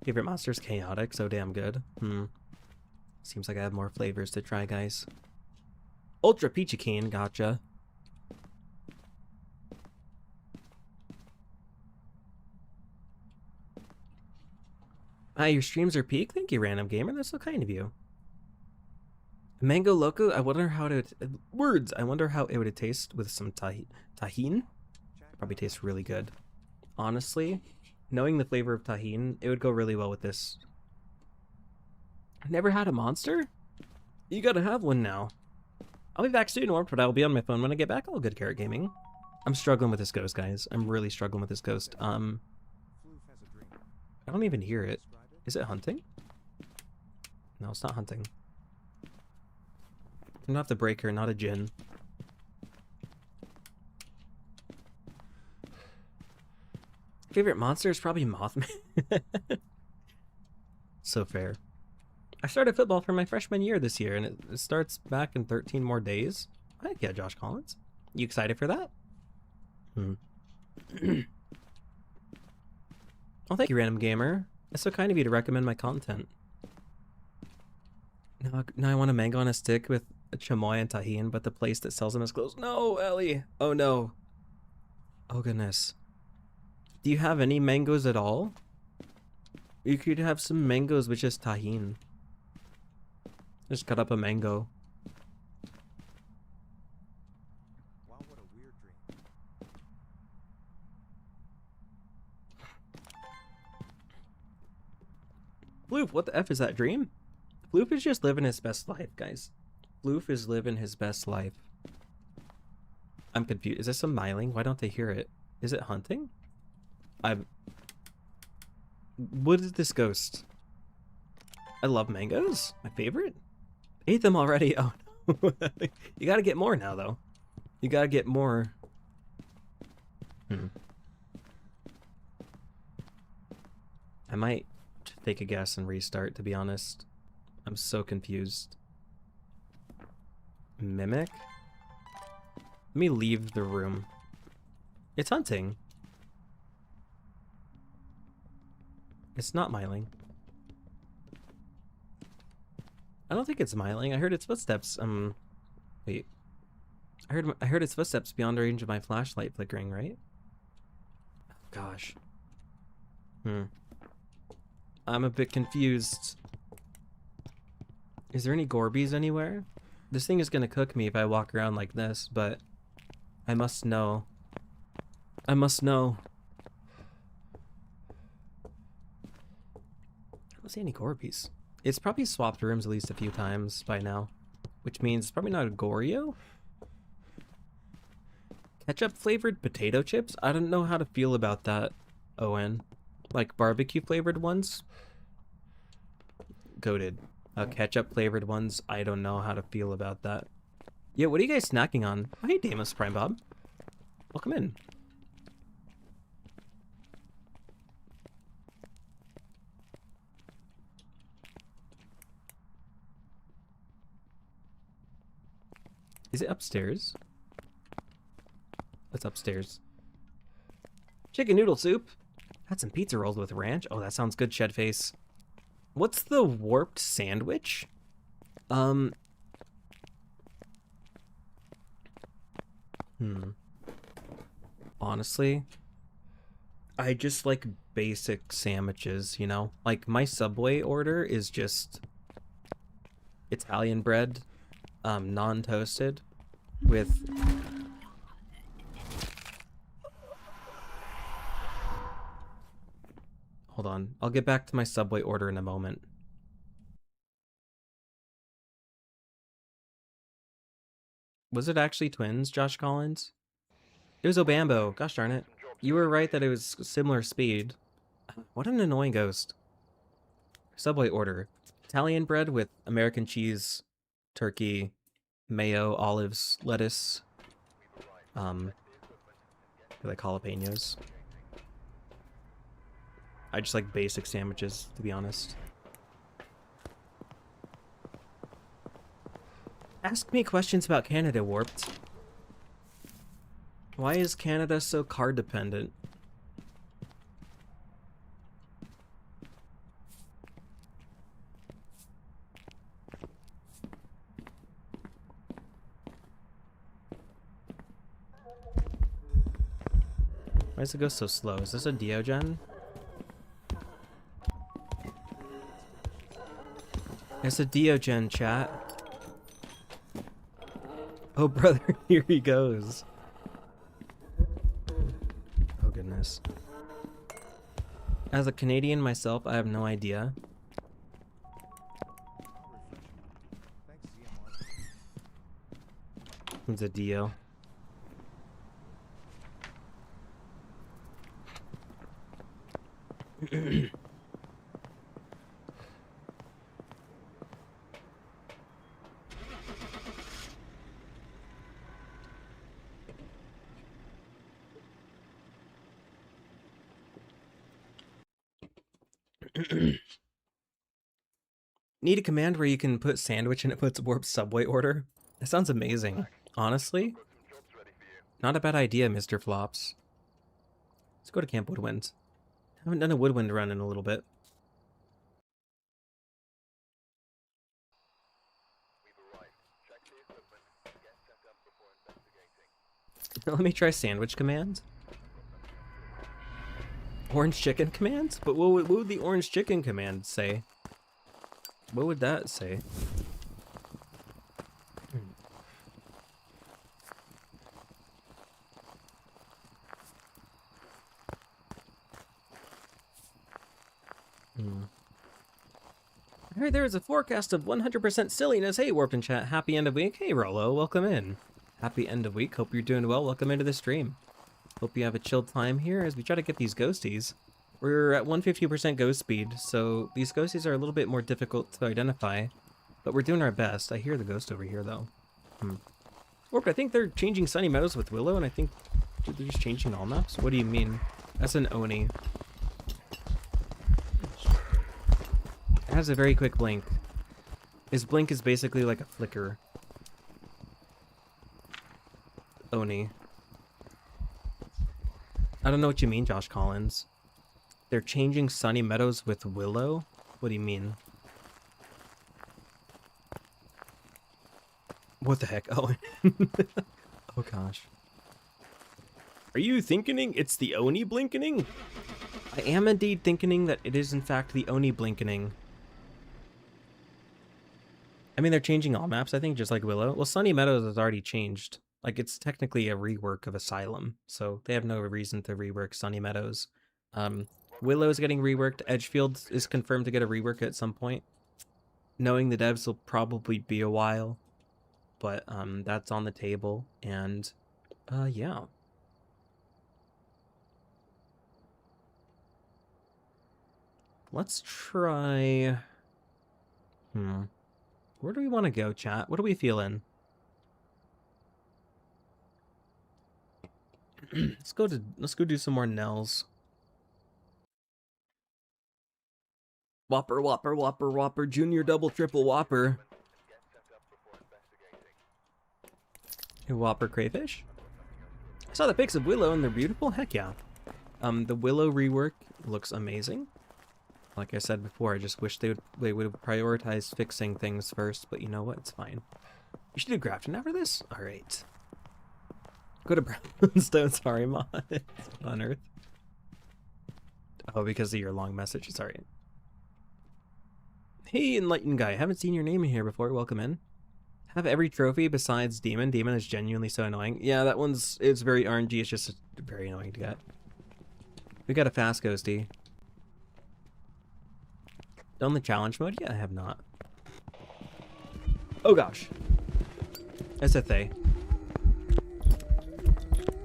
Favorite monsters? Chaotic. So damn good. Seems like I have more flavors to try, guys. Ultra Peachy Cane. Gotcha. Your streams are peak? Thank you, random gamer. That's so kind of you. Mango Loco, I wonder how to... Words! I wonder how it would taste with some tahine. Probably tastes really good. Honestly, knowing the flavor of tahine, it would go really well with this. I've never had a monster? You gotta have one now. I'll be back soon, Warped, but I'll be on my phone when I get back. All good, Carrot Gaming. I'm struggling with this ghost, guys. I'm really struggling with this ghost. Floof has a dream. I don't even hear it. Describe it. Is it hunting? No, it's not hunting. I'm not the breaker, not a djinn. Favorite monster is probably Mothman. So fair. I started football for my freshman year this year, and it starts back in 13 more days. Heck yeah, Josh Collins. You excited for that? Well, thank you, random gamer. It's so kind of you to recommend my content. Now I want a mango on a stick with a chamoy and tahine, but the place that sells them is closed. No, Ellie. Oh no. Oh goodness. Do you have any mangoes at all? You could have some mangoes with just tahine. Just cut up a mango. Wow, what a weird dream. Floof, what the F is that dream? Floof is just living his best life, guys. Floof is living his best life. I'm confused. Is this a myling? Why don't they hear it? Is it hunting? What is this ghost? I love mangoes. My favorite. Ate them already. Oh no. You gotta get more now, though. You gotta get more. I might take a guess and restart, to be honest. I'm so confused. Mimic? Let me leave the room. It's hunting. It's not myling. I don't think it's myling. I heard its footsteps. Wait. I heard its footsteps beyond the range of my flashlight flickering, right? Oh, gosh. I'm a bit confused. Is there any Gorbies anywhere? This thing is gonna cook me if I walk around like this, but I must know. I must know. I don't see any Gorbies. It's probably swapped rooms at least a few times by now, which means it's probably not a Goryo. Ketchup flavored potato chips? I don't know how to feel about that, Owen. Like barbecue flavored ones? Goated. Ketchup flavored ones, I don't know how to feel about that. Yeah, what are you guys snacking on? Oh, hey, Damus Prime Bob. Welcome in. Is it upstairs? It's upstairs. Chicken noodle soup. Had some pizza rolls with ranch. Oh, that sounds good, Shedface. What's the warped sandwich? Honestly, I just like basic sandwiches, you know? Like, my Subway order is just... Italian bread, non-toasted, with hold on, I'll get back to my Subway order in a moment. Was it actually twins, Josh Collins? It was Obambo, gosh darn it. You were right that it was similar speed. What an annoying ghost. Subway order. Italian bread with American cheese, turkey, mayo, olives, lettuce, like jalapenos. I just like basic sandwiches, to be honest. Ask me questions about Canada, Warped. Why is Canada so card dependent? Why does it go so slow? Is this a Diogen? It's a Diogen, chat. Oh, brother, here he goes. Oh, goodness. As a Canadian myself, I have no idea. It's a Dio. Need a command where you can put sandwich and it puts warp Subway order? That sounds amazing. Honestly, not a bad idea, Mr. Flops. Let's go to Camp Woodwind. Haven't done a Woodwind run in a little bit. Let me try sandwich command. Orange chicken command? But what would the orange chicken command say? What would that say? I heard there is a forecast of 100% silliness. Hey, Warped in chat. Happy end of week. Hey, Rollo. Welcome in. Happy end of week. Hope you're doing well. Welcome into the stream. Hope you have a chilled time here as we try to get these ghosties. We're at 150% ghost speed, so these ghosties are a little bit more difficult to identify, but we're doing our best. I hear the ghost over here, though. Warped, I think they're changing Sunny Meadows with Willow, and I think they're just changing all maps. What do you mean? That's an Oni. It has a very quick blink. His blink is basically like a flicker. Oni. I don't know what you mean, Josh Collins. They're changing Sunny Meadows with Willow? What do you mean? What the heck? Oh. Oh gosh. Are you thinking it's the Oni blinkening? I am indeed thinking that it is in fact the Oni blinkening. I mean, they're changing all maps, I think, just like Willow. Well, Sunny Meadows has already changed. Like, it's technically a rework of Asylum, so they have no reason to rework Sunny Meadows. Willow is getting reworked. Edgefield is confirmed to get a rework at some point. Knowing the devs will probably be a while, but that's on the table, and yeah. Let's try... Where do we want to go, chat? What are we feeling? Let's go do some more Nells. Whopper, Whopper, Whopper, Whopper, Junior Double Triple Whopper. Hey, WarpedCrayFish. I saw the pics of Willow and they're beautiful. Heck yeah. The Willow rework looks amazing. Like I said before, I just wish they would have prioritized fixing things first, but you know what? It's fine. You should do Grafton after this? Alright. Go to Brownstone, sorry, Mod. On Earth. Oh, because of your long message. It's alright. Hey, Enlightened Guy. Haven't seen your name in here before. Welcome in. Have every trophy besides Demon. Demon is genuinely so annoying. Yeah, that one's... It's very RNG. It's just very annoying to get. We got a fast ghosty. Done the challenge mode? Yeah, I have not. Oh gosh. SFA.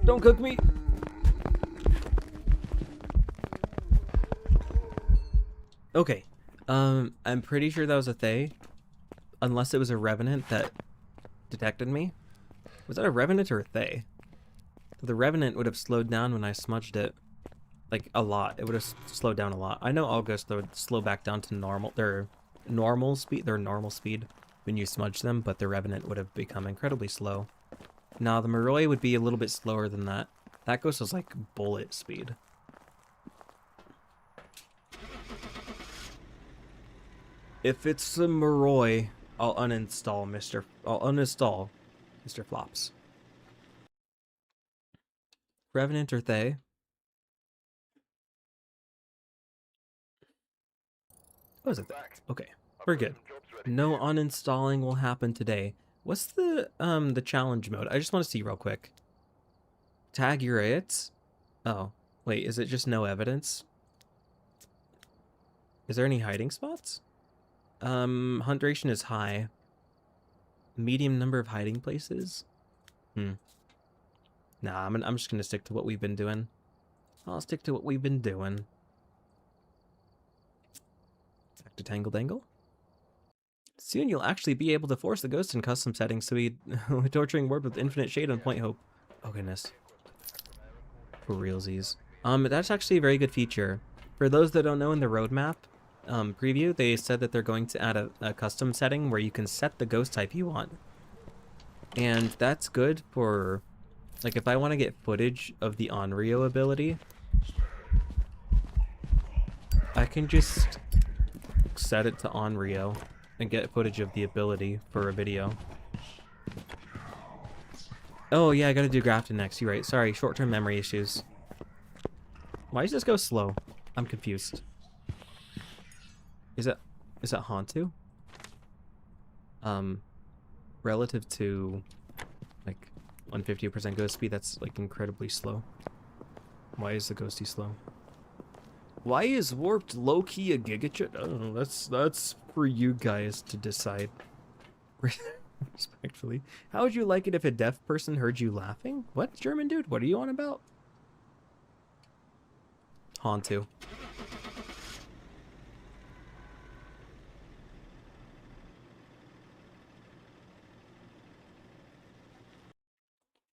Don't cook me! Okay. I'm pretty sure that was a Thay. Unless it was a Revenant that detected me. Was that a Revenant or a Thay? The Revenant would have slowed down when I smudged it. Like, a lot. It would have slowed down a lot. I know all ghosts would slow back down to their normal speed when you smudge them, but the Revenant would have become incredibly slow. Now, the Moroi would be a little bit slower than that. That ghost was like bullet speed. If it's a Moroi, I'll uninstall Mr. Flops. Revenant or Thay? What was it? Okay, we're good. No uninstalling will happen today. What's the challenge mode? I just want to see real quick. Tag your hits? Oh, wait, is it just no evidence? Is there any hiding spots? Hunt duration is high. Medium number of hiding places? Nah, I'm just gonna stick to what we've been doing. I'll stick to what we've been doing. Back to Tangle Dangle. Soon you'll actually be able to force the ghost in custom settings to be torturing Warp with infinite shade on Point Hope. Oh goodness. For realsies. That's actually a very good feature. For those that don't know, in the roadmap preview, they said that they're going to add a custom setting where you can set the ghost type you want. And that's good for, like, if I want to get footage of the Onryo ability, I can just set it to Onryo and get footage of the ability for a video. Oh yeah, I gotta do Grafton next, you're right. Sorry, short-term memory issues. Why does this go slow? I'm confused. Is that Hantu? Relative to like 150% ghost speed, that's like incredibly slow. Why is the ghosty slow? Why is Warped low-key a gigachit? I don't know, that's for you guys to decide. Respectfully. How would you like it if a deaf person heard you laughing? What, German dude? What are you on about? Hantu.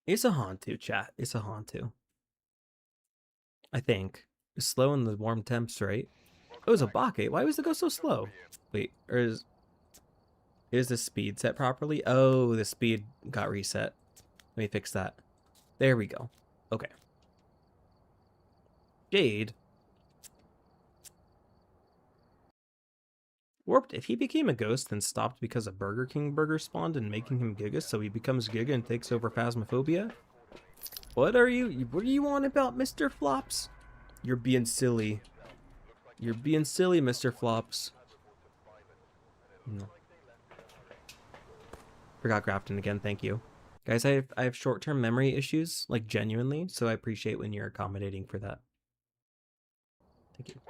It's a Hantu, chat. It's a Hantu. I think. It's slow in the warm temps, right? Oh, it was a Bake. Why was the ghost so slow? Wait, or is the speed set properly? Oh, the speed got reset. Let me fix that. There we go. Okay. Jade. Warped, if he became a ghost and stopped because a Burger King burger spawned and making him Giga, so he becomes Giga and takes over Phasmophobia? What are you on about, Mr. Flops? You're being silly. You're being silly, Mr. Flops. No. Forgot Grafton again, thank you. Guys, I have short-term memory issues, like genuinely, so I appreciate when you're accommodating for that. Thank you.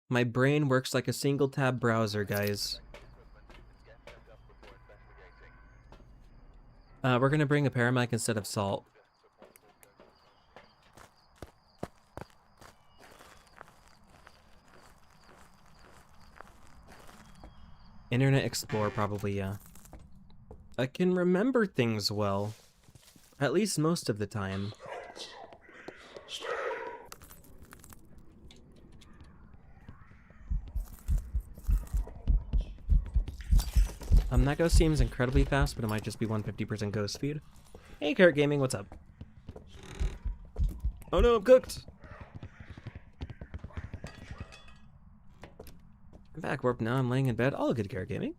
My brain works like a single tab browser, guys. We're gonna bring a paramedic instead of salt. Internet Explorer, probably, yeah. I can remember things well. At least most of the time. That ghost seems incredibly fast, but it might just be 150% ghost speed. Hey, Carrot Gaming, what's up? Oh no, I'm cooked! I'm back, Warp. Now I'm laying in bed. All good, Carrot Gaming.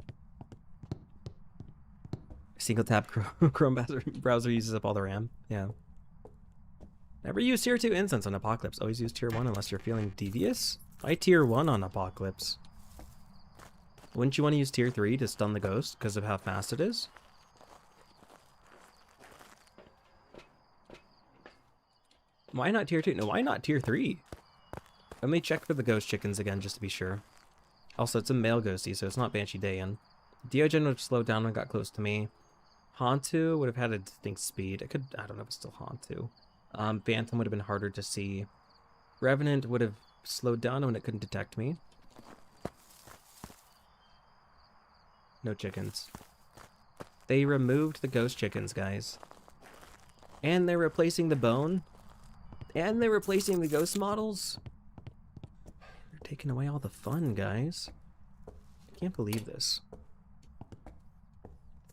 Single tap Chrome browser uses up all the RAM. Yeah. Never use tier 2 incense on Apocalypse. Always use tier 1 unless you're feeling devious. Why tier 1 on Apocalypse? Wouldn't you want to use tier 3 to stun the ghost because of how fast it is? Why not tier 2? No, why not tier 3? Let me check for the ghost chickens again just to be sure. Also, it's a male ghosty, so it's not Banshee Dayan. Diogen would have slowed down when it got close to me. Hantu would have had a distinct speed. I don't know if it's still Hantu. Phantom would have been harder to see. Revenant would have slowed down when it couldn't detect me. No chickens. They removed the ghost chickens, guys. And they're replacing the bone. And they're replacing the ghost models. They're taking away all the fun, guys. I can't believe this.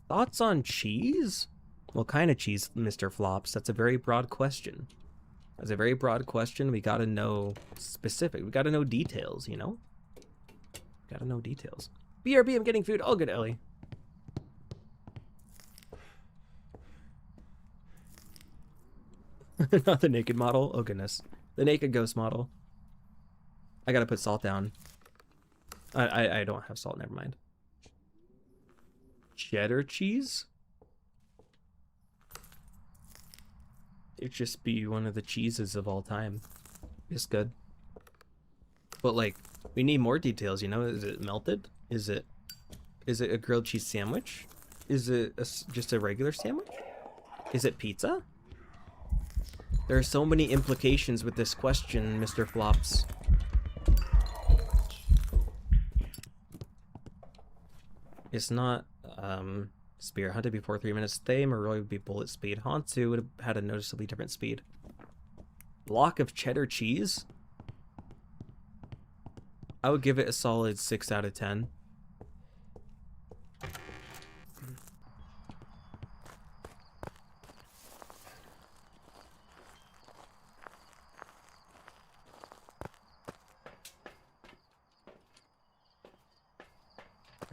Thoughts on cheese? What kind of cheese, Mr. Flops? That's a very broad question. That's a very broad question. We gotta know specific. We gotta know details, you know? Gotta know details. BRB, I'm getting food. All good, Ellie. Not the naked model. Oh, goodness. The naked ghost model. I gotta put salt down. I don't have salt. Never mind. Cheddar cheese? It'd just be one of the cheeses of all time. It's good. But, like, we need more details, you know? Is it melted? Is it a grilled cheese sandwich? Is it just a regular sandwich? Is it pizza? There are so many implications with this question, Mr. Flops. It's not, Spear Hunted before 3 minutes stay. Maroi would be bullet speed. Hansu would have had a noticeably different speed. Block of cheddar cheese? I would give it a solid 6 out of 10.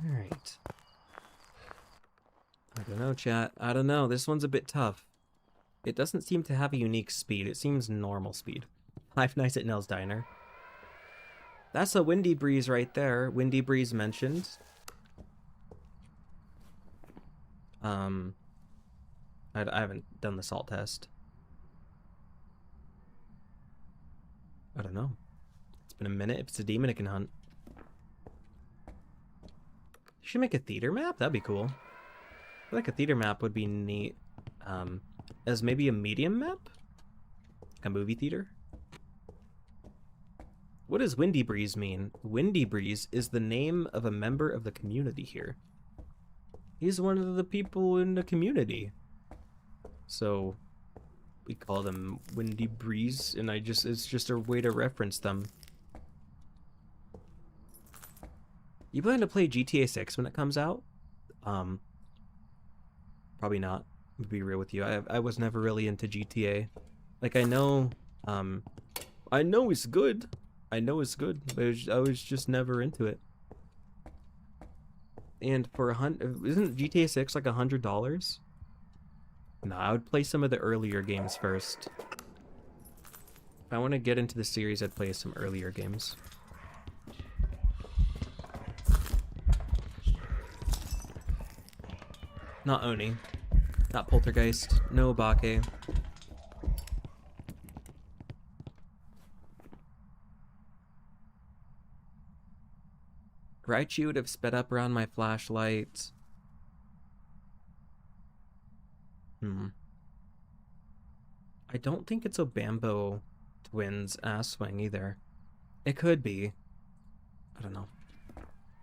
Alright. I don't know, chat. I don't know. This one's a bit tough. It doesn't seem to have a unique speed. It seems normal speed. Five Nights at Nell's Diner. That's a Windy Breeze right there. Windy Breeze mentioned. I haven't done the salt test. I don't know. It's been a minute. If it's a demon, it can hunt. You should make a theater map? That'd be cool. I feel like a theater map would be neat. As maybe a medium map? A movie theater? What does Windy Breeze mean? Windy Breeze is the name of a member of the community here. He's one of the people in the community. So we call them Windy Breeze, and it's just a way to reference them. You plan to play GTA 6 when it comes out? Probably not, to be real with you. I was never really into GTA. Like, I know it's good. I know it's good, but I was just never into it. And for isn't GTA 6 like $100? No, I would play some of the earlier games first. If I want to get into the series, I'd play some earlier games. Not Oni. Not Poltergeist. No Bake. Raichu would have sped up around my flashlight. I don't think it's Obambo Twins ass swing either. It could be. I don't know.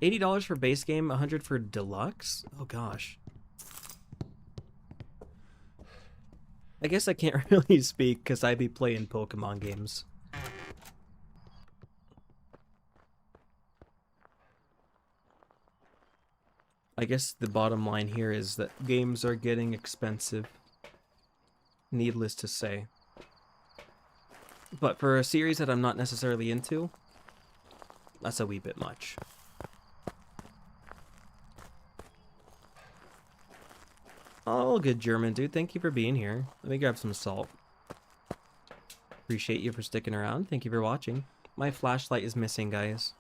$80 for base game, $100 for deluxe? Oh gosh. I guess I can't really speak because I be playing Pokemon games. I guess the bottom line here is that games are getting expensive. Needless to say. But for a series that I'm not necessarily into, that's a wee bit much. Oh, good German dude. Thank you for being here. Let me grab some salt. Appreciate you for sticking around. Thank you for watching. My flashlight is missing, guys.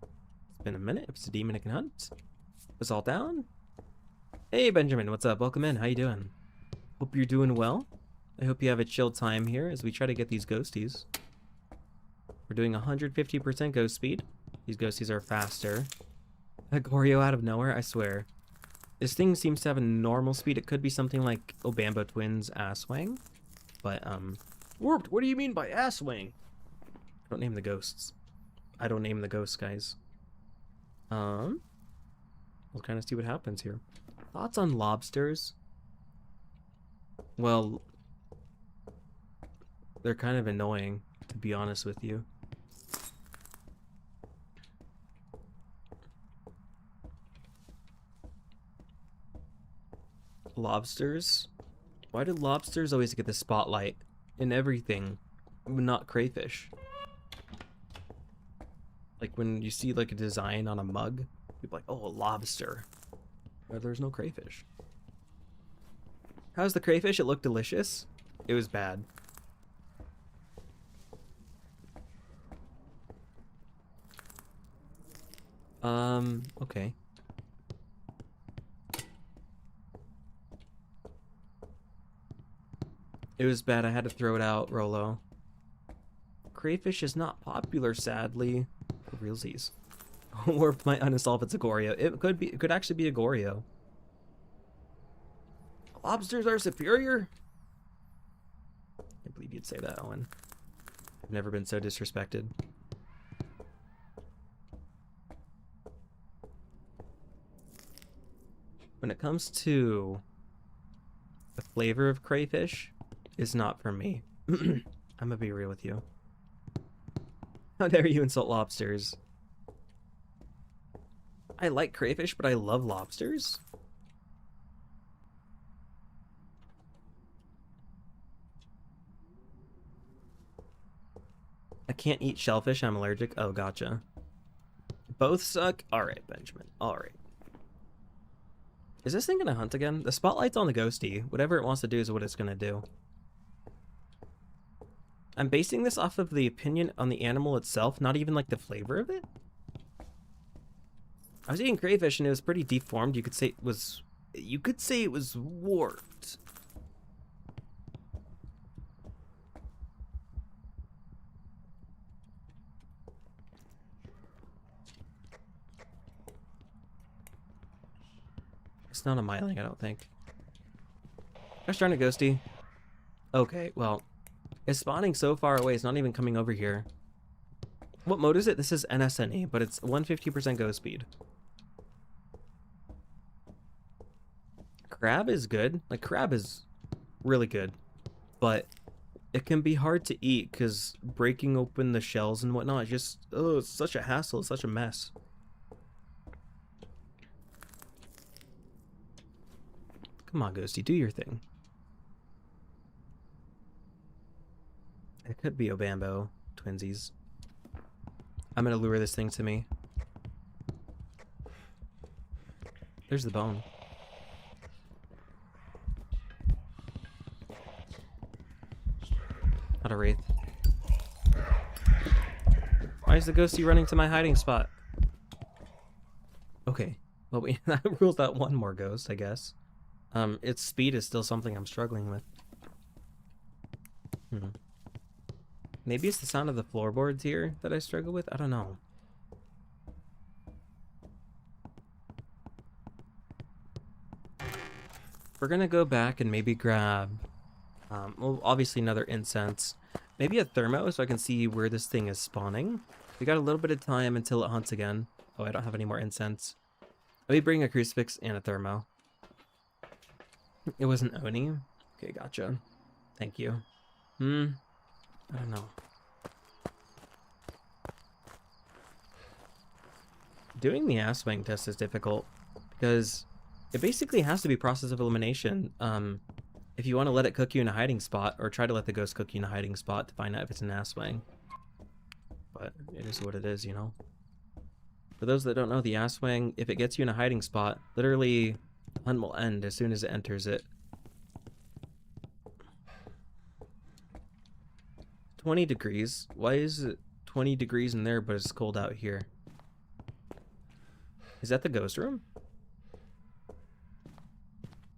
It's been a minute. If it's a demon, it can hunt. It's all down. Hey, Benjamin, what's up? Welcome in. How you doing? Hope you're doing well. I hope you have a chill time here as we try to get these ghosties. We're doing 150% ghost speed. These ghosties are faster. A Goryo out of nowhere, I swear. This thing seems to have a normal speed. It could be something like Obambo Twins Asswang. But, Warped, what do you mean by Asswang? Don't name the ghosts. I don't name the ghosts, guys. We'll kind of see what happens here. Thoughts on lobsters? Well, they're kind of annoying, to be honest with you. Lobsters? Why do lobsters always get the spotlight in everything, but not crayfish? Like when you see like a design on a mug, people are like, oh, a lobster. Where there's no crayfish. How's the crayfish? It looked delicious. It was bad. Okay. It was bad. I had to throw it out, Rolo. Crayfish is not popular, sadly. For realsies. Warped might uninstall if it's a Goryo. It could be. It could actually be a Goryo. Lobsters are superior? I can't believe you'd say that, Owen. I've never been so disrespected. When it comes to the flavor of crayfish, is not for me. I'm gonna be real with you. How dare you insult lobsters? I like crayfish, but I love lobsters? I can't eat shellfish, I'm allergic. Oh, gotcha. Both suck? Alright, Benjamin. Alright. Is this thing gonna hunt again? The spotlight's on the ghosty. Whatever it wants to do is what it's gonna do. I'm basing this off of the opinion on the animal itself, not even like the flavor of it. I was eating crayfish and it was pretty deformed. You could say it was warped. It's not a myling, I don't think. Gosh darn it, ghosty. Okay, well, it's spawning so far away, it's not even coming over here. What mode is it? This is NSNE, but it's 150% ghost speed. Crab is good. Like, crab is really good. But it can be hard to eat because breaking open the shells and whatnot is just, oh, it's such a hassle. It's such a mess. Come on, Ghosty, do your thing. It could be Obambo Twinsies. I'm gonna lure this thing to me. There's the bone. Not a wraith. Why is the ghosty running to my hiding spot? Okay. Well, that rules out one more ghost, I guess. Its speed is still something I'm struggling with. Maybe it's the sound of the floorboards here that I struggle with? I don't know. We're gonna go back and maybe grab, well, obviously another incense. Maybe a thermo so I can see where this thing is spawning. We got a little bit of time until it hunts again. Oh, I don't have any more incense. Let me bring a crucifix and a thermo. It wasn't Oni? Okay, gotcha. Thank you. I don't know. Doing the ass-wang test is difficult because it basically has to be process of elimination. If you want to let it cook you in a hiding spot, or try to let the ghost cook you in a hiding spot to find out if it's an ass-wang. But it is what it is, you know? For those that don't know, the Asswang, if it gets you in a hiding spot, literally the hunt will end as soon as it enters it. 20 degrees? Why is it 20 degrees in there but it's cold out here? Is that the ghost room?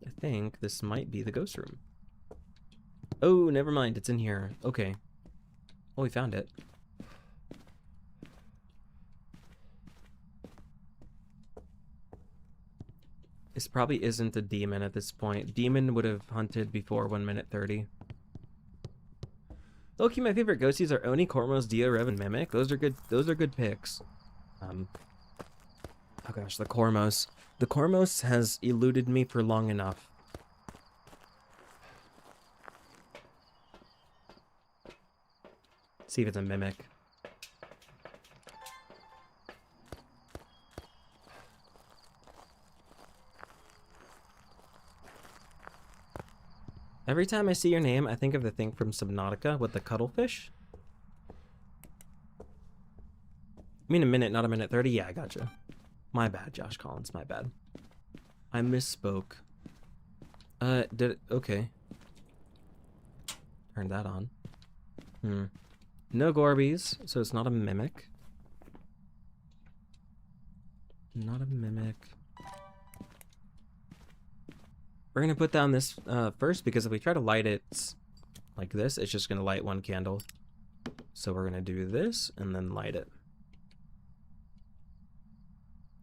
I think this might be the ghost room. Oh, never mind, it's in here. Okay. Oh, we found it. This probably isn't a demon at this point. Demon would have hunted before 1 minute 30. Low-key, my favorite ghosties are Oni, Cormos, Dio, Rev, and Mimic. Those are good picks. Oh gosh, the Cormos. The Cormos has eluded me for long enough. See if it's a Mimic. Every time I see your name, I think of the thing from Subnautica with the cuttlefish. You mean a minute, not a minute 30? Yeah, I gotcha. My bad, Josh Collins, my bad. I misspoke. Okay. Turn that on. No Gorbies, so it's not a Mimic. Not a Mimic. We're gonna put down this first, because if we try to light it like this, it's just gonna light one candle. So we're gonna do this and then light it.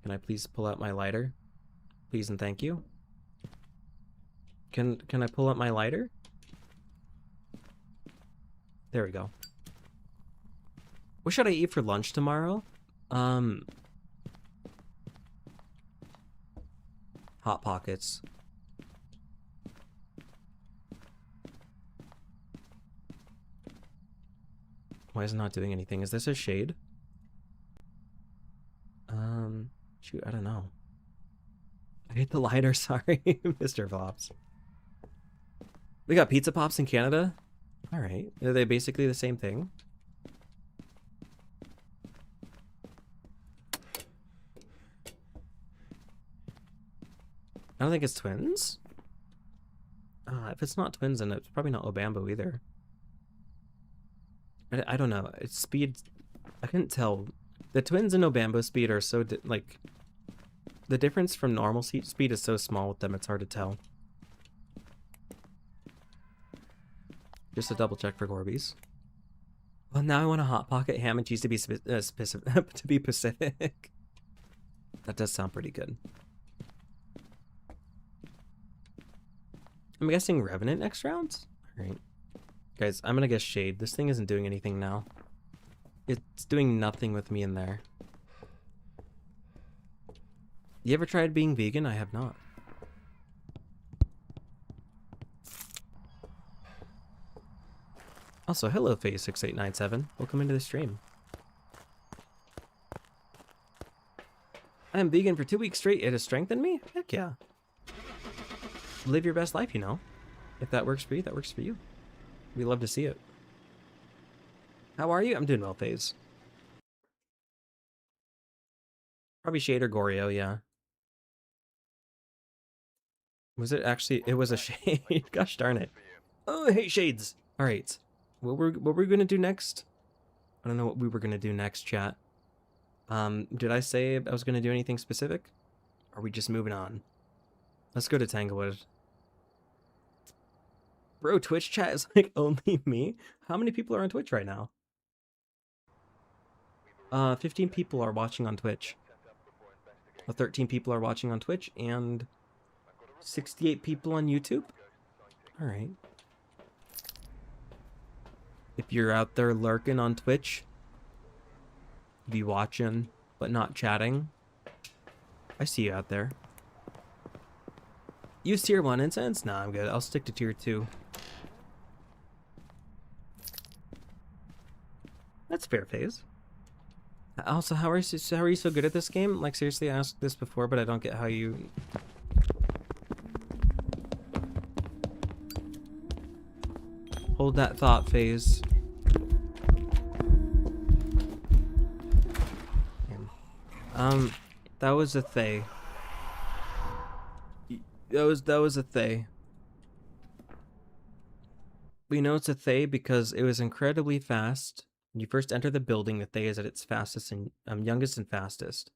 Can I please pull out my lighter? Please and thank you. Can I pull out my lighter? There we go. What should I eat for lunch tomorrow? Hot Pockets. Why is it not doing anything? Is this a shade? Shoot, I don't know. I hate the lighter, sorry, Mr. Flops. We got Pizza Pops in Canada? Alright. Are they basically the same thing? I don't think it's twins. If it's not twins, then it's probably not Obambo either. I don't know. It's speed. I couldn't tell. The twins and Obambo speed are so like the difference from normal speed is so small with them. It's hard to tell. Just a double check for Gorbies. Well, now I want a Hot Pocket ham and cheese to be specific. To be Pacific. That does sound pretty good. I'm guessing Revenant next round. All right. Guys, I'm gonna guess Shade. This thing isn't doing anything now. It's doing nothing with me in there. You ever tried being vegan? I have not. Also, hello, Phase6897. Welcome into the stream. I am vegan for 2 weeks straight. It has strengthened me? Heck yeah. Live your best life, you know. If that works for you, that works for you. We love to see it. How are you? I'm doing well, Phase. Probably Shade or Goryo, yeah. Was it actually? It was a Shade. Gosh darn it. Oh, hey, Shades. All right. What we're gonna do next? I don't know what we were gonna do next, chat. Did I say I was gonna do anything specific? Or are we just moving on? Let's go to Tanglewood. Bro, Twitch chat is like only me? How many people are on Twitch right now? 15 people are watching on Twitch. 13 people are watching on Twitch, and 68 people on YouTube? Alright. If you're out there lurking on Twitch, be watching, but not chatting, I see you out there. Use tier 1 incense? Nah, I'm good. I'll stick to tier 2. That's fair, Phase. Also, how are you so good at this game? Like, seriously, I asked this before, but I don't get how you... Hold that thought, Phase. That was a Thay. That was a Thay. We know it's a Thay because it was incredibly fast. When you first enter the building, the Thay is at its fastest and youngest and fastest.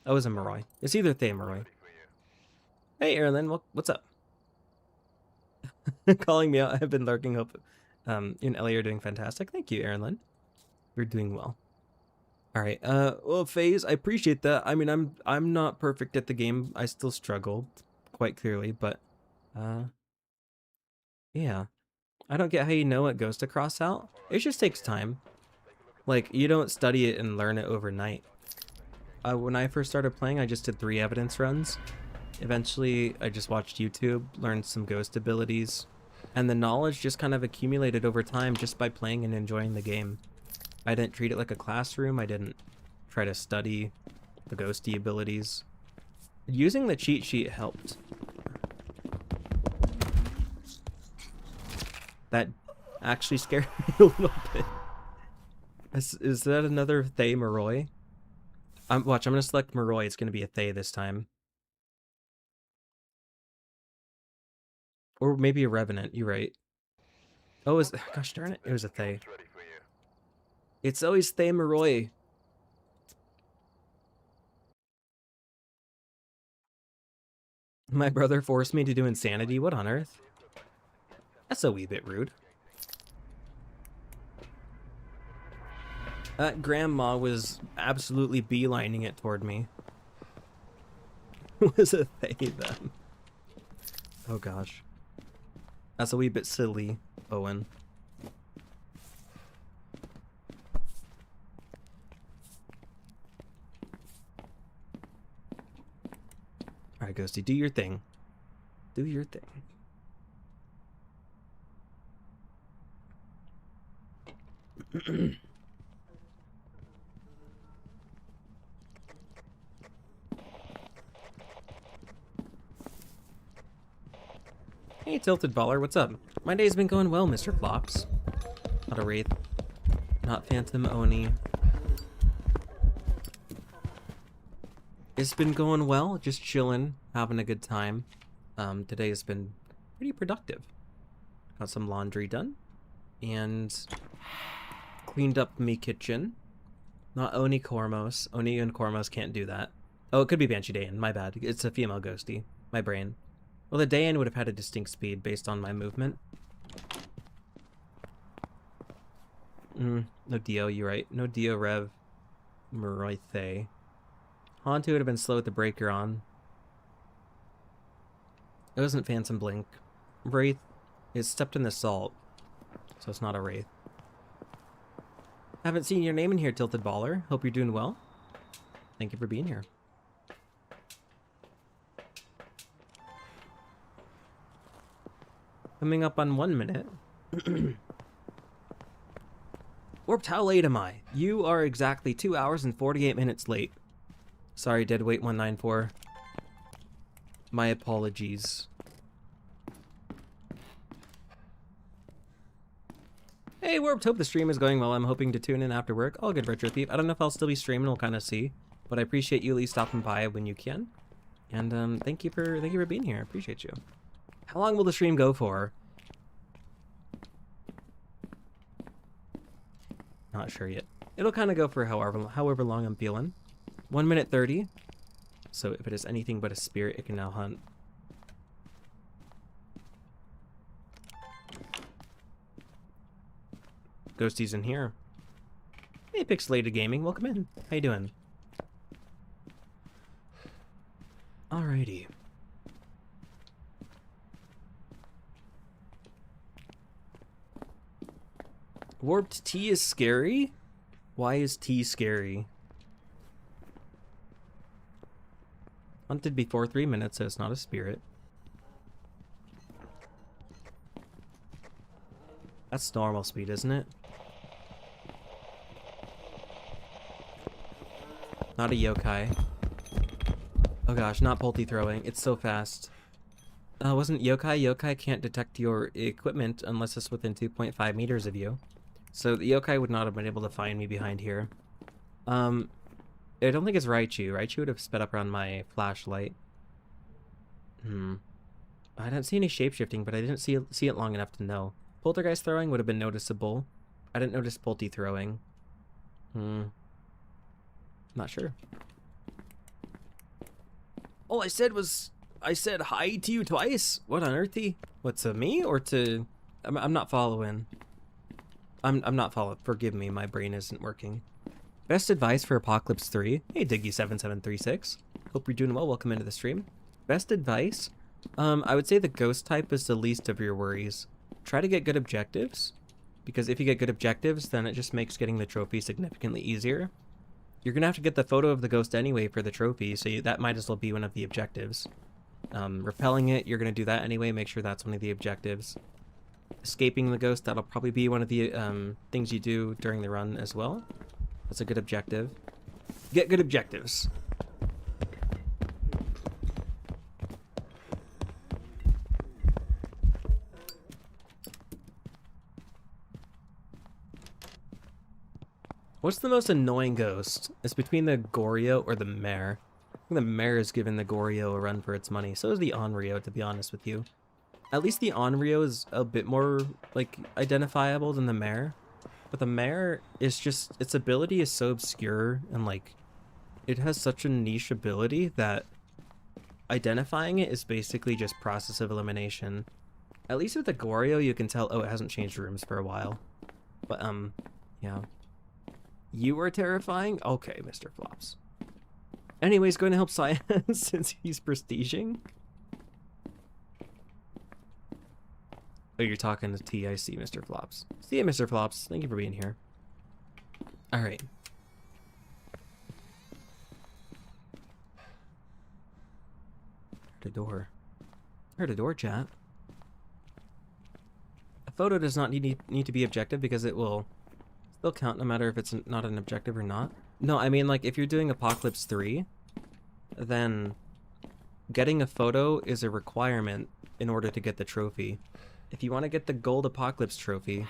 That was a Moroi. It's either Thay or Moroi. Hey, Erlen, what's up? Calling me out. I've been lurking up. You and Ellie are doing fantastic. Thank you, Erlen. You're doing well. All right. Well, FaZe, I appreciate that. I mean, I'm not perfect at the game. I still struggle, quite clearly. But, yeah. I don't get how you know what goes to cross out. It just takes time. Like, you don't study it and learn it overnight. When I first started playing, I just did 3 evidence runs. Eventually, I just watched YouTube, learned some ghost abilities, and the knowledge just kind of accumulated over time just by playing and enjoying the game. I didn't treat it like a classroom. I didn't try to study the ghosty abilities. Using the cheat sheet helped. That actually scared me a little bit. Is that another Thay Moroi? Watch, I'm going to select Moroi. It's going to be a Thay this time. Or maybe a Revenant, you're right. Oh, gosh darn it, it was a Thay. It's always Thay Moroi. My brother forced me to do insanity? What on earth? That's a wee bit rude. That grandma was absolutely beelining it toward me. It was a Thay then. Oh gosh. That's a wee bit silly, Owen. Alright, Ghosty, do your thing. Do your thing. Hey, Tilted Baller, what's up? My day's been going well, Mr. Flops. Not a Wraith. Not Phantom Oni. It's been going well, just chilling, having a good time. Today has been pretty productive. Got some laundry done. And cleaned up me kitchen. Not Oni Kormos. Oni and Kormos can't do that. Oh, it could be Banshee Dayan, my bad. It's a female ghosty. My brain. Well, the Dayan would have had a distinct speed based on my movement. No Dio, you're right. No Dio Rev. Moroi Thay. Hantu would have been slow with the breaker on. It wasn't Phantom Blink. Wraith is stepped in the salt. So it's not a Wraith. Haven't seen your name in here, Tilted Baller. Hope you're doing well. Thank you for being here. Coming up on 1 minute. Warped, how late am I? You are exactly 2 hours and 48 minutes late. Sorry, Deadweight 194. My apologies. Hey, Warped, hope the stream is going well. I'm hoping to tune in after work. All good, Retro Thief. I don't know if I'll still be streaming, we'll kind of see. But I appreciate you at least stopping by when you can. And thank you for being here. I appreciate you. How long will the stream go for? Not sure yet. It'll kind of go for however long I'm feeling. 1 minute 30. So if it is anything but a spirit, it can now hunt. Ghosty's in here. Hey, Pixelated Gaming, welcome in. How you doing? Alrighty. Warped T is scary? Why is T scary? Hunted before 3 minutes, so it's not a spirit. That's normal speed, isn't it? Not a yokai. Oh gosh, not Pulte throwing. It's so fast. Wasn't yokai? Yokai can't detect your equipment unless it's within 2.5 meters of you. So the yokai would not have been able to find me behind here. I don't think it's Raichu. Raichu would have sped up around my flashlight. I didn't see any shapeshifting, but I didn't see it long enough to know. Poltergeist throwing would have been noticeable. I didn't notice Polty throwing. Not sure. All I said was, I said hi to you twice. What on earthy? What, to me or to? I'm not following. I'm not following. Forgive me, my brain isn't working. Best advice for Apocalypse 3. Hey, Diggy7736. Hope you're doing well. Welcome into the stream. Best advice? I would say the ghost type is the least of your worries. Try to get good objectives, because if you get good objectives, then it just makes getting the trophy significantly easier. You're gonna have to get the photo of the ghost anyway for the trophy, so that might as well be one of the objectives. Repelling it, you're gonna do that anyway. Make sure that's one of the objectives. Escaping the ghost, that'll probably be one of the things you do during the run as well. That's a good objective. Get good objectives. What's the most annoying ghost? It's between the Goryo or the Mare. I think the Mare is giving the Goryo a run for its money. So is the Onryo, to be honest with you. At least the Onryo is a bit more, like, identifiable than the Mare. But the Mare is just, its ability is so obscure and, like, it has such a niche ability that identifying it is basically just process of elimination. At least with the Goryo, you can tell, oh, it hasn't changed rooms for a while. But, yeah. You are terrifying? Okay, Mr. Flops. Anyways, going to help Cyan since he's prestiging. Oh, you're talking to T. I see, Mr. Flops. See you, Mr. Flops. Thank you for being here. All right. Heard a door. Heard a door, chat. A photo does not need to be objective because it will still count no matter if it's not an objective or not. No, I mean, like, if you're doing Apocalypse 3, then getting a photo is a requirement in order to get the trophy. If you want to get the gold Apocalypse trophy,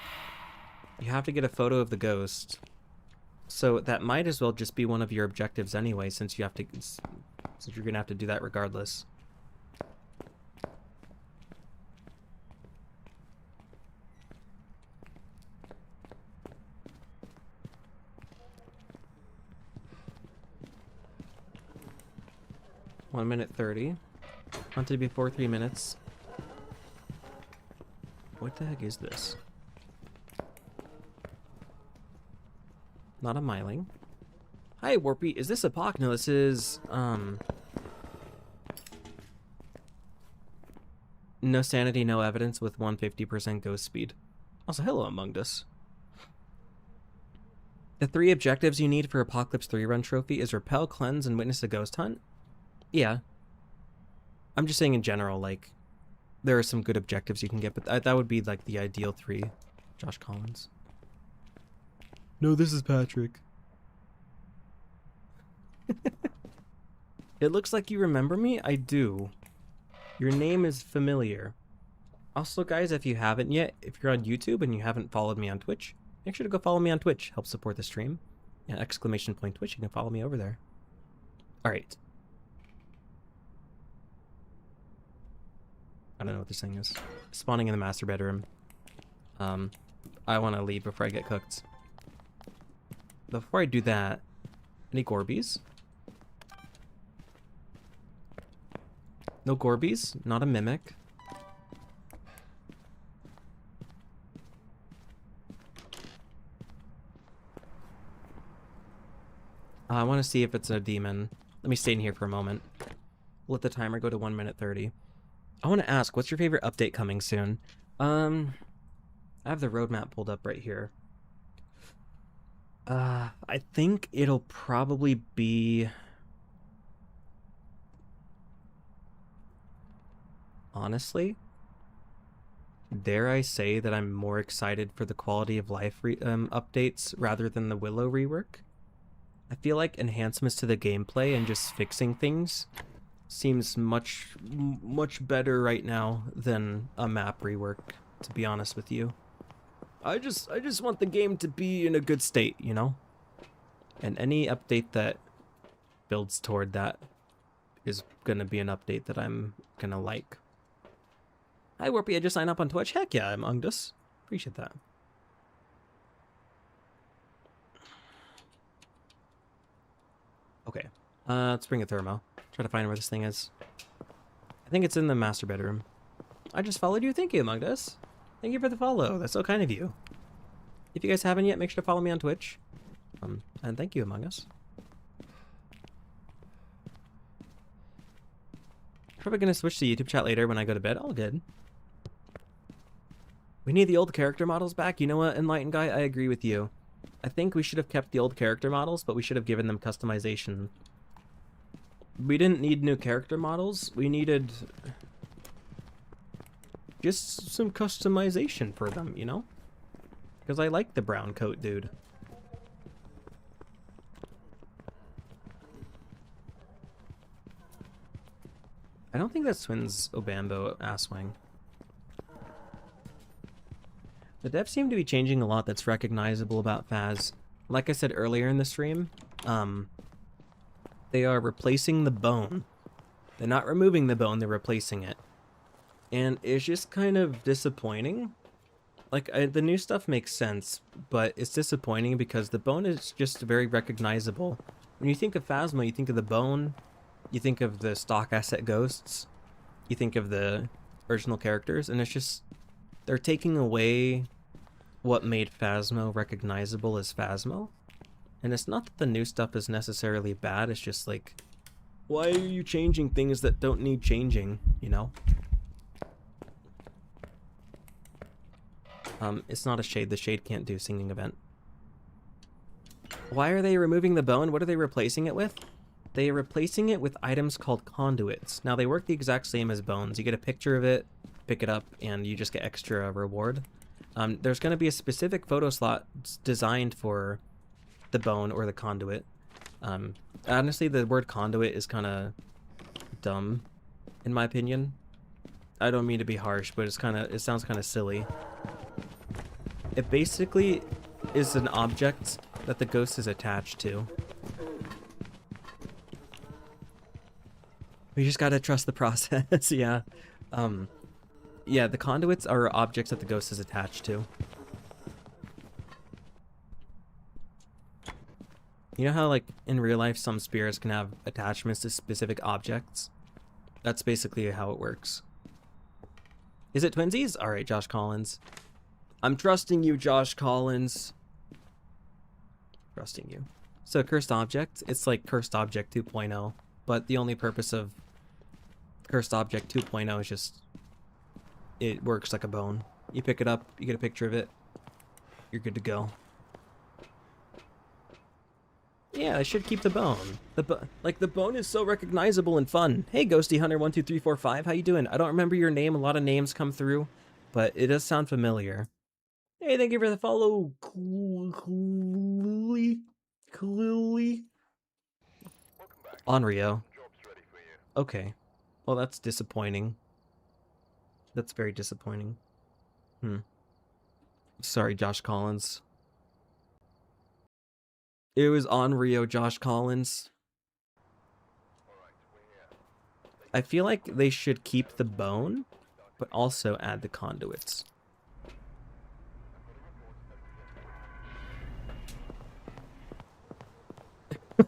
you have to get a photo of the ghost. So that might as well just be one of your objectives anyway, since you're gonna have to do that regardless. One minute 30. Wanted to be before 3 minutes. What the heck is this? Not a Myling. Hi, Warpy. Is this Apoc? No, this is, no sanity, no evidence with 150% ghost speed. Also, hello, Among Us. The 3 objectives you need for Apocalypse 3 run trophy is Repel, Cleanse, and Witness a Ghost Hunt. Yeah. I'm just saying in general, like, there are some good objectives you can get, but that would be, like, the ideal 3. Josh Collins. No, this is Patrick. It looks like you remember me? I do. Your name is familiar. Also, guys, if you haven't yet, if you're on YouTube and you haven't followed me on Twitch, make sure to go follow me on Twitch. Help support the stream. Yeah, exclamation point Twitch. You can follow me over there. All right. I don't know what this thing is. Spawning in the master bedroom. I want to leave before I get cooked. Before I do that, any Gorbies? No Gorbies? Not a Mimic? I want to see if it's a demon. Let me stay in here for a moment. Let the timer go to 1 minute 30. I want to ask, what's your favorite update coming soon? I have the roadmap pulled up right here. I think it'll probably be... Honestly, dare I say that I'm more excited for the quality of life updates rather than the Willow rework? I feel like enhancements to the gameplay and just fixing things seems much better right now than a map rework, to be honest with you. I just want the game to be in a good state, you know? And any update that builds toward that is gonna be an update that I'm gonna like. Hi Warpy, I just signed up on Twitch. Heck yeah, Among Us. Appreciate that. Okay, let's bring a thermo. Try to find where this thing is. I think it's in the master bedroom. I just followed you. Thank you, Among Us. Thank you for the follow. That's so kind of you. If you guys haven't yet, make sure to follow me on Twitch. And thank you, Among Us. Probably gonna switch to YouTube chat later when I go to bed. All good. We need the old character models back. You know what, Enlightened Guy? I agree with you. I think we should have kept the old character models, but we should have given them customization. We didn't need new character models. We needed just some customization for them, you know? Because I like the brown coat dude. I don't think that's Twins Obambo Asswing. The devs seem to be changing a lot that's recognizable about Phas. Like I said earlier in the stream, they are replacing the bone. They're not removing the bone, they're replacing it. And it's just kind of disappointing. Like, the new stuff makes sense, but it's disappointing because the bone is just very recognizable. When you think of Phasmo, you think of the bone, you think of the stock asset ghosts, you think of the original characters, and it's just, they're taking away what made Phasmo recognizable as Phasmo. And it's not that the new stuff is necessarily bad, it's just like, why are you changing things that don't need changing, you know? It's not a shade. The shade can't do singing event. Why are they removing the bone? What are they replacing it with? They are replacing it with items called conduits. Now, they work the exact same as bones. You get a picture of it, pick it up, and you just get extra reward. There's going to be a specific photo slot designed for the bone or the conduit. Honestly, the word conduit is kind of dumb, in my opinion. I don't mean to be harsh, but it sounds kind of silly. It basically is an object that the ghost is attached to. We just gotta trust the process, yeah. Yeah, the conduits are objects that the ghost is attached to. You know how, like, in real life, some spirits can have attachments to specific objects? That's basically how it works. Is it twinsies? Alright, Josh Collins. I'm trusting you, Josh Collins. Trusting you. So, Cursed Object, it's like Cursed Object 2.0, but the only purpose of Cursed Object 2.0 is just, it works like a bone. You pick it up, you get a picture of it, you're good to go. Yeah, I should keep the bone. The bone is so recognizable and fun. Hey, Ghosty Hunter 12345, how you doing? I don't remember your name. A lot of names come through, but it does sound familiar. Hey, thank you for the follow. Clearly. Onryo. Okay. Well, that's disappointing. That's very disappointing. Sorry, Josh Collins. It was Onryo, Josh Collins. I feel like they should keep the bone, but also add the conduits.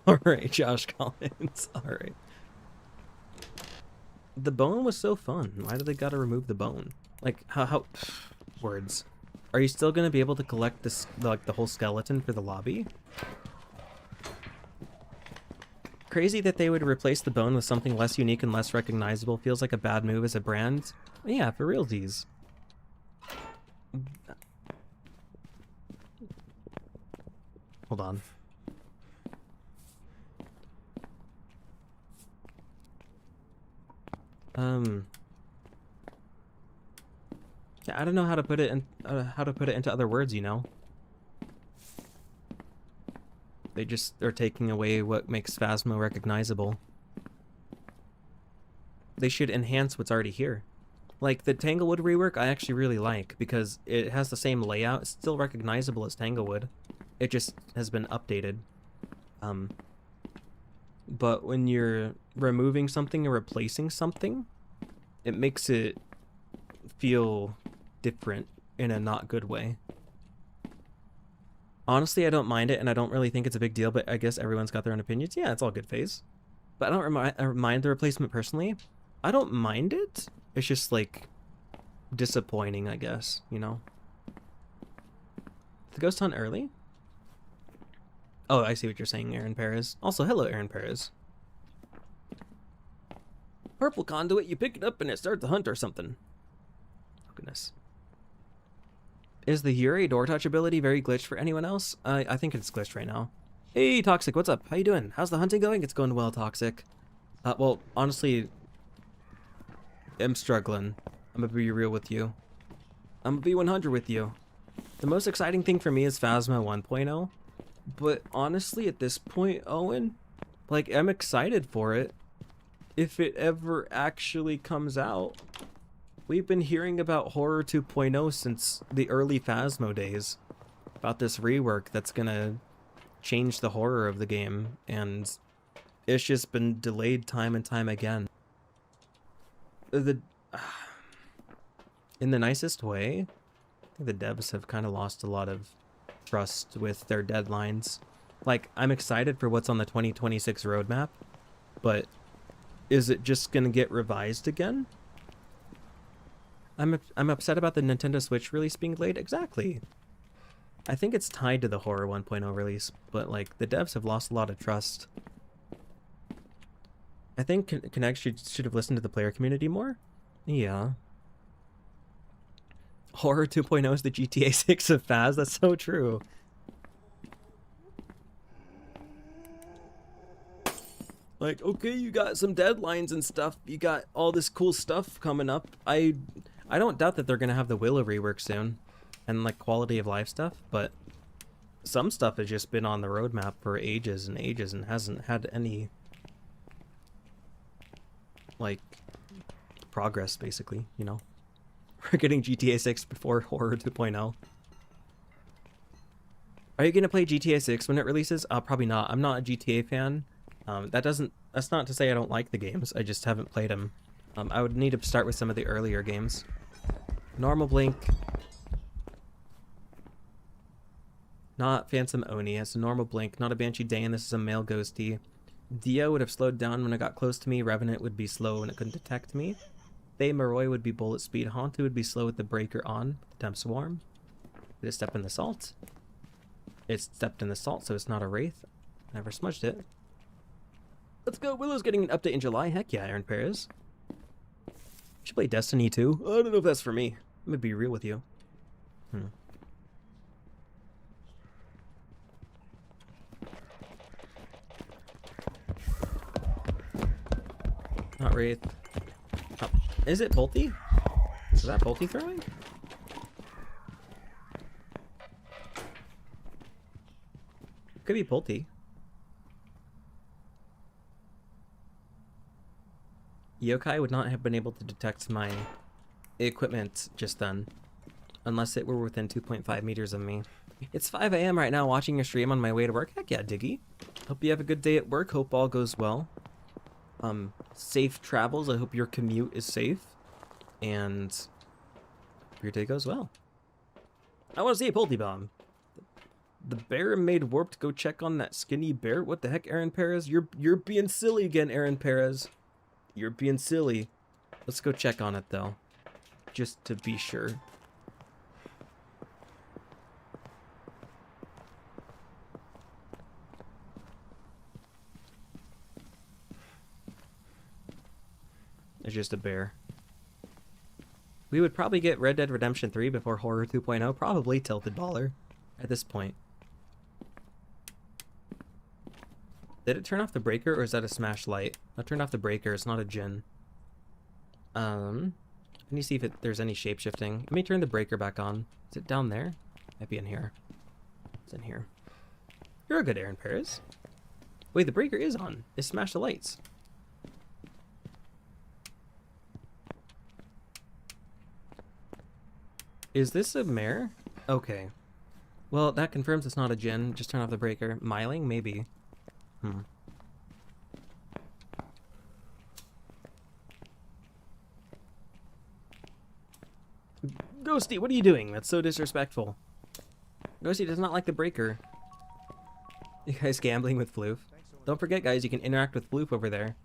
Alright, Josh Collins. Alright. The bone was so fun. Why do they gotta remove the bone? Like, how words. Are you still gonna be able to collect this, like, the whole skeleton for the lobby? Crazy that they would replace the bone with something less unique and less recognizable. Feels like a bad move as a brand. Yeah, for realsies. Hold on. Yeah, I don't know how to put it in, into other words, you know. They're taking away what makes Phasmo recognizable. They should enhance what's already here. Like, the Tanglewood rework I actually really like, because it has the same layout. It's still recognizable as Tanglewood. It just has been updated. but when you're removing something or replacing something, it makes it feel different in a not good way. Honestly, I don't mind it, and I don't really think it's a big deal, but I guess everyone's got their own opinions. Yeah, it's all good phase. But I don't mind the replacement personally. I don't mind it. It's just, like, disappointing, I guess, you know? The ghost hunt early? Oh, I see what you're saying, Aaron Perez. Also, hello, Aaron Perez. Purple conduit, you pick it up and it starts a hunt or something. Oh, goodness. Is the Yuri door touch ability very glitched for anyone else? I think it's glitched right now. Hey, Toxic, what's up? How you doing? How's the hunting going? It's going well, Toxic. Well, honestly, I'm struggling. I'm gonna be real with you. I'm gonna be 100 with you. The most exciting thing for me is Phasma 1.0. But honestly, at this point, Owen, like, I'm excited for it. If it ever actually comes out. We've been hearing about Horror 2.0 since the early Phasmo days. About this rework that's gonna change the horror of the game, and it's just been delayed time and time again. In the nicest way, I think the devs have kind of lost a lot of trust with their deadlines. Like, I'm excited for what's on the 2026 roadmap, but is it just gonna get revised again? I'm upset about the Nintendo Switch release being delayed. Exactly. I think it's tied to the Horror 1.0 release, but like the devs have lost a lot of trust. I think Connect should have listened to the player community more. Yeah. Horror 2.0 is the GTA 6 of Phas. That's so true. Like, okay, you got some deadlines and stuff. You got all this cool stuff coming up. I don't doubt that they're gonna have the Willow rework soon, and like quality of life stuff. But some stuff has just been on the roadmap for ages and ages and hasn't had any like progress. Basically, you know, we're getting GTA 6 before Horror 2.0. Are you gonna play GTA 6 when it releases? Probably not. I'm not a GTA fan. That's not to say I don't like the games. I just haven't played them. I would need to start with some of the earlier games. Normal Blink. Not Phantom Oni. It's a normal Blink. Not a Banshee Dayan. This is a male ghosty. Dio would have slowed down when it got close to me. Revenant would be slow when it couldn't detect me. Thay Maroi would be bullet speed. Haunted would be slow with the breaker on. Temp Swarm. Did it step in the salt? It stepped in the salt, so it's not a Wraith. Never smudged it. Let's go. Willow's getting an update in July. Heck yeah, Aaron Perez. Should play Destiny 2. I don't know if that's for me. I'm gonna be real with you. Not Wraith. Oh. Is it Bolty? Is that Bolty throwing? Could be Bolty. Yokai would not have been able to detect my equipment just then, unless it were within 2.5 meters of me. It's 5 a.m. right now, watching your stream on my way to work. Heck yeah, Diggy. Hope you have a good day at work. Hope all goes well. Safe travels. I hope your commute is safe, and your day goes well. I want to see a Polty Bomb. The bear made Warp to go check on that skinny bear. What the heck, Aaron Perez? You're being silly again, Aaron Perez. You're being silly. Let's go check on it, though. Just to be sure. It's just a bear. We would probably get Red Dead Redemption 3 before Horror 2.0. Probably Tilted Baller at this point. Did it turn off the breaker, or is that a smash light? I turned off the breaker. It's not a Jinn. Let me see if there's any shape-shifting. Let me turn the breaker back on. Is it down there? Might be in here. It's in here. You're a good Aaron Perez. Wait, the breaker is on. It smashed the lights. Is this a mare? Okay. Well, that confirms it's not a Jinn. Just turn off the breaker. Myling? Maybe. Ghosty, what are you doing? That's so disrespectful. Ghosty does not like the breaker. You guys gambling with Floof? Don't forget, guys, you can interact with Floof over there.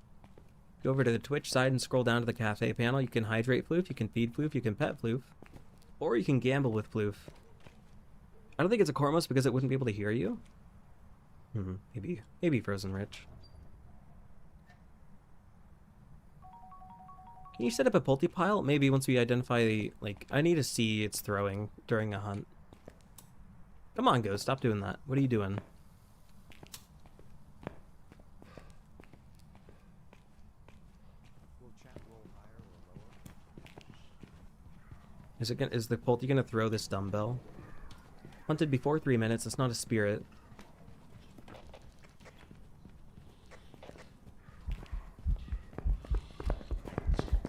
Go over to the Twitch side and scroll down to the cafe panel. You can hydrate Floof, you can feed Floof, you can pet Floof. Or you can gamble with Floof. I don't think it's a Cormos because it wouldn't be able to hear you. Maybe Frozen Rich. Can you set up a Pulty pile? Maybe once we identify the, like, I need to see its throwing during a hunt. Come on, Ghost, stop doing that. What are you doing? Will chat roll higher or lower? Is the Pulty gonna throw this dumbbell? Hunted before 3 minutes, it's not a spirit.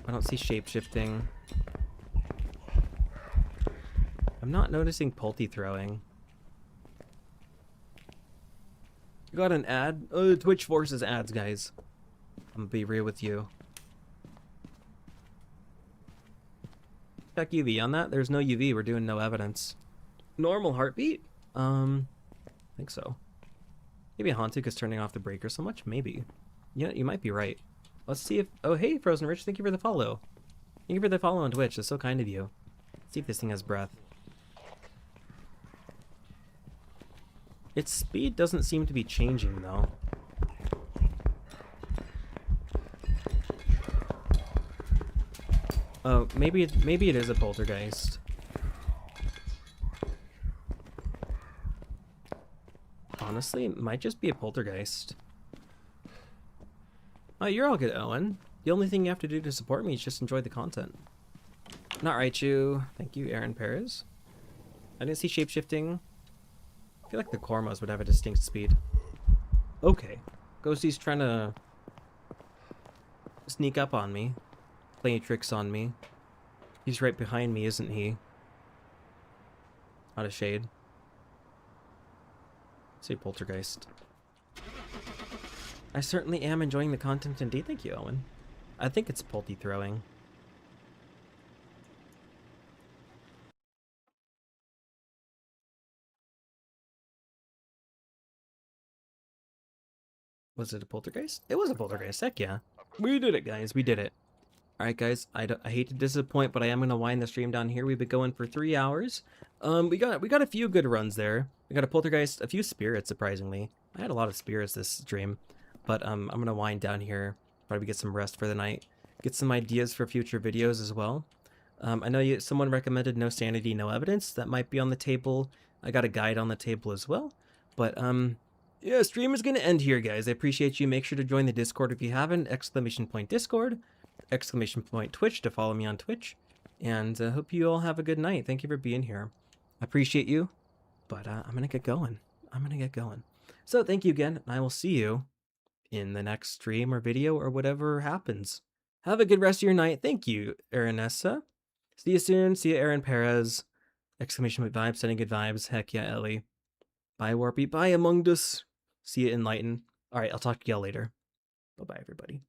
I don't see shape-shifting. I'm not noticing Pulty throwing. You got an ad? Oh, Twitch forces ads, guys. I'm gonna be real with you. Check UV on that. There's no UV. We're doing no evidence. Normal heartbeat? I think so. Maybe Haunted is turning off the breaker so much? Maybe. Yeah, you might be right. Let's see if... Oh, hey, Frozen Rich. Thank you for the follow. Thank you for the follow on Twitch. That's so kind of you. Let's see if this thing has breath. Its speed doesn't seem to be changing, though. Oh, maybe it is a poltergeist. Honestly, it might just be a poltergeist. Oh, you're all good, Owen. The only thing you have to do to support me is just enjoy the content. Not Raichu. Thank you, Aaron Perez. I didn't see shapeshifting. I feel like the Cormos would have a distinct speed. Okay. Ghosty's trying to sneak up on me. Playing tricks on me. He's right behind me, isn't he? Not a shade. Say poltergeist. I certainly am enjoying the content indeed. Thank you, Owen. I think it's Pulty throwing. Was it a poltergeist? It was a poltergeist. Heck yeah. We did it, guys. We did it. Alright, guys. I hate to disappoint, but I am going to wind the stream down here. We've been going for 3 hours. We got a few good runs there. We got a poltergeist, a few spirits, surprisingly. I had a lot of spirits this stream. But I'm going to wind down here. Probably get some rest for the night. Get some ideas for future videos as well. I know someone recommended No Sanity, No Evidence. That might be on the table. I got a guide on the table as well. But, yeah, stream is going to end here, guys. I appreciate you. Make sure to join the Discord if you haven't. !Discord. !Twitch to follow me on Twitch. And hope you all have a good night. Thank you for being here. I appreciate you. But I'm going to get going. So thank you again. And I will see you in the next stream or video or whatever happens. Have a good rest of your night. Thank you, Aranessa. See you soon. See you, Aaron Perez. ! Vibes, sending good vibes. Heck yeah, Ellie. Bye, Warpy. Bye, Among Us. See you, Enlighten. All right, I'll talk to y'all later. Bye-bye, everybody.